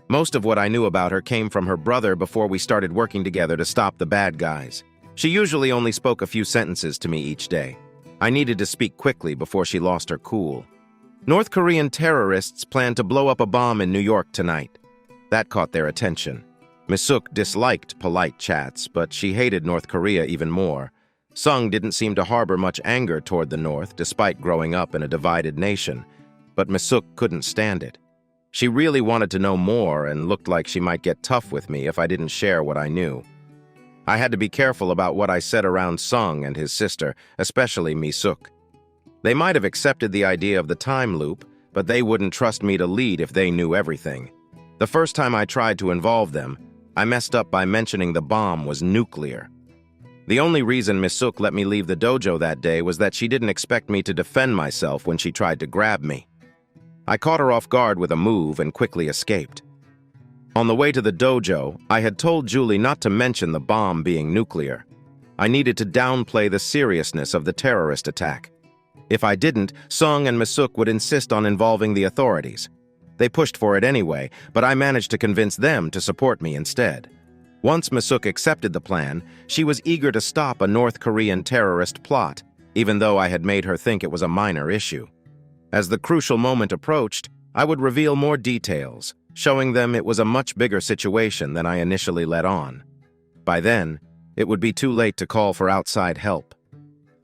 [SPEAKER 1] Most of what I knew about her came from her brother before we started working together to stop the bad guys. She usually only spoke a few sentences to me each day. I needed to speak quickly before she lost her cool. North Korean terrorists plan to blow up a bomb in New York tonight. That caught their attention. Misuk disliked polite chats, but she hated North Korea even more. Sung didn't seem to harbor much anger toward the North, despite growing up in a divided nation, but Misuk couldn't stand it. She really wanted to know more and looked like she might get tough with me if I didn't share what I knew. I had to be careful about what I said around Sung and his sister, especially Misuk. They might have accepted the idea of the time loop, but they wouldn't trust me to lead if they knew everything. The first time I tried to involve them, I messed up by mentioning the bomb was nuclear. The only reason Misuk let me leave the dojo that day was that she didn't expect me to defend myself when she tried to grab me. I caught her off guard with a move and quickly escaped. On the way to the dojo, I had told Julie not to mention the bomb being nuclear. I needed to downplay the seriousness of the terrorist attack. If I didn't, Sung and Misuk would insist on involving the authorities. They pushed for it anyway, but I managed to convince them to support me instead. Once Misuk accepted the plan, she was eager to stop a North Korean terrorist plot, even though I had made her think it was a minor issue. As the crucial moment approached, I would reveal more details, showing them it was a much bigger situation than I initially let on. By then, it would be too late to call for outside help.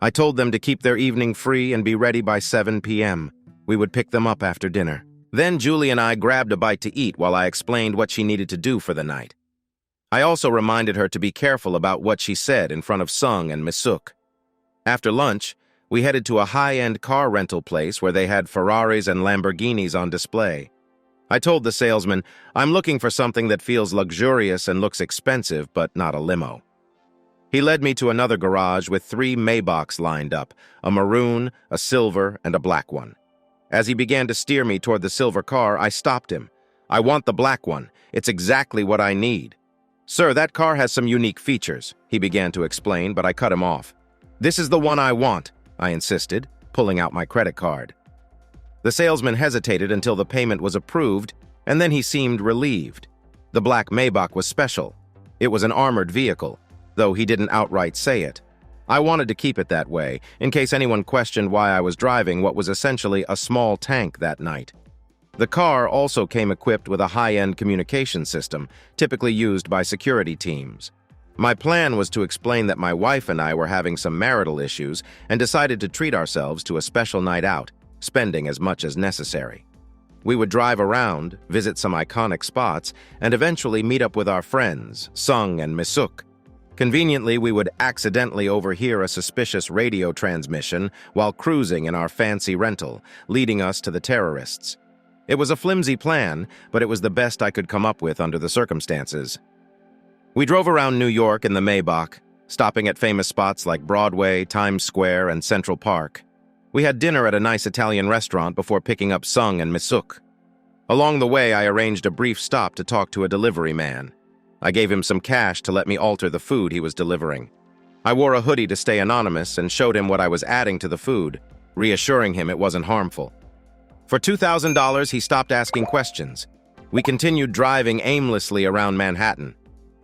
[SPEAKER 1] I told them to keep their evening free and be ready by 7 p.m. We would pick them up after dinner. Then Julie and I grabbed a bite to eat while I explained what she needed to do for the night. I also reminded her to be careful about what she said in front of Sung and Misuk. After lunch, we headed to a high-end car rental place where they had Ferraris and Lamborghinis on display. I told the salesman, I'm looking for something that feels luxurious and looks expensive, but not a limo. He led me to another garage with 3 Maybachs lined up, a maroon, a silver, and a black one. As he began to steer me toward the silver car, I stopped him. I want the black one. It's exactly what I need. Sir, that car has some unique features, he began to explain, but I cut him off. This is the one I want, I insisted, pulling out my credit card. The salesman hesitated until the payment was approved, and then he seemed relieved. The black Maybach was special. It was an armored vehicle, though he didn't outright say it. I wanted to keep it that way, in case anyone questioned why I was driving what was essentially a small tank that night. The car also came equipped with a high-end communication system, typically used by security teams. My plan was to explain that my wife and I were having some marital issues and decided to treat ourselves to a special night out, spending as much as necessary. We would drive around, visit some iconic spots, and eventually meet up with our friends, Sung and Misuk. Conveniently, we would accidentally overhear a suspicious radio transmission while cruising in our fancy rental, leading us to the terrorists. It was a flimsy plan, but it was the best I could come up with under the circumstances. We drove around New York in the Maybach, stopping at famous spots like Broadway, Times Square, and Central Park. We had dinner at a nice Italian restaurant before picking up Sung and Misuk. Along the way, I arranged a brief stop to talk to a delivery man. I gave him some cash to let me alter the food he was delivering. I wore a hoodie to stay anonymous and showed him what I was adding to the food, reassuring him it wasn't harmful. For $2,000, he stopped asking questions. We continued driving aimlessly around Manhattan.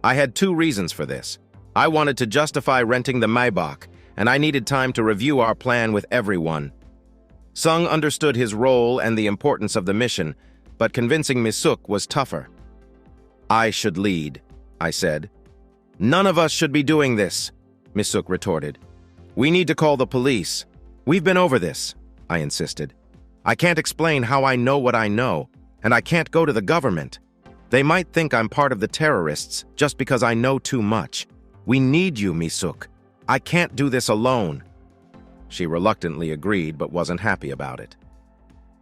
[SPEAKER 1] I had 2 reasons for this. I wanted to justify renting the Maybach, and I needed time to review our plan with everyone. Sung understood his role and the importance of the mission, but convincing Misuk was tougher. I should lead, I said. None of us should be doing this, Misuk retorted. We need to call the police. We've been over this, I insisted. I can't explain how I know what I know, and I can't go to the government. They might think I'm part of the terrorists just because I know too much. We need you, Misuk. I can't do this alone. She reluctantly agreed but wasn't happy about it.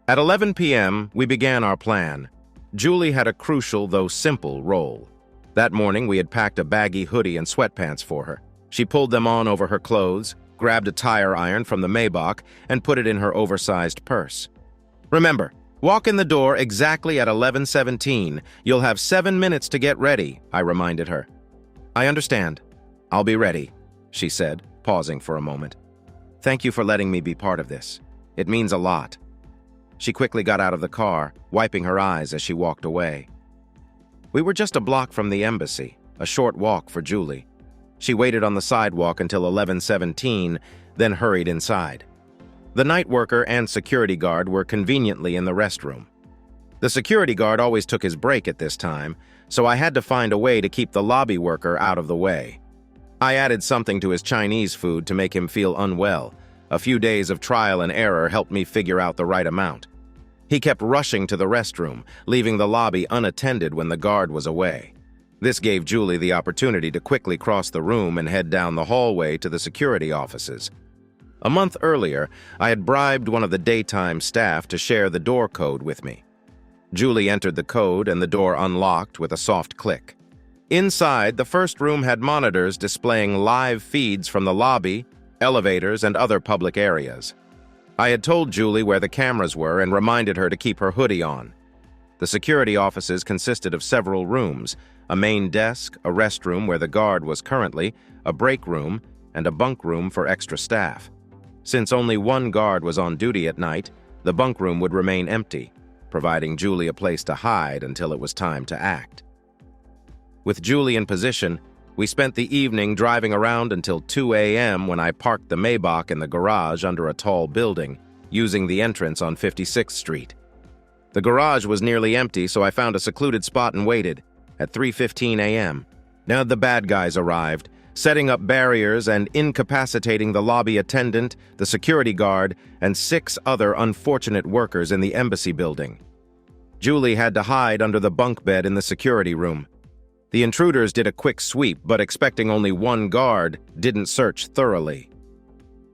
[SPEAKER 1] At 11 p.m., we began our plan. Julie had a crucial, though simple, role. That morning, we had packed a baggy hoodie and sweatpants for her. She pulled them on over her clothes, grabbed a tire iron from the Maybach, and put it in her oversized purse. Remember, walk in the door exactly at 11:17. You'll have 7 minutes to get ready, I reminded her. I understand. I'll be ready, she said, pausing for a moment. Thank you for letting me be part of this. It means a lot. She quickly got out of the car, wiping her eyes as she walked away. We were just a block from the embassy, a short walk for Julie. She waited on the sidewalk until 11:17, then hurried inside. The night worker and security guard were conveniently in the restroom. The security guard always took his break at this time, so I had to find a way to keep the lobby worker out of the way. I added something to his Chinese food to make him feel unwell. A few days of trial and error helped me figure out the right amount. He kept rushing to the restroom, leaving the lobby unattended when the guard was away. This gave Julie the opportunity to quickly cross the room and head down the hallway to the security offices. A month earlier, I had bribed one of the daytime staff to share the door code with me. Julie entered the code and the door unlocked with a soft click. Inside, the first room had monitors displaying live feeds from the lobby, elevators, and other public areas. I had told Julie where the cameras were and reminded her to keep her hoodie on. The security offices consisted of several rooms, a main desk, a restroom where the guard was currently, a break room, and a bunk room for extra staff. Since only one guard was on duty at night, the bunk room would remain empty, providing Julie a place to hide until it was time to act. With Julie in position, we spent the evening driving around until 2 a.m. when I parked the Maybach in the garage under a tall building, using the entrance on 56th Street. The garage was nearly empty, so I found a secluded spot and waited. At 3:15 a.m., now the bad guys arrived, setting up barriers and incapacitating the lobby attendant, the security guard, and 6 other unfortunate workers in the embassy building. Julie had to hide under the bunk bed in the security room. The intruders did a quick sweep, but expecting only one guard, didn't search thoroughly.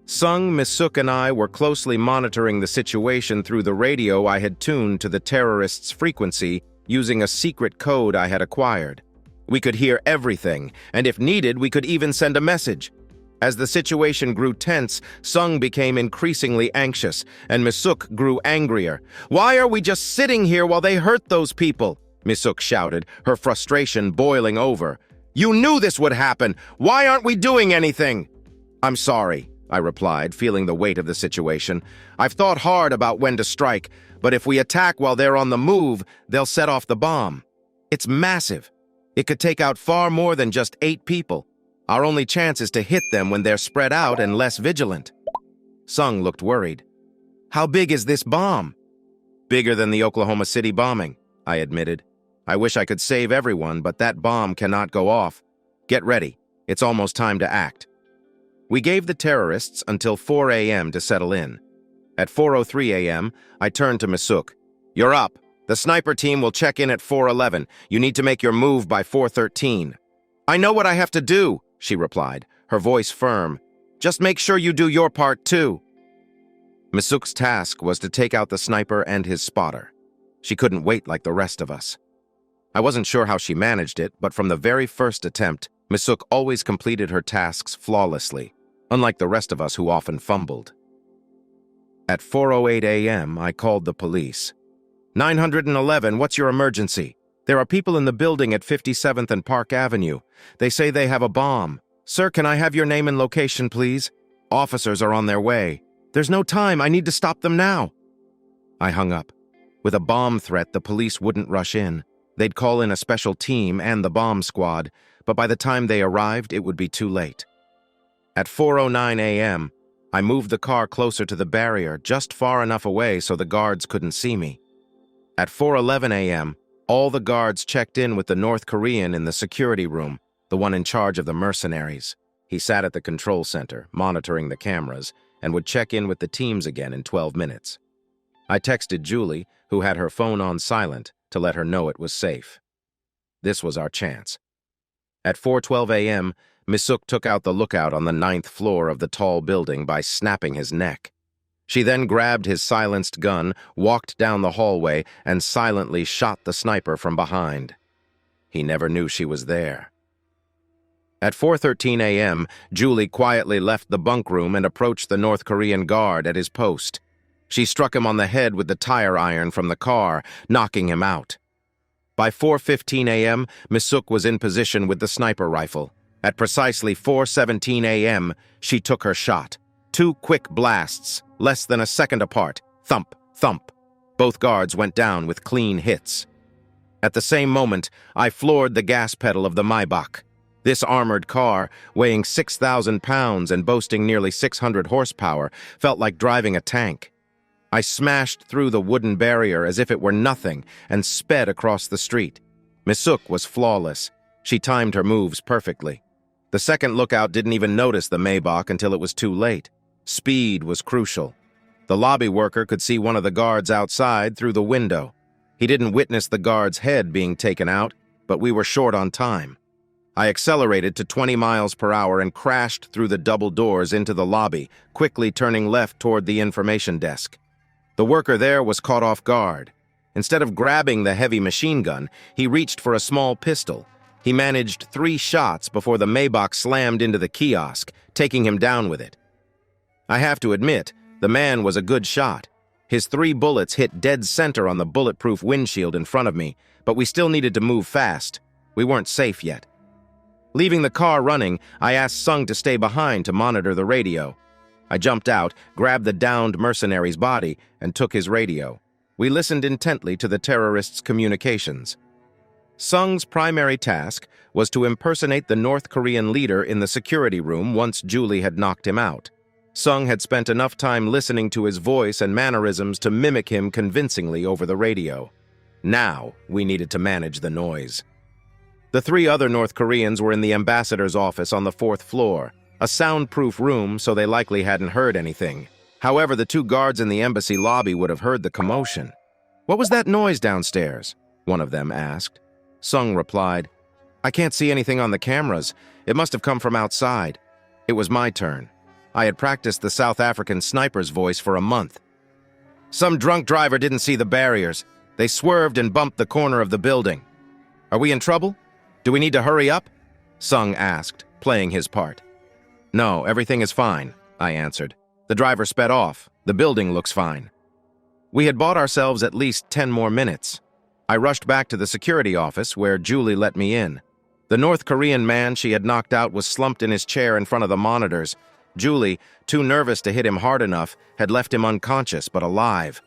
[SPEAKER 1] Sung, Misuk, and I were closely monitoring the situation through the radio I had tuned to the terrorists' frequency using a secret code I had acquired. We could hear everything, and if needed, we could even send a message. As the situation grew tense, Sung became increasingly anxious, and Misuk grew angrier. "Why are we just sitting here while they hurt those people?" Misuk shouted, her frustration boiling over. "You knew this would happen! Why aren't we doing anything?" "I'm sorry," I replied, feeling the weight of the situation. "I've thought hard about when to strike, but if we attack while they're on the move, they'll set off the bomb. It's massive. It could take out far more than just 8 people. Our only chance is to hit them when they're spread out and less vigilant." Sung looked worried. "How big is this bomb?" "Bigger than the Oklahoma City bombing," I admitted. "I wish I could save everyone, but that bomb cannot go off. Get ready. It's almost time to act." We gave the terrorists until 4 a.m. to settle in. At 4:03 a.m., I turned to Misuk. "You're up. The sniper team will check in at 4:11. You need to make your move by 4:13. "I know what I have to do," she replied, her voice firm. "Just make sure you do your part, too." Misuk's task was to take out the sniper and his spotter. She couldn't wait like the rest of us. I wasn't sure how she managed it, but from the very first attempt, Misuk always completed her tasks flawlessly, unlike the rest of us who often fumbled. At 4:08 a.m., I called the police. 911, what's your emergency? There are people in the building at 57th and Park Avenue. They say they have a bomb. Sir, can I have your name and location, please? Officers are on their way. There's no time. I need to stop them now. I hung up. With a bomb threat, the police wouldn't rush in. They'd call in a special team and the bomb squad, but by the time they arrived, it would be too late. At 4:09 a.m., I moved the car closer to the barrier, just far enough away so the guards couldn't see me. At 4:11 a.m., all the guards checked in with the North Korean in the security room, the one in charge of the mercenaries. He sat at the control center, monitoring the cameras, and would check in with the teams again in 12 minutes. I texted Julie, who had her phone on silent, to let her know it was safe. This was our chance. At 4:12 a.m., Misuk took out the lookout on the 9th floor of the tall building by snapping his neck. She then grabbed his silenced gun, walked down the hallway, and silently shot the sniper from behind. He never knew she was there. At 4:13 a.m., Julie quietly left the bunk room and approached the North Korean guard at his post. She struck him on the head with the tire iron from the car, knocking him out. By 4:15 a.m., Misuk was in position with the sniper rifle. At precisely 4:17 a.m., she took her shot. 2 quick blasts, less than a second apart. Thump, thump. Both guards went down with clean hits. At the same moment, I floored the gas pedal of the Maybach. This armored car, weighing 6,000 pounds and boasting nearly 600 horsepower, felt like driving a tank. I smashed through the wooden barrier as if it were nothing and sped across the street. Misuk was flawless. She timed her moves perfectly. The second lookout didn't even notice the Maybach until it was too late. Speed was crucial. The lobby worker could see one of the guards outside through the window. He didn't witness the guard's head being taken out, but we were short on time. I accelerated to 20 miles per hour and crashed through the double doors into the lobby, quickly turning left toward the information desk. The worker there was caught off guard. Instead of grabbing the heavy machine gun, he reached for a small pistol. He managed 3 shots before the Maybach slammed into the kiosk, taking him down with it. I have to admit, the man was a good shot. His 3 bullets hit dead center on the bulletproof windshield in front of me, but we still needed to move fast. We weren't safe yet. Leaving the car running, I asked Sung to stay behind to monitor the radio. I jumped out, grabbed the downed mercenary's body, and took his radio. We listened intently to the terrorists' communications. Sung's primary task was to impersonate the North Korean leader in the security room once Julie had knocked him out. Sung had spent enough time listening to his voice and mannerisms to mimic him convincingly over the radio. Now, we needed to manage the noise. The 3 other North Koreans were in the ambassador's office on the 4th floor, a soundproof room so they likely hadn't heard anything. However, the 2 guards in the embassy lobby would have heard the commotion. "What was that noise downstairs?" one of them asked. Sung replied, "I can't see anything on the cameras. It must have come from outside." It was my turn. I had practiced the South African sniper's voice for a month. "Some drunk driver didn't see the barriers. They swerved and bumped the corner of the building. Are we in trouble? Do we need to hurry up?" Sung asked, playing his part. "No, everything is fine," I answered. "The driver sped off. The building looks fine." We had bought ourselves at least 10 more minutes. I rushed back to the security office, where Julie let me in. The North Korean man she had knocked out was slumped in his chair in front of the monitors. Julie, too nervous to hit him hard enough, had left him unconscious but alive.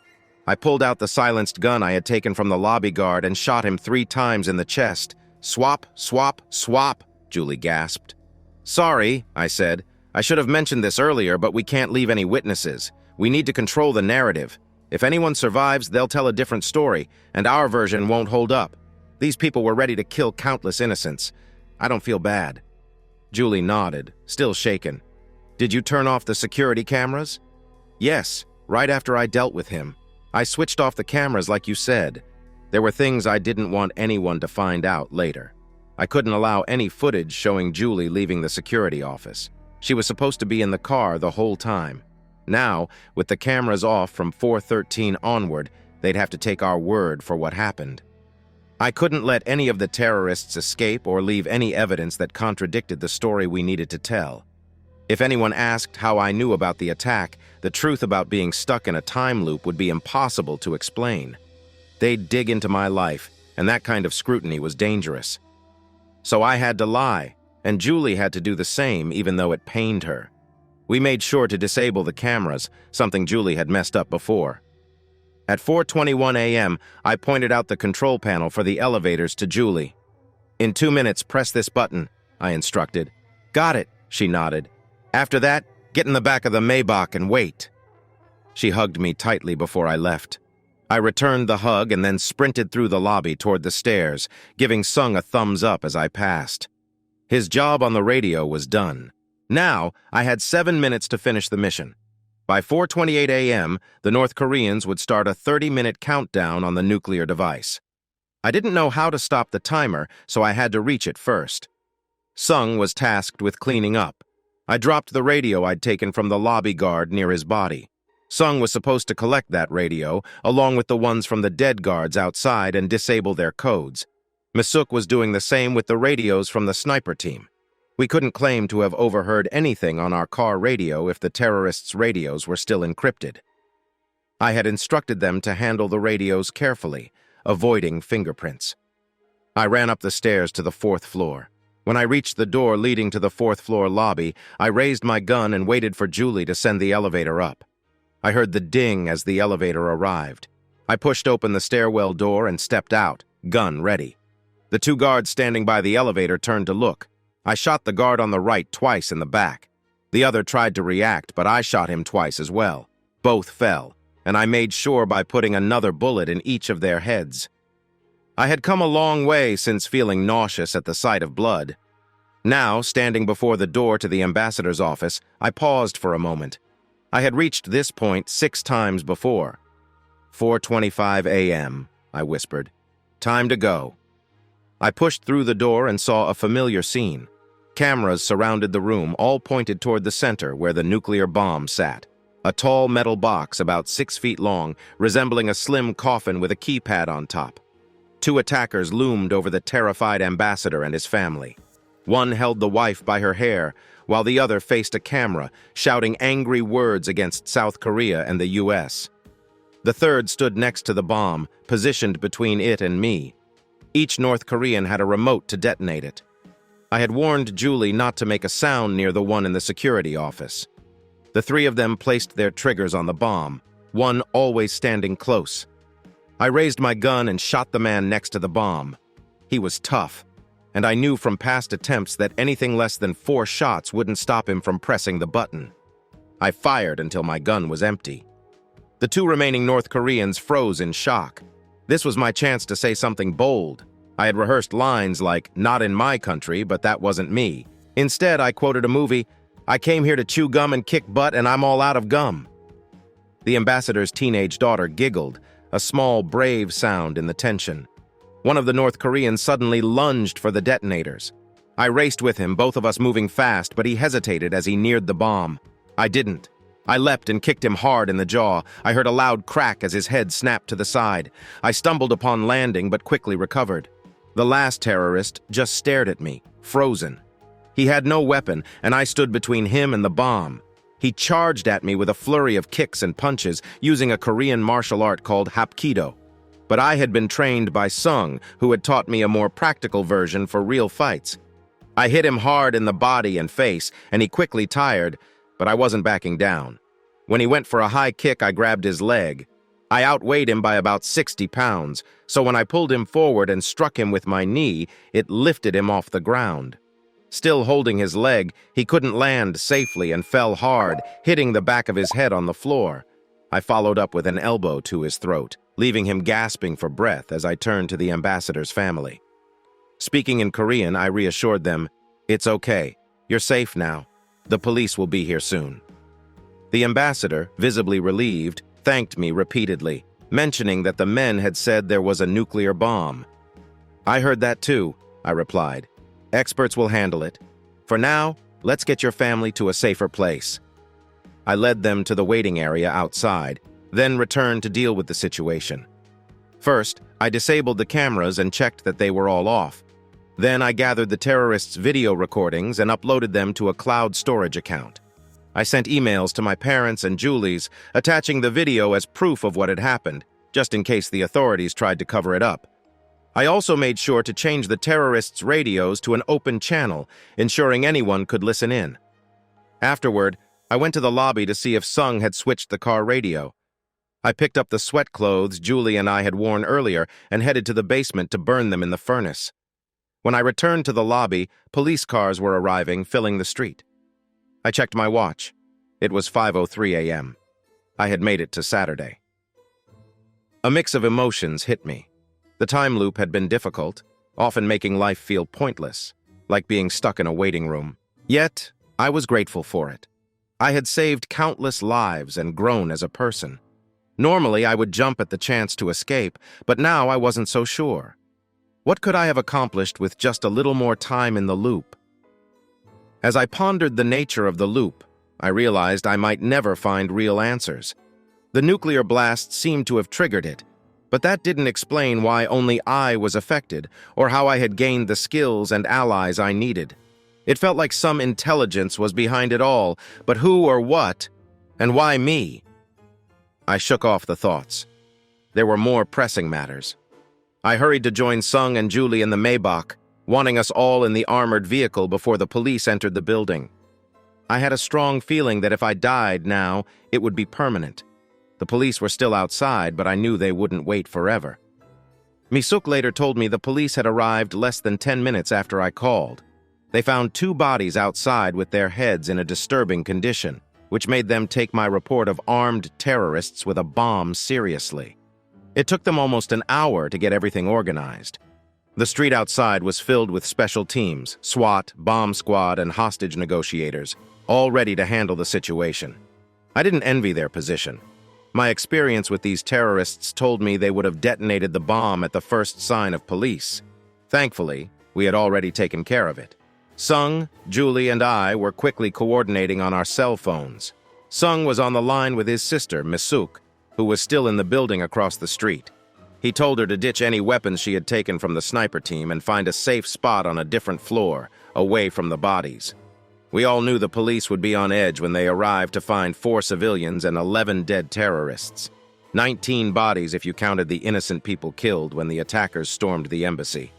[SPEAKER 1] I pulled out the silenced gun I had taken from the lobby guard and shot him 3 times in the chest. "Swap, swap, swap," Julie gasped. "Sorry," I said. "I should have mentioned this earlier, but we can't leave any witnesses. We need to control the narrative. If anyone survives, they'll tell a different story, and our version won't hold up. These people were ready to kill countless innocents. I don't feel bad." Julie nodded, still shaken. "Did you turn off the security cameras?" "Yes, right after I dealt with him. I switched off the cameras like you said. There were things I didn't want anyone to find out later. I couldn't allow any footage showing Julie leaving the security office. She was supposed to be in the car the whole time. Now, with the cameras off from 4:13 onward, they'd have to take our word for what happened. I couldn't let any of the terrorists escape or leave any evidence that contradicted the story we needed to tell. If anyone asked how I knew about the attack, the truth about being stuck in a time loop would be impossible to explain. They'd dig into my life, and that kind of scrutiny was dangerous. So I had to lie, and Julie had to do the same even though it pained her. We made sure to disable the cameras, something Julie had messed up before. At 4:21 a.m., I pointed out the control panel for the elevators to Julie. "In 2 minutes, press this button," I instructed. "Got it," she nodded. "After that, get in the back of the Maybach and wait." She hugged me tightly before I left. I returned the hug and then sprinted through the lobby toward the stairs, giving Sung a thumbs up as I passed. His job on the radio was done. Now, I had 7 minutes to finish the mission. By 4:28 a.m., the North Koreans would start a 30-minute countdown on the nuclear device. I didn't know how to stop the timer, so I had to reach it first. Sung was tasked with cleaning up. I dropped the radio I'd taken from the lobby guard near his body. Sung was supposed to collect that radio, along with the ones from the dead guards outside, and disable their codes. Misuk was doing the same with the radios from the sniper team. We couldn't claim to have overheard anything on our car radio if the terrorists' radios were still encrypted. I had instructed them to handle the radios carefully, avoiding fingerprints. I ran up the stairs to the 4th floor. When I reached the door leading to the 4th floor lobby, I raised my gun and waited for Julie to send the elevator up. I heard the ding as the elevator arrived. I pushed open the stairwell door and stepped out, gun ready. The 2 guards standing by the elevator turned to look. I shot the guard on the right twice in the back. The other tried to react, but I shot him twice as well. Both fell, and I made sure by putting another bullet in each of their heads. I had come a long way since feeling nauseous at the sight of blood. Now, standing before the door to the ambassador's office, I paused for a moment. I had reached this point 6 times before. 4:25 a.m., I whispered. Time to go. I pushed through the door and saw a familiar scene. Cameras surrounded the room, all pointed toward the center where the nuclear bomb sat. A tall metal box about 6 feet long, resembling a slim coffin with a keypad on top. 2 attackers loomed over the terrified ambassador and his family. One held the wife by her hair, while the other faced a camera, shouting angry words against South Korea and the U.S. The third stood next to the bomb, positioned between it and me. Each North Korean had a remote to detonate it. I had warned Julie not to make a sound near the one in the security office. The 3 of them placed their triggers on the bomb, one always standing close. I raised my gun and shot the man next to the bomb. He was tough, and I knew from past attempts that anything less than 4 shots wouldn't stop him from pressing the button. I fired until my gun was empty. The 2 remaining North Koreans froze in shock. This was my chance to say something bold. I had rehearsed lines like, "Not in my country, but that wasn't me." Instead, I quoted a movie, "I came here to chew gum and kick butt, and I'm all out of gum." The ambassador's teenage daughter giggled, a small, brave sound in the tension. One of the North Koreans suddenly lunged for the detonators. I raced with him, both of us moving fast, but he hesitated as he neared the bomb. I didn't. I leapt and kicked him hard in the jaw. I heard a loud crack as his head snapped to the side. I stumbled upon landing, but quickly recovered. The last terrorist just stared at me, frozen. He had no weapon, and I stood between him and the bomb. He charged at me with a flurry of kicks and punches, using a Korean martial art called Hapkido. But I had been trained by Sung, who had taught me a more practical version for real fights. I hit him hard in the body and face, and he quickly tired, but I wasn't backing down. When he went for a high kick, I grabbed his leg. I outweighed him by about 60 pounds, so when I pulled him forward and struck him with my knee, it lifted him off the ground. Still holding his leg, he couldn't land safely and fell hard, hitting the back of his head on the floor. I followed up with an elbow to his throat, leaving him gasping for breath as I turned to the ambassador's family. Speaking in Korean, I reassured them, "It's okay. You're safe now. The police will be here soon." The ambassador, visibly relieved, thanked me repeatedly, mentioning that the men had said there was a nuclear bomb. "I heard that too," I replied. "Experts will handle it. For now, let's get your family to a safer place." I led them to the waiting area outside, then returned to deal with the situation. First, I disabled the cameras and checked that they were all off. Then I gathered the terrorists' video recordings and uploaded them to a cloud storage account. I sent emails to my parents and Julie's, attaching the video as proof of what had happened, just in case the authorities tried to cover it up. I also made sure to change the terrorists' radios to an open channel, ensuring anyone could listen in. Afterward, I went to the lobby to see if Sung had switched the car radio. I picked up the sweat clothes Julie and I had worn earlier and headed to the basement to burn them in the furnace. When I returned to the lobby, police cars were arriving, filling the street. I checked my watch. It was 5:03 a.m. I had made it to Saturday. A mix of emotions hit me. The time loop had been difficult, often making life feel pointless, like being stuck in a waiting room. Yet, I was grateful for it. I had saved countless lives and grown as a person. Normally, I would jump at the chance to escape, but now I wasn't so sure. What could I have accomplished with just a little more time in the loop? As I pondered the nature of the loop, I realized I might never find real answers. The nuclear blast seemed to have triggered it, but that didn't explain why only I was affected or how I had gained the skills and allies I needed. It felt like some intelligence was behind it all, but who or what, and why me? I shook off the thoughts. There were more pressing matters. I hurried to join Sung and Julie in the Maybach, wanting us all in the armored vehicle before the police entered the building. I had a strong feeling that if I died now, it would be permanent. The police were still outside, but I knew they wouldn't wait forever. Misuk later told me the police had arrived less than 10 minutes after I called. They found 2 bodies outside with their heads in a disturbing condition, which made them take my report of armed terrorists with a bomb seriously. It took them almost an hour to get everything organized. The street outside was filled with special teams, SWAT, bomb squad, and hostage negotiators, all ready to handle the situation. I didn't envy their position. My experience with these terrorists told me they would have detonated the bomb at the first sign of police. Thankfully, we had already taken care of it. Sung, Julie, and I were quickly coordinating on our cell phones. Sung was on the line with his sister, Misuk, who was still in the building across the street. He told her to ditch any weapons she had taken from the sniper team and find a safe spot on a different floor, away from the bodies. We all knew the police would be on edge when they arrived to find 4 civilians and 11 dead terrorists. 19 bodies if you counted the innocent people killed when the attackers stormed the embassy.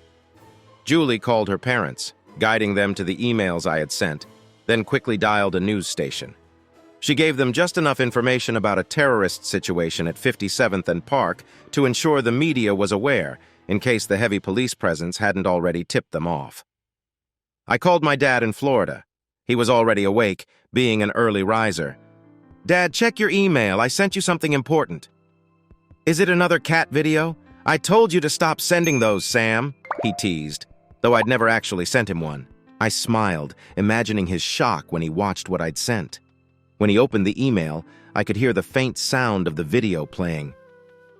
[SPEAKER 1] Julie called her parents, guiding them to the emails I had sent, then quickly dialed a news station. She gave them just enough information about a terrorist situation at 57th and Park to ensure the media was aware, in case the heavy police presence hadn't already tipped them off. I called my dad in Florida. He was already awake, being an early riser. "Dad, check your email. I sent you something important." "Is it another cat video? I told you to stop sending those, Sam," he teased, though I'd never actually sent him one. I smiled, imagining his shock when he watched what I'd sent. When he opened the email, I could hear the faint sound of the video playing.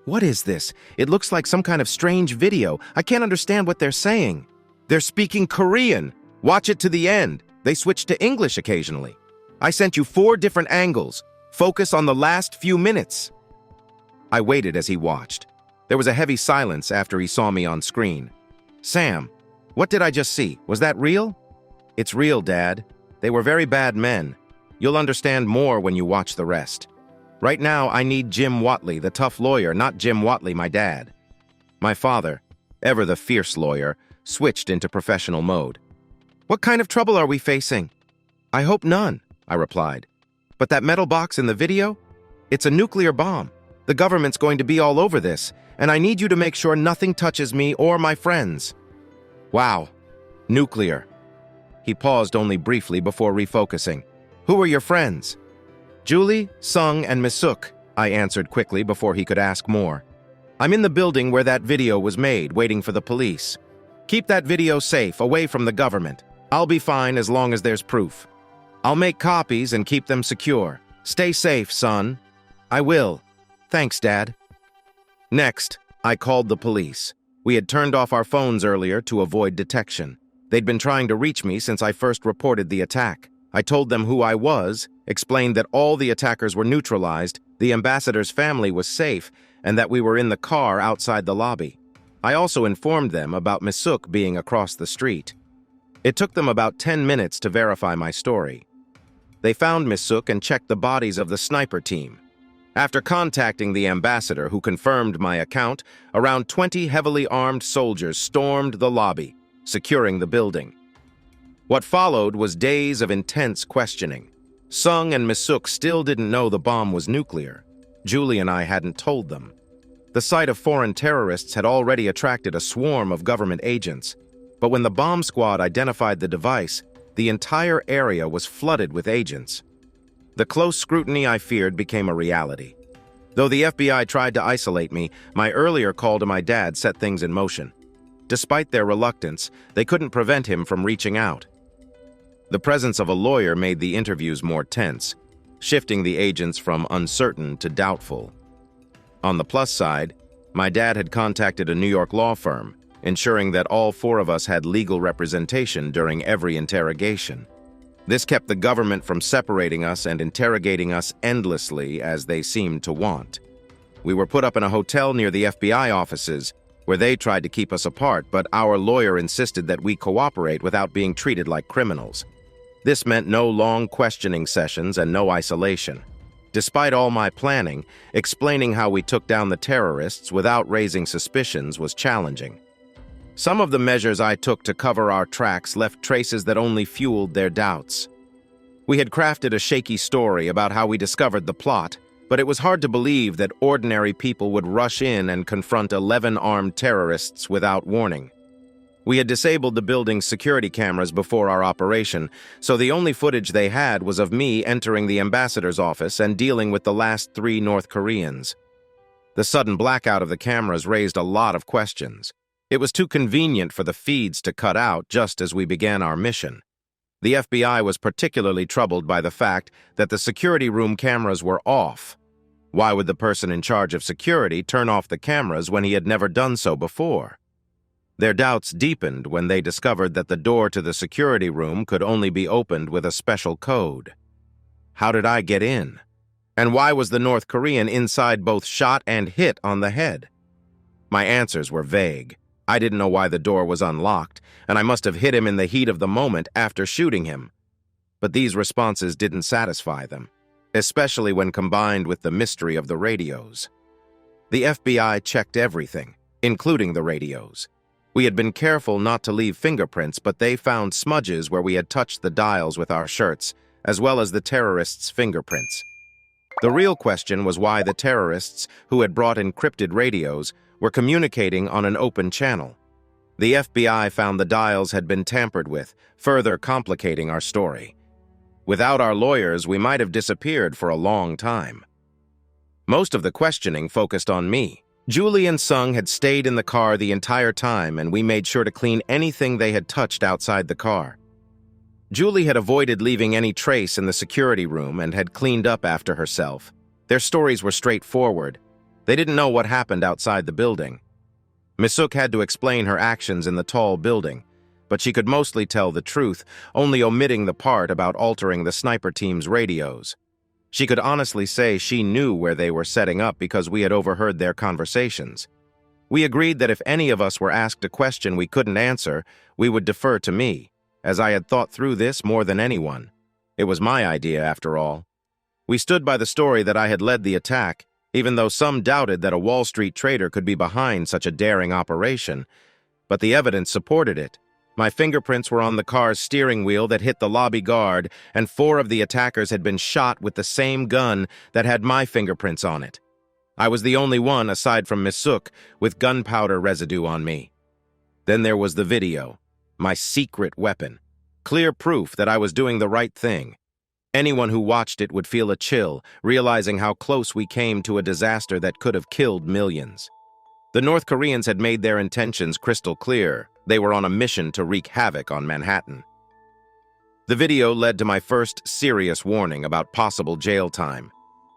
[SPEAKER 1] "What is this? It looks like some kind of strange video. I can't understand what they're saying." "They're speaking Korean. Watch it to the end. They switch to English occasionally. I sent you 4 different angles. Focus on the last few minutes." I waited as he watched. There was a heavy silence after he saw me on screen. "Sam, what did I just see? Was that real?" "It's real, Dad. They were very bad men. You'll understand more when you watch the rest. Right now, I need Jim Watley, the tough lawyer, not Jim Watley, my dad." My father, ever the fierce lawyer, switched into professional mode. "What kind of trouble are we facing?" "I hope none," I replied. "But that metal box in the video? It's a nuclear bomb. The government's going to be all over this, and I need you to make sure nothing touches me or my friends." "Wow. Nuclear." He paused only briefly before refocusing. "Who are your friends?" "Julie, Sung, and Misuk," I answered quickly before he could ask more. "I'm in the building where that video was made, waiting for the police. Keep that video safe, away from the government. I'll be fine as long as there's proof. I'll make copies and keep them secure. Stay safe, son." "I will. Thanks, Dad." Next, I called the police. We had turned off our phones earlier to avoid detection. They'd been trying to reach me since I first reported the attack. I told them who I was, explained that all the attackers were neutralized, the ambassador's family was safe, and that we were in the car outside the lobby. I also informed them about Misuk being across the street. It took them about 10 minutes to verify my story. They found Misuk and checked the bodies of the sniper team. After contacting the ambassador, who confirmed my account, around 20 heavily armed soldiers stormed the lobby, securing the building. What followed was days of intense questioning. Sung and Misuk still didn't know the bomb was nuclear. Julie and I hadn't told them. The sight of foreign terrorists had already attracted a swarm of government agents, but when the bomb squad identified the device, the entire area was flooded with agents. The close scrutiny I feared became a reality. Though the FBI tried to isolate me, my earlier call to my dad set things in motion. Despite their reluctance, they couldn't prevent him from reaching out. The presence of a lawyer made the interviews more tense, shifting the agents from uncertain to doubtful. On the plus side, my dad had contacted a New York law firm, ensuring that all 4 of us had legal representation during every interrogation. This kept the government from separating us and interrogating us endlessly as they seemed to want. We were put up in a hotel near the FBI offices, where they tried to keep us apart, but our lawyer insisted that we cooperate without being treated like criminals. This meant no long questioning sessions and no isolation. Despite all my planning, explaining how we took down the terrorists without raising suspicions was challenging. Some of the measures I took to cover our tracks left traces that only fueled their doubts. We had crafted a shaky story about how we discovered the plot, but it was hard to believe that ordinary people would rush in and confront 11 armed terrorists without warning. We had disabled the building's security cameras before our operation, so the only footage they had was of me entering the ambassador's office and dealing with the last 3 North Koreans. The sudden blackout of the cameras raised a lot of questions. It was too convenient for the feeds to cut out just as we began our mission. The FBI was particularly troubled by the fact that the security room cameras were off. Why would the person in charge of security turn off the cameras when he had never done so before? Their doubts deepened when they discovered that the door to the security room could only be opened with a special code. How did I get in? And why was the North Korean inside both shot and hit on the head? My answers were vague. I didn't know why the door was unlocked, and I must have hit him in the heat of the moment after shooting him. But these responses didn't satisfy them, especially when combined with the mystery of the radios. The FBI checked everything, including the radios. We had been careful not to leave fingerprints, but they found smudges where we had touched the dials with our shirts, as well as the terrorists' fingerprints. The real question was why the terrorists, who had brought encrypted radios, were communicating on an open channel. The FBI found the dials had been tampered with, further complicating our story. Without our lawyers, we might have disappeared for a long time. Most of the questioning focused on me. Julie and Sung had stayed in the car the entire time, and we made sure to clean anything they had touched outside the car. Julie had avoided leaving any trace in the security room and had cleaned up after herself. Their stories were straightforward. They didn't know what happened outside the building. Misuk had to explain her actions in the tall building, but she could mostly tell the truth, only omitting the part about altering the sniper team's radios. She could honestly say she knew where they were setting up because we had overheard their conversations. We agreed that if any of us were asked a question we couldn't answer, we would defer to me, as I had thought through this more than anyone. It was my idea, after all. We stood by the story that I had led the attack, even though some doubted that a Wall Street trader could be behind such a daring operation. But the evidence supported it. My fingerprints were on the car's steering wheel that hit the lobby guard, and 4 of the attackers had been shot with the same gun that had my fingerprints on it. I was the only one, aside from Misuk, with gunpowder residue on me. Then there was the video, my secret weapon. Clear proof that I was doing the right thing. Anyone who watched it would feel a chill, realizing how close we came to a disaster that could have killed millions. The North Koreans had made their intentions crystal clear. They were on a mission to wreak havoc on Manhattan. The video led to my first serious warning about possible jail time.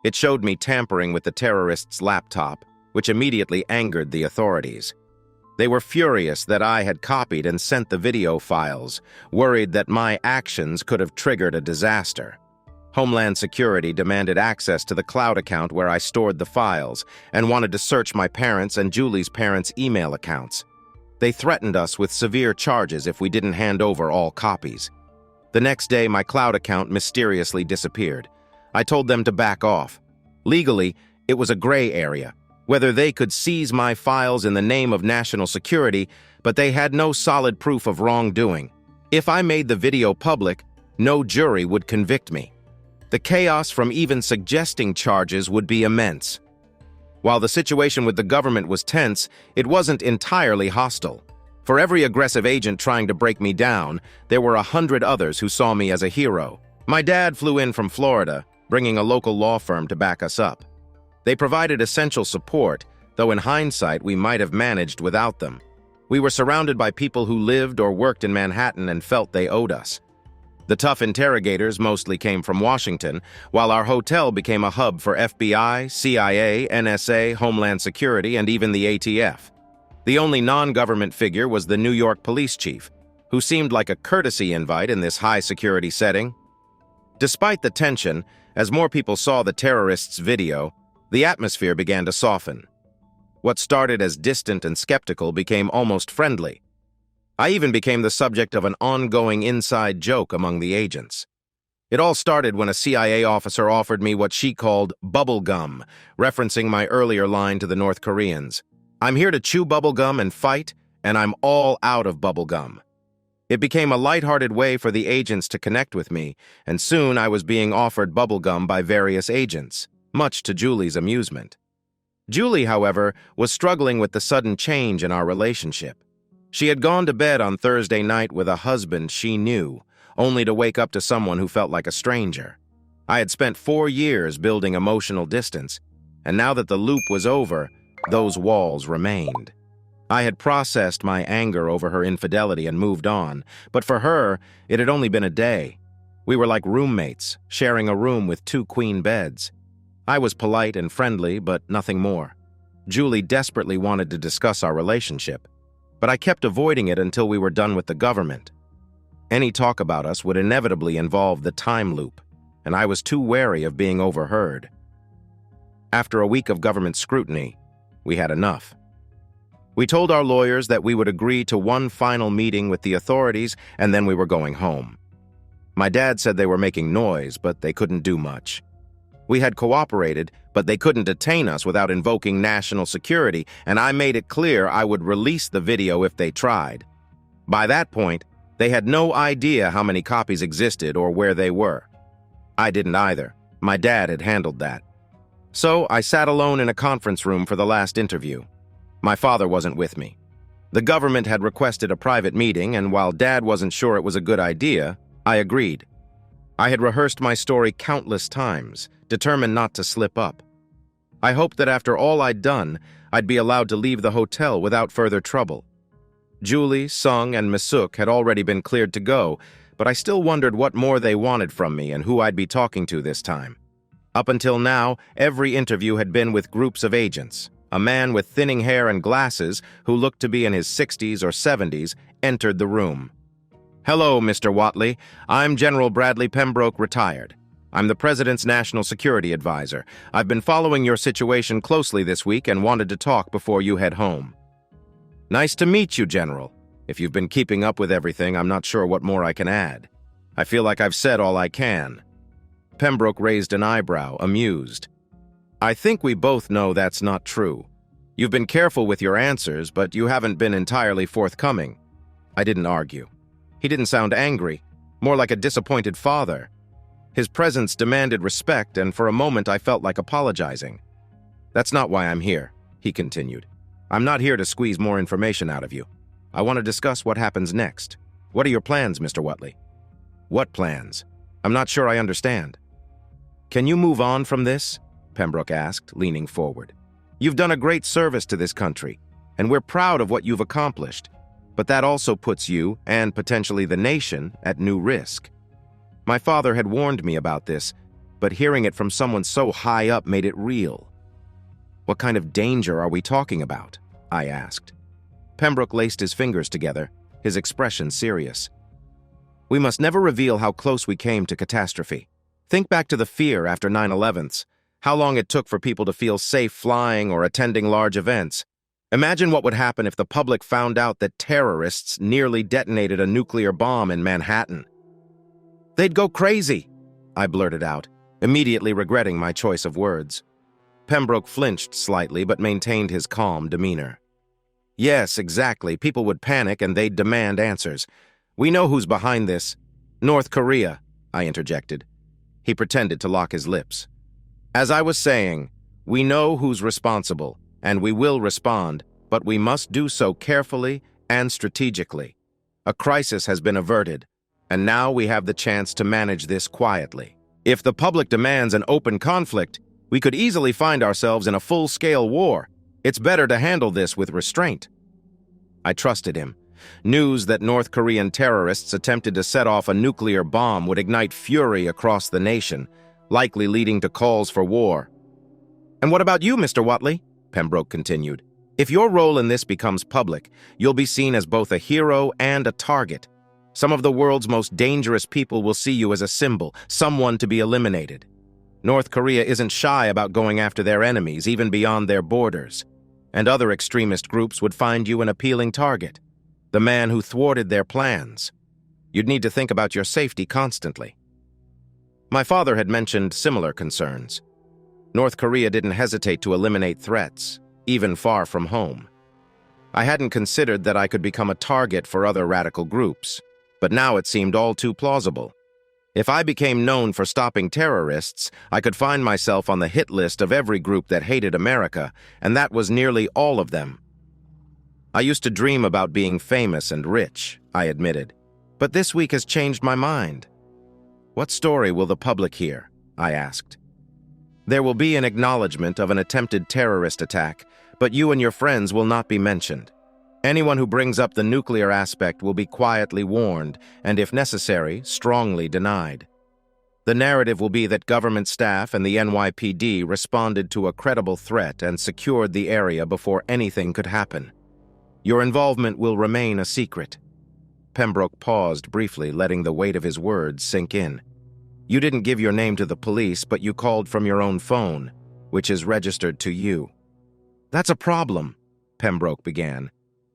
[SPEAKER 1] It showed me tampering with the terrorists' laptop, which immediately angered the authorities. They were furious that I had copied and sent the video files, worried that my actions could have triggered a disaster. Homeland Security demanded access to the cloud account where I stored the files and wanted to search my parents' and Julie's parents' email accounts. They threatened us with severe charges if we didn't hand over all copies. The next day, my cloud account mysteriously disappeared. I told them to back off. Legally, it was a gray area, whether they could seize my files in the name of national security, but they had no solid proof of wrongdoing. If I made the video public, no jury would convict me. The chaos from even suggesting charges would be immense. While the situation with the government was tense, it wasn't entirely hostile. For every aggressive agent trying to break me down, there were 100 others who saw me as a hero. My dad flew in from Florida, bringing a local law firm to back us up. They provided essential support, though in hindsight we might have managed without them. We were surrounded by people who lived or worked in Manhattan and felt they owed us. The tough interrogators mostly came from Washington, while our hotel became a hub for FBI, CIA, NSA, Homeland Security, and even the ATF. The only non-government figure was the New York police chief, who seemed like a courtesy invite in this high-security setting. Despite the tension, as more people saw the terrorists' video, the atmosphere began to soften. What started as distant and skeptical became almost friendly. I even became the subject of an ongoing inside joke among the agents. It all started when a CIA officer offered me what she called bubble gum, referencing my earlier line to the North Koreans. "I'm here to chew bubble gum and fight, and I'm all out of bubble gum." It became a lighthearted way for the agents to connect with me, and soon I was being offered bubble gum by various agents, much to Julie's amusement. Julie, however, was struggling with the sudden change in our relationship. She had gone to bed on Thursday night with a husband she knew, only to wake up to someone who felt like a stranger. I had spent 4 years building emotional distance, and now that the loop was over, those walls remained. I had processed my anger over her infidelity and moved on, but for her, it had only been a day. We were like roommates, sharing a room with 2 queen beds. I was polite and friendly, but nothing more. Julie desperately wanted to discuss our relationship, but I kept avoiding it until we were done with the government. Any talk about us would inevitably involve the time loop, and I was too wary of being overheard. After a week of government scrutiny, we had enough. We told our lawyers that we would agree to one final meeting with the authorities, and then we were going home. My dad said they were making noise, but they couldn't do much. We had cooperated, but they couldn't detain us without invoking national security, and I made it clear I would release the video if they tried. By that point, they had no idea how many copies existed or where they were. I didn't either. My dad had handled that. So I sat alone in a conference room for the last interview. My father wasn't with me. The government had requested a private meeting, and while Dad wasn't sure it was a good idea, I agreed. I had rehearsed my story countless times, determined not to slip up. I hoped that after all I'd done, I'd be allowed to leave the hotel without further trouble. Julie, Sung, and Misuk had already been cleared to go, but I still wondered what more they wanted from me and who I'd be talking to this time. Up until now, every interview had been with groups of agents. A man with thinning hair and glasses, who looked to be in his 60s or 70s, entered the room. "Hello, Mr. Whatley. I'm General Bradley Pembroke, retired. I'm the President's National Security Advisor. I've been following your situation closely this week and wanted to talk before you head home." "Nice to meet you, General. If you've been keeping up with everything, I'm not sure what more I can add. I feel like I've said all I can." Pembroke raised an eyebrow, amused. "I think we both know that's not true. You've been careful with your answers, but you haven't been entirely forthcoming." I didn't argue. He didn't sound angry, more like a disappointed father. His presence demanded respect, and for a moment I felt like apologizing. "That's not why I'm here," he continued. "I'm not here to squeeze more information out of you. I want to discuss what happens next. What are your plans, Mr. Whatley?" "What plans? I'm not sure I understand." "Can you move on from this?" Pembroke asked, leaning forward. "You've done a great service to this country, and we're proud of what you've accomplished, but that also puts you, and potentially the nation, at new risk. My father had warned me about this, but hearing it from someone so high up made it real." "What kind of danger are we talking about?" I asked. Pembroke laced his fingers together, his expression serious. "We must never reveal how close we came to catastrophe. Think back to the fear after 9/11s. How long it took for people to feel safe flying or attending large events. Imagine what would happen if the public found out that terrorists nearly detonated a nuclear bomb in Manhattan." "They'd go crazy," I blurted out, immediately regretting my choice of words. Pembroke flinched slightly but maintained his calm demeanor. "Yes, exactly. People would panic and they'd demand answers. We know who's behind this." "North Korea," I interjected. He pretended to lock his lips. "As I was saying, we know who's responsible, and we will respond, but we must do so carefully and strategically. A crisis has been averted, and now we have the chance to manage this quietly. If the public demands an open conflict, we could easily find ourselves in a full-scale war. It's better to handle this with restraint." I trusted him. News that North Korean terrorists attempted to set off a nuclear bomb would ignite fury across the nation, likely leading to calls for war. "And what about you, Mr. Whatley?" Pembroke continued. "If your role in this becomes public, you'll be seen as both a hero and a target. Some of the world's most dangerous people will see you as a symbol, someone to be eliminated. North Korea isn't shy about going after their enemies, even beyond their borders. And other extremist groups would find you an appealing target, the man who thwarted their plans. You'd need to think about your safety constantly." My father had mentioned similar concerns. North Korea didn't hesitate to eliminate threats, even far from home. I hadn't considered that I could become a target for other radical groups, but now it seemed all too plausible. If I became known for stopping terrorists, I could find myself on the hit list of every group that hated America, and that was nearly all of them. "I used to dream about being famous and rich," I admitted, "but this week has changed my mind." "What story will the public hear?" I asked. There will be an acknowledgement of an attempted terrorist attack, but you and your friends will not be mentioned. Anyone who brings up the nuclear aspect will be quietly warned, and if necessary, strongly denied. The narrative will be that government staff and the NYPD responded to a credible threat and secured the area before anything could happen. Your involvement will remain a secret. Pembroke paused briefly, letting the weight of his words sink in. You didn't give your name to the police, but you called from your own phone, which is registered to you. That's a problem, Pembroke began.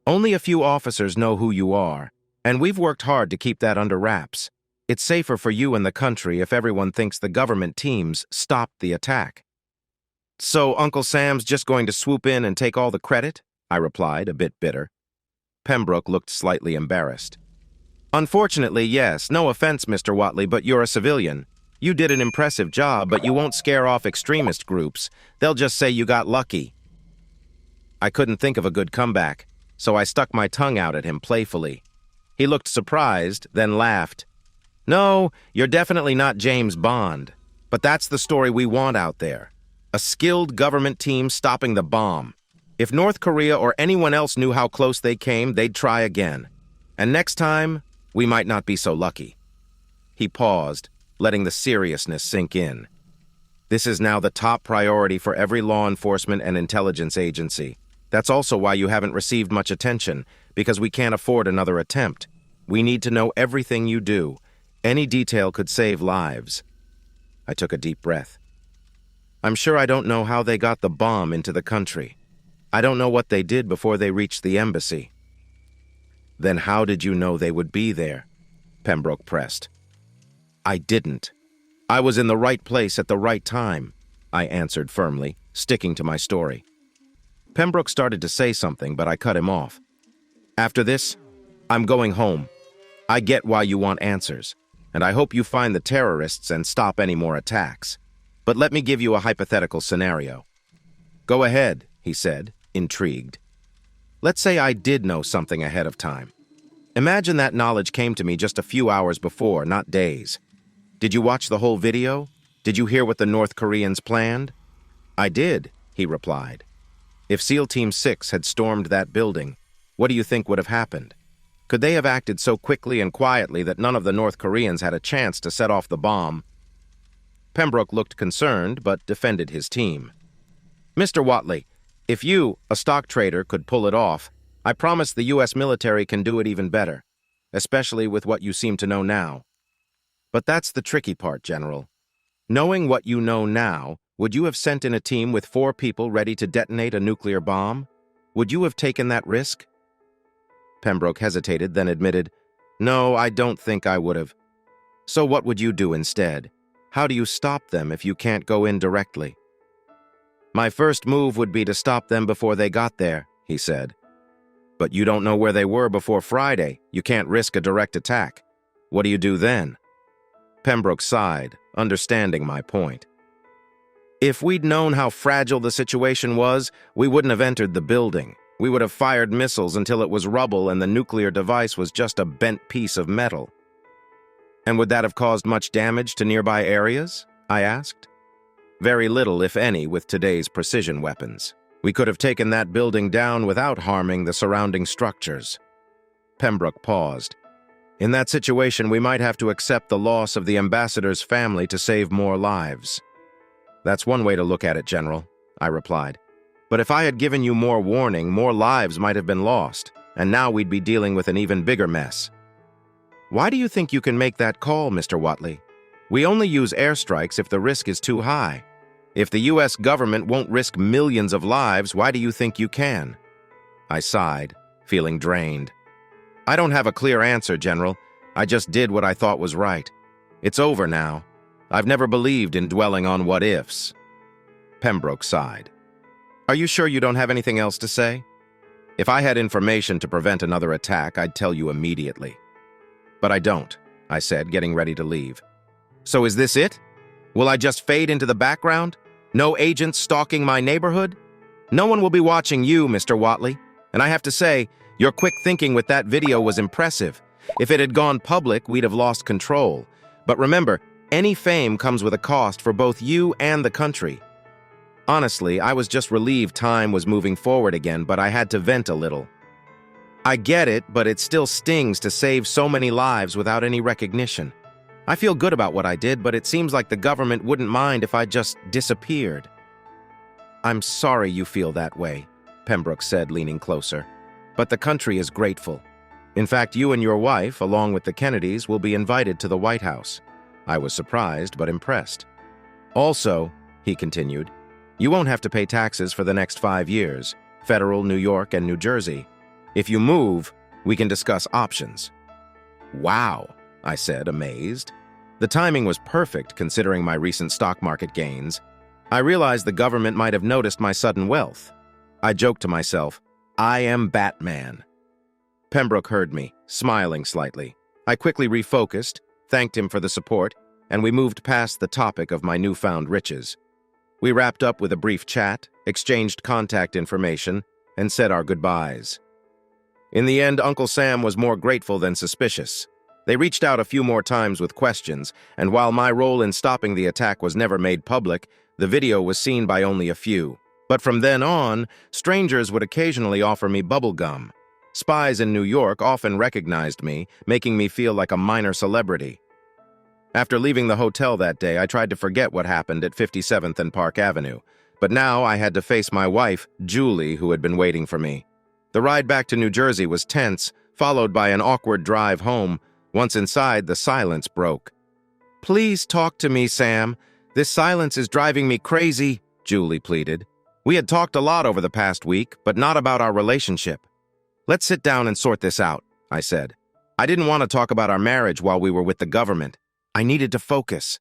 [SPEAKER 1] Only a few officers know who you are, and we've worked hard to keep that under wraps. It's safer for you and the country if everyone thinks the government teams stopped the attack. So Uncle Sam's just going to swoop in and take all the credit? I replied, a bit bitter. Pembroke looked slightly embarrassed. Unfortunately, yes. No offense, Mr. Watley, but you're a civilian. You did an impressive job, but you won't scare off extremist groups. They'll just say you got lucky. I couldn't think of a good comeback, so I stuck my tongue out at him playfully. He looked surprised, then laughed. No, you're definitely not James Bond, but that's the story we want out there. A skilled government team stopping the bomb. If North Korea or anyone else knew how close they came, they'd try again. And next time, we might not be so lucky. He paused, letting the seriousness sink in. This is now the top priority for every law enforcement and intelligence agency. That's also why you haven't received much attention, because we can't afford another attempt. We need to know everything you do. Any detail could save lives. I took a deep breath. I'm sure I don't know how they got the bomb into the country. I don't know what they did before they reached the embassy. Then how did you know they would be there? Pembroke pressed. I didn't. I was in the right place at the right time, I answered firmly, sticking to my story. Pembroke started to say something, but I cut him off. After this, I'm going home. I get why you want answers, and I hope you find the terrorists and stop any more attacks. But let me give you a hypothetical scenario. Go ahead, he said, intrigued. Let's say I did know something ahead of time. Imagine that knowledge came to me just a few hours before, not days. Did you watch the whole video? Did you hear what the North Koreans planned? I did, he replied. If SEAL Team 6 had stormed that building, what do you think would have happened? Could they have acted so quickly and quietly that none of the North Koreans had a chance to set off the bomb? Pembroke looked concerned, but defended his team. Mr. Watley, if you, a stock trader, could pull it off, I promise the U.S. military can do it even better, especially with what you seem to know now. But that's the tricky part, General. Knowing what you know now, would you have sent in a team with 4 people ready to detonate a nuclear bomb? Would you have taken that risk? Pembroke hesitated, then admitted, No, I don't think I would have. So what would you do instead? How do you stop them if you can't go in directly? My first move would be to stop them before they got there, he said. But you don't know where they were before Friday. You can't risk a direct attack. What do you do then? Pembroke sighed, understanding my point. If we'd known how fragile the situation was, we wouldn't have entered the building. We would have fired missiles until it was rubble and the nuclear device was just a bent piece of metal. And would that have caused much damage to nearby areas? I asked. Very little, if any, with today's precision weapons. We could have taken that building down without harming the surrounding structures. Pembroke paused. In that situation, we might have to accept the loss of the ambassador's family to save more lives. That's one way to look at it, General, I replied. But if I had given you more warning, more lives might have been lost, and now we'd be dealing with an even bigger mess. Why do you think you can make that call, Mr. Watley? We only use airstrikes if the risk is too high. If the U.S. government won't risk millions of lives, why do you think you can? I sighed, feeling drained. I don't have a clear answer, General. I just did what I thought was right. It's over now. I've never believed in dwelling on what-ifs. Pembroke sighed. Are you sure you don't have anything else to say? If I had information to prevent another attack, I'd tell you immediately. But I don't, I said, getting ready to leave. So is this it? Will I just fade into the background? No agents stalking my neighborhood? No one will be watching you, Mr. Watley. And I have to say, your quick thinking with that video was impressive. If it had gone public, we'd have lost control. But remember, Any fame comes with a cost for both you and the country. Honestly, I was just relieved time was moving forward again, but I had to vent a little. I get it, but it still stings to save so many lives without any recognition. I feel good about what I did, but it seems like the government wouldn't mind if I just disappeared. I'm sorry you feel that way, Pembroke said, leaning closer. But the country is grateful. In fact, you and your wife, along with the Kennedys, will be invited to the White House. I was surprised but impressed. Also, he continued, you won't have to pay taxes for the next 5 years, federal, New York, and New Jersey. If you move, we can discuss options. Wow, I said, amazed. The timing was perfect considering my recent stock market gains. I realized the government might have noticed my sudden wealth. I joked to myself, I am Batman. Pembroke heard me, smiling slightly. I quickly refocused, thanked him for the support, and we moved past the topic of my newfound riches. We wrapped up with a brief chat, exchanged contact information, and said our goodbyes. In the end, Uncle Sam was more grateful than suspicious. They reached out a few more times with questions, and while my role in stopping the attack was never made public, the video was seen by only a few. But from then on, strangers would occasionally offer me bubble gum. Spies in New York often recognized me, making me feel like a minor celebrity. After leaving the hotel that day, I tried to forget what happened at 57th and Park Avenue. But now I had to face my wife, Julie, who had been waiting for me. The ride back to New Jersey was tense, followed by an awkward drive home. Once inside, the silence broke. Please talk to me, Sam. This silence is driving me crazy, Julie pleaded. We had talked a lot over the past week, but not about our relationship. Let's sit down and sort this out, I said. I didn't want to talk about our marriage while we were with the government. I needed to focus.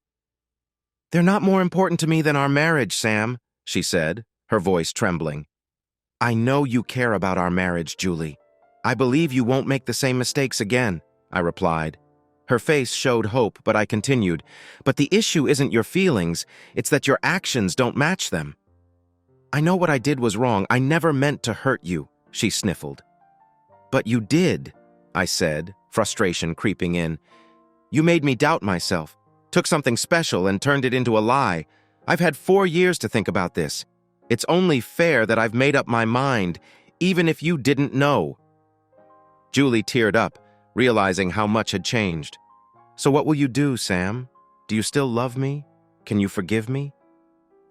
[SPEAKER 1] They're not more important to me than our marriage, Sam, she said, her voice trembling. I know you care about our marriage, Julie. I believe you won't make the same mistakes again, I replied. Her face showed hope, but I continued. But the issue isn't your feelings, it's that your actions don't match them. I know what I did was wrong. I never meant to hurt you, she sniffled. But you did, I said, frustration creeping in. You made me doubt myself, took something special and turned it into a lie. I've had 4 years to think about this. It's only fair that I've made up my mind, even if you didn't know. Julie teared up, realizing how much had changed. So what will you do, Sam? Do you still love me? Can you forgive me?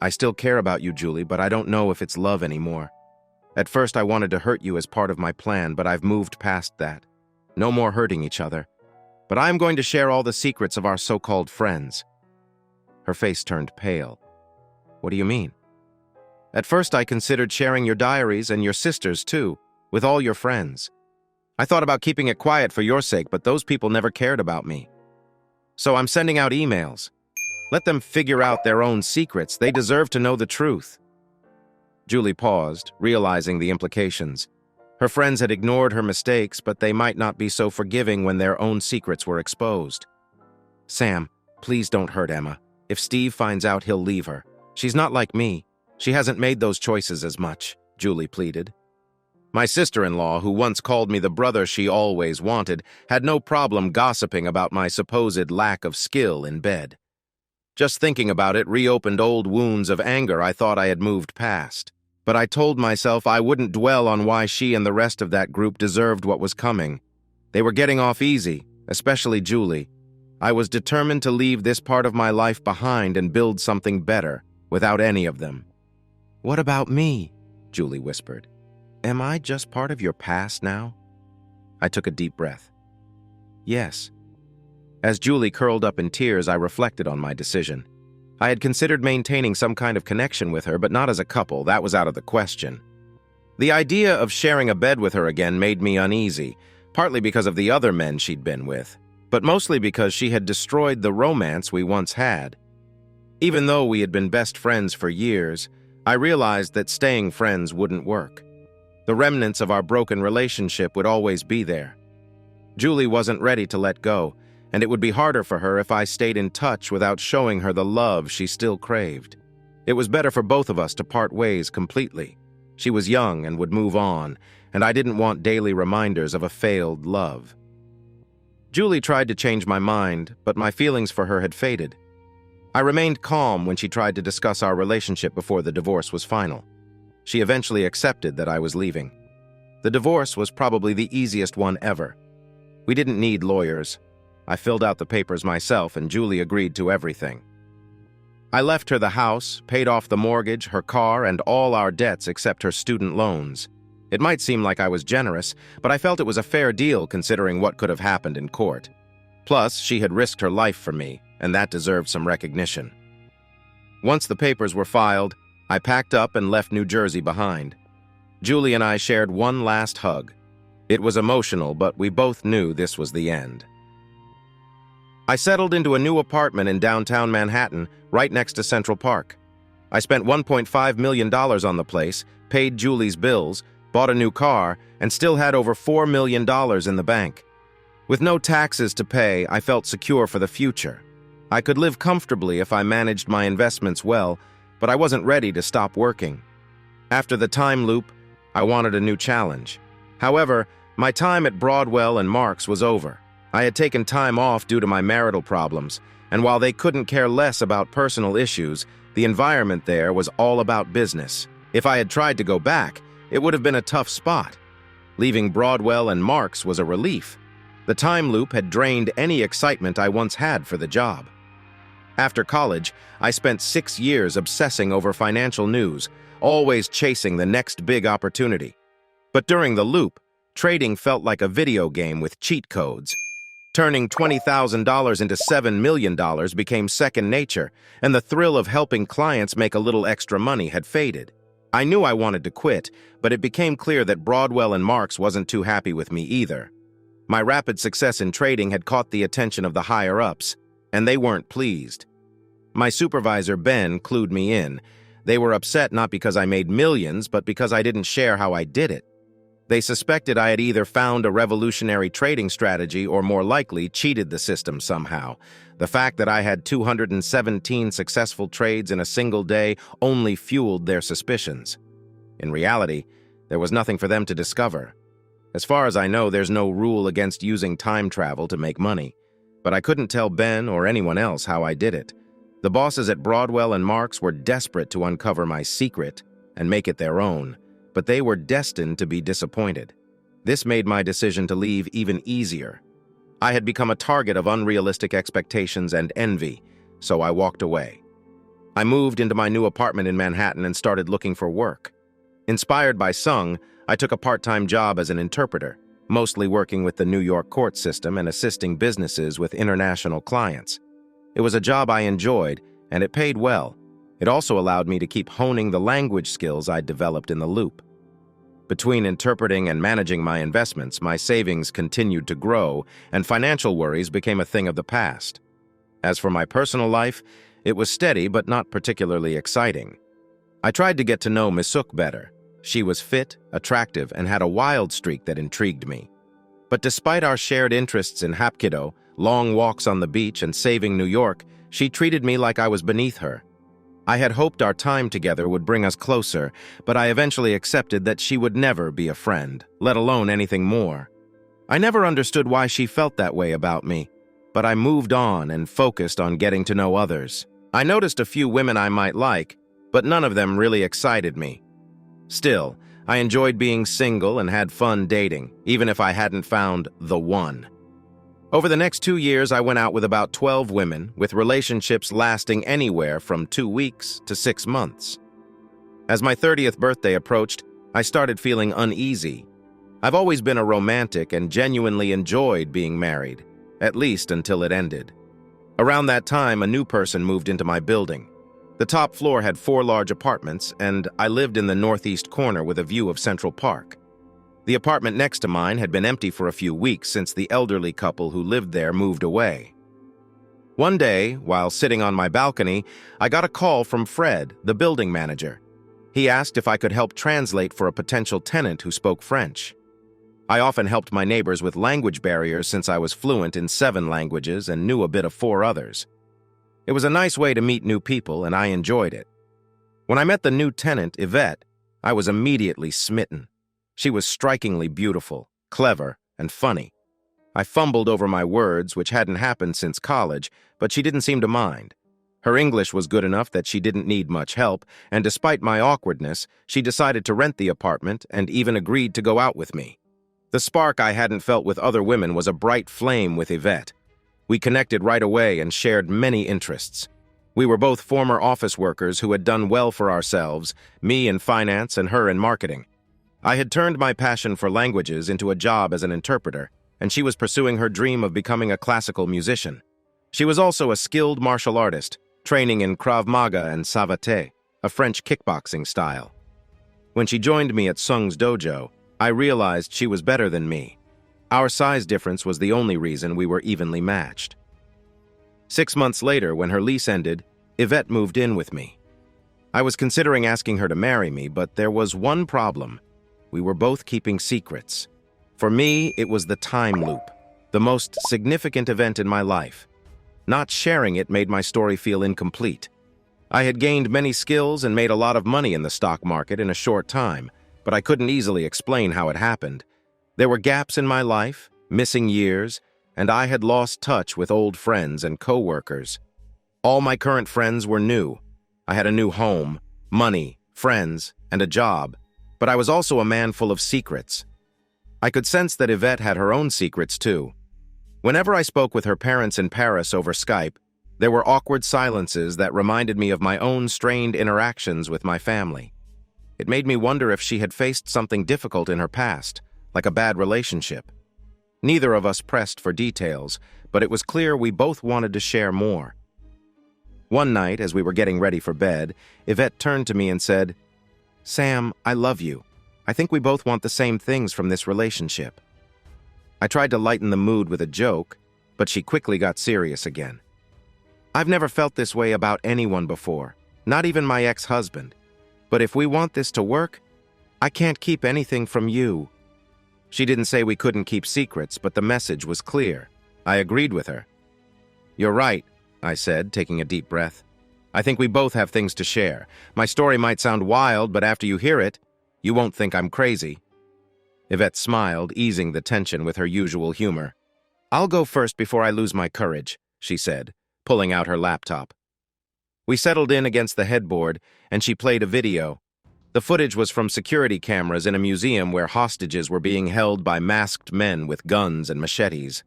[SPEAKER 1] I still care about you, Julie, but I don't know if it's love anymore. At first, I wanted to hurt you as part of my plan, but I've moved past that. No more hurting each other. But I'm going to share all the secrets of our so-called friends. Her face turned pale. What do you mean? At first, I considered sharing your diaries and your sister's too, with all your friends. I thought about keeping it quiet for your sake, but those people never cared about me. So I'm sending out emails. Let them figure out their own secrets. They deserve to know the truth. Julie paused, realizing the implications. Her friends had ignored her mistakes, but they might not be so forgiving when their own secrets were exposed. Sam, please don't hurt Emma. If Steve finds out, he'll leave her. She's not like me. She hasn't made those choices as much, Julie pleaded. My sister-in-law, who once called me the brother she always wanted, had no problem gossiping about my supposed lack of skill in bed. Just thinking about it reopened old wounds of anger I thought I had moved past. But I told myself I wouldn't dwell on why she and the rest of that group deserved what was coming. They were getting off easy, especially Julie. I was determined to leave this part of my life behind and build something better, without any of them. What about me? Julie whispered. Am I just part of your past now? I took a deep breath. Yes. As Julie curled up in tears, I reflected on my decision. I had considered maintaining some kind of connection with her, but not as a couple. That was out of the question. The idea of sharing a bed with her again made me uneasy, partly because of the other men she'd been with, but mostly because she had destroyed the romance we once had. Even though we had been best friends for years, I realized that staying friends wouldn't work. The remnants of our broken relationship would always be there. Julie wasn't ready to let go, and it would be harder for her if I stayed in touch without showing her the love she still craved. It was better for both of us to part ways completely. She was young and would move on, and I didn't want daily reminders of a failed love. Julie tried to change my mind, but my feelings for her had faded. I remained calm when she tried to discuss our relationship before the divorce was final. She eventually accepted that I was leaving. The divorce was probably the easiest one ever. We didn't need lawyers. I filled out the papers myself, and Julie agreed to everything. I left her the house, paid off the mortgage, her car, and all our debts except her student loans. It might seem like I was generous, but I felt it was a fair deal considering what could have happened in court. Plus, she had risked her life for me, and that deserved some recognition. Once the papers were filed, I packed up and left New Jersey behind. Julie and I shared one last hug. It was emotional, but we both knew this was the end. I settled into a new apartment in downtown Manhattan, right next to Central Park. I spent $1.5 million on the place, paid Julie's bills, bought a new car, and still had over $4 million in the bank. With no taxes to pay, I felt secure for the future. I could live comfortably if I managed my investments well, but I wasn't ready to stop working. After the time loop, I wanted a new challenge. However, my time at Broadwell and Marks was over. I had taken time off due to my marital problems, and while they couldn't care less about personal issues, the environment there was all about business. If I had tried to go back, it would have been a tough spot. Leaving Broadwell and Marks was a relief. The time loop had drained any excitement I once had for the job. After college, I spent 6 years obsessing over financial news, always chasing the next big opportunity. But during the loop, trading felt like a video game with cheat codes. Turning $20,000 into $7 million became second nature, and the thrill of helping clients make a little extra money had faded. I knew I wanted to quit, but it became clear that Broadwell and Marks wasn't too happy with me either. My rapid success in trading had caught the attention of the higher-ups, and they weren't pleased. My supervisor, Ben, clued me in. They were upset not because I made millions, but because I didn't share how I did it. They suspected I had either found a revolutionary trading strategy or, more likely, cheated the system somehow. The fact that I had 217 successful trades in a single day only fueled their suspicions. In reality, there was nothing for them to discover. As far as I know, there's no rule against using time travel to make money. But I couldn't tell Ben or anyone else how I did it. The bosses at Broadwell and Marks were desperate to uncover my secret and make it their own, but they were destined to be disappointed. This made my decision to leave even easier. I had become a target of unrealistic expectations and envy, so I walked away. I moved into my new apartment in Manhattan and started looking for work. Inspired by Sung, I took a part-time job as an interpreter, mostly working with the New York court system and assisting businesses with international clients. It was a job I enjoyed, and it paid well. It also allowed me to keep honing the language skills I'd developed in the loop. Between interpreting and managing my investments, my savings continued to grow, and financial worries became a thing of the past. As for my personal life, it was steady but not particularly exciting. I tried to get to know Misuk better. She was fit, attractive, and had a wild streak that intrigued me. But despite our shared interests in Hapkido, long walks on the beach, and saving New York, she treated me like I was beneath her. I had hoped our time together would bring us closer, but I eventually accepted that she would never be a friend, let alone anything more. I never understood why she felt that way about me, but I moved on and focused on getting to know others. I noticed a few women I might like, but none of them really excited me. Still, I enjoyed being single and had fun dating, even if I hadn't found the one. Over the next 2 years, I went out with about 12 women, with relationships lasting anywhere from 2 weeks to 6 months. As my 30th birthday approached, I started feeling uneasy. I've always been a romantic and genuinely enjoyed being married, at least until it ended. Around that time, a new person moved into my building. The top floor had 4 large apartments, and I lived in the northeast corner with a view of Central Park. The apartment next to mine had been empty for a few weeks since the elderly couple who lived there moved away. One day, while sitting on my balcony, I got a call from Fred, the building manager. He asked if I could help translate for a potential tenant who spoke French. I often helped my neighbors with language barriers since I was fluent in 7 languages and knew a bit of 4 others. It was a nice way to meet new people, and I enjoyed it. When I met the new tenant, Yvette, I was immediately smitten. She was strikingly beautiful, clever, and funny. I fumbled over my words, which hadn't happened since college, but she didn't seem to mind. Her English was good enough that she didn't need much help, and despite my awkwardness, she decided to rent the apartment and even agreed to go out with me. The spark I hadn't felt with other women was a bright flame with Yvette. We connected right away and shared many interests. We were both former office workers who had done well for ourselves, me in finance and her in marketing. I had turned my passion for languages into a job as an interpreter, and she was pursuing her dream of becoming a classical musician. She was also a skilled martial artist, training in Krav Maga and Savate, a French kickboxing style. When she joined me at Sung's dojo, I realized she was better than me. Our size difference was the only reason we were evenly matched. 6 months later, when her lease ended, Yvette moved in with me. I was considering asking her to marry me, but there was one problem. We were both keeping secrets. For me, it was the time loop, the most significant event in my life. Not sharing it made my story feel incomplete. I had gained many skills and made a lot of money in the stock market in a short time, but I couldn't easily explain how it happened. There were gaps in my life, missing years, and I had lost touch with old friends and co-workers. All my current friends were new. I had a new home, money, friends, and a job, but I was also a man full of secrets. I could sense that Yvette had her own secrets too. Whenever I spoke with her parents in Paris over Skype, there were awkward silences that reminded me of my own strained interactions with my family. It made me wonder if she had faced something difficult in her past, like a bad relationship. Neither of us pressed for details, but it was clear we both wanted to share more. One night, as we were getting ready for bed, Yvette turned to me and said, "Sam, I love you. I think we both want the same things from this relationship." I tried to lighten the mood with a joke, but she quickly got serious again. "I've never felt this way about anyone before, not even my ex-husband. But if we want this to work, I can't keep anything from you." She didn't say we couldn't keep secrets, but the message was clear. I agreed with her. "You're right," I said, taking a deep breath. "I think we both have things to share. My story might sound wild, but after you hear it, you won't think I'm crazy." Yvette smiled, easing the tension with her usual humor. "I'll go first before I lose my courage," she said, pulling out her laptop. We settled in against the headboard, and she played a video. The footage was from security cameras in a museum where hostages were being held by masked men with guns and machetes.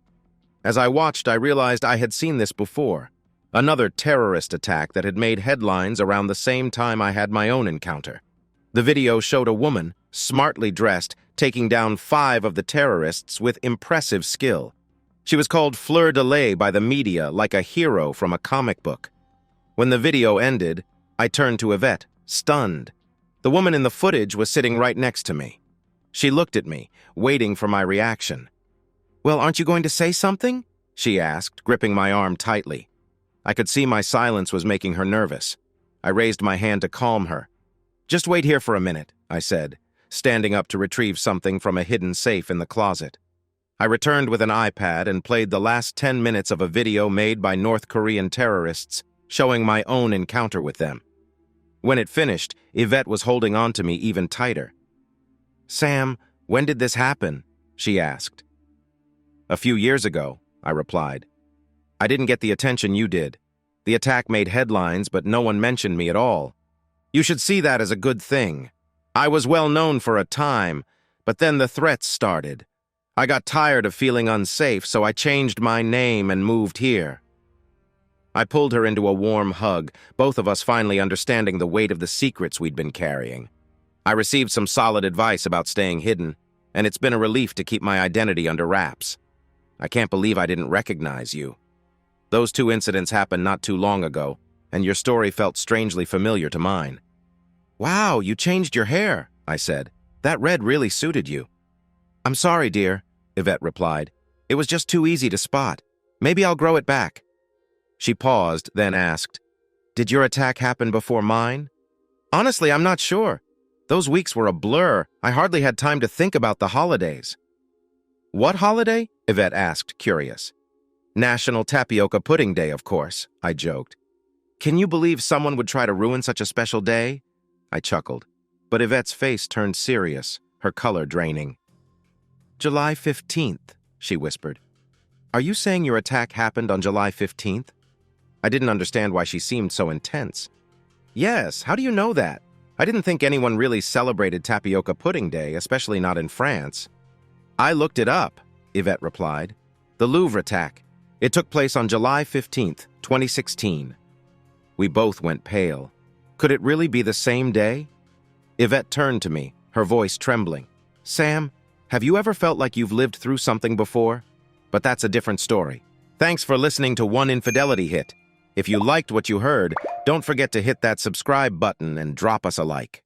[SPEAKER 1] As I watched, I realized I had seen this before. Another terrorist attack that had made headlines around the same time I had my own encounter. The video showed a woman, smartly dressed, taking down 5 of the terrorists with impressive skill. She was called Fleur de Lis by the media like a hero from a comic book. When the video ended, I turned to Yvette, stunned. The woman in the footage was sitting right next to me. She looked at me, waiting for my reaction. "Well, aren't you going to say something?" she asked, gripping my arm tightly. I could see my silence was making her nervous. I raised my hand to calm her. "Just wait here for a minute," I said, standing up to retrieve something from a hidden safe in the closet. I returned with an iPad and played the last 10 minutes of a video made by North Korean terrorists, showing my own encounter with them. When it finished, Yvette was holding on to me even tighter. "Sam, when did this happen?" she asked. "A few years ago," I replied. "I didn't get the attention you did. The attack made headlines, but no one mentioned me at all. You should see that as a good thing. I was well known for a time, but then the threats started. I got tired of feeling unsafe, so I changed my name and moved here." I pulled her into a warm hug, both of us finally understanding the weight of the secrets we'd been carrying. I received some solid advice about staying hidden, and it's been a relief to keep my identity under wraps. I can't believe I didn't recognize you. Those 2 incidents happened not too long ago, and your story felt strangely familiar to mine. "Wow, you changed your hair," I said. "That red really suited you." "I'm sorry, dear," Yvette replied. "It was just too easy to spot. Maybe I'll grow it back." She paused, then asked, "Did your attack happen before mine?" "Honestly, I'm not sure. Those weeks were a blur. I hardly had time to think about the holidays." "What holiday?" Yvette asked, curious. "National Tapioca Pudding Day, of course," I joked. "Can you believe someone would try to ruin such a special day?" I chuckled, but Yvette's face turned serious, her color draining. "July 15th, she whispered. "Are you saying your attack happened on July 15th? I didn't understand why she seemed so intense. Yes, how do you know that? I didn't think anyone really celebrated Tapioca Pudding Day, especially not in France. I looked it up, Yvette replied. The Louvre attack. It took place on July 15th, 2016. We both went pale. Could it really be the same day? Yvette turned to me, her voice trembling. Sam, have you ever felt like you've lived through something before? But that's a different story. Thanks for listening to One Infidelity Hit. If you liked what you heard, don't forget to hit that subscribe button and drop us a like.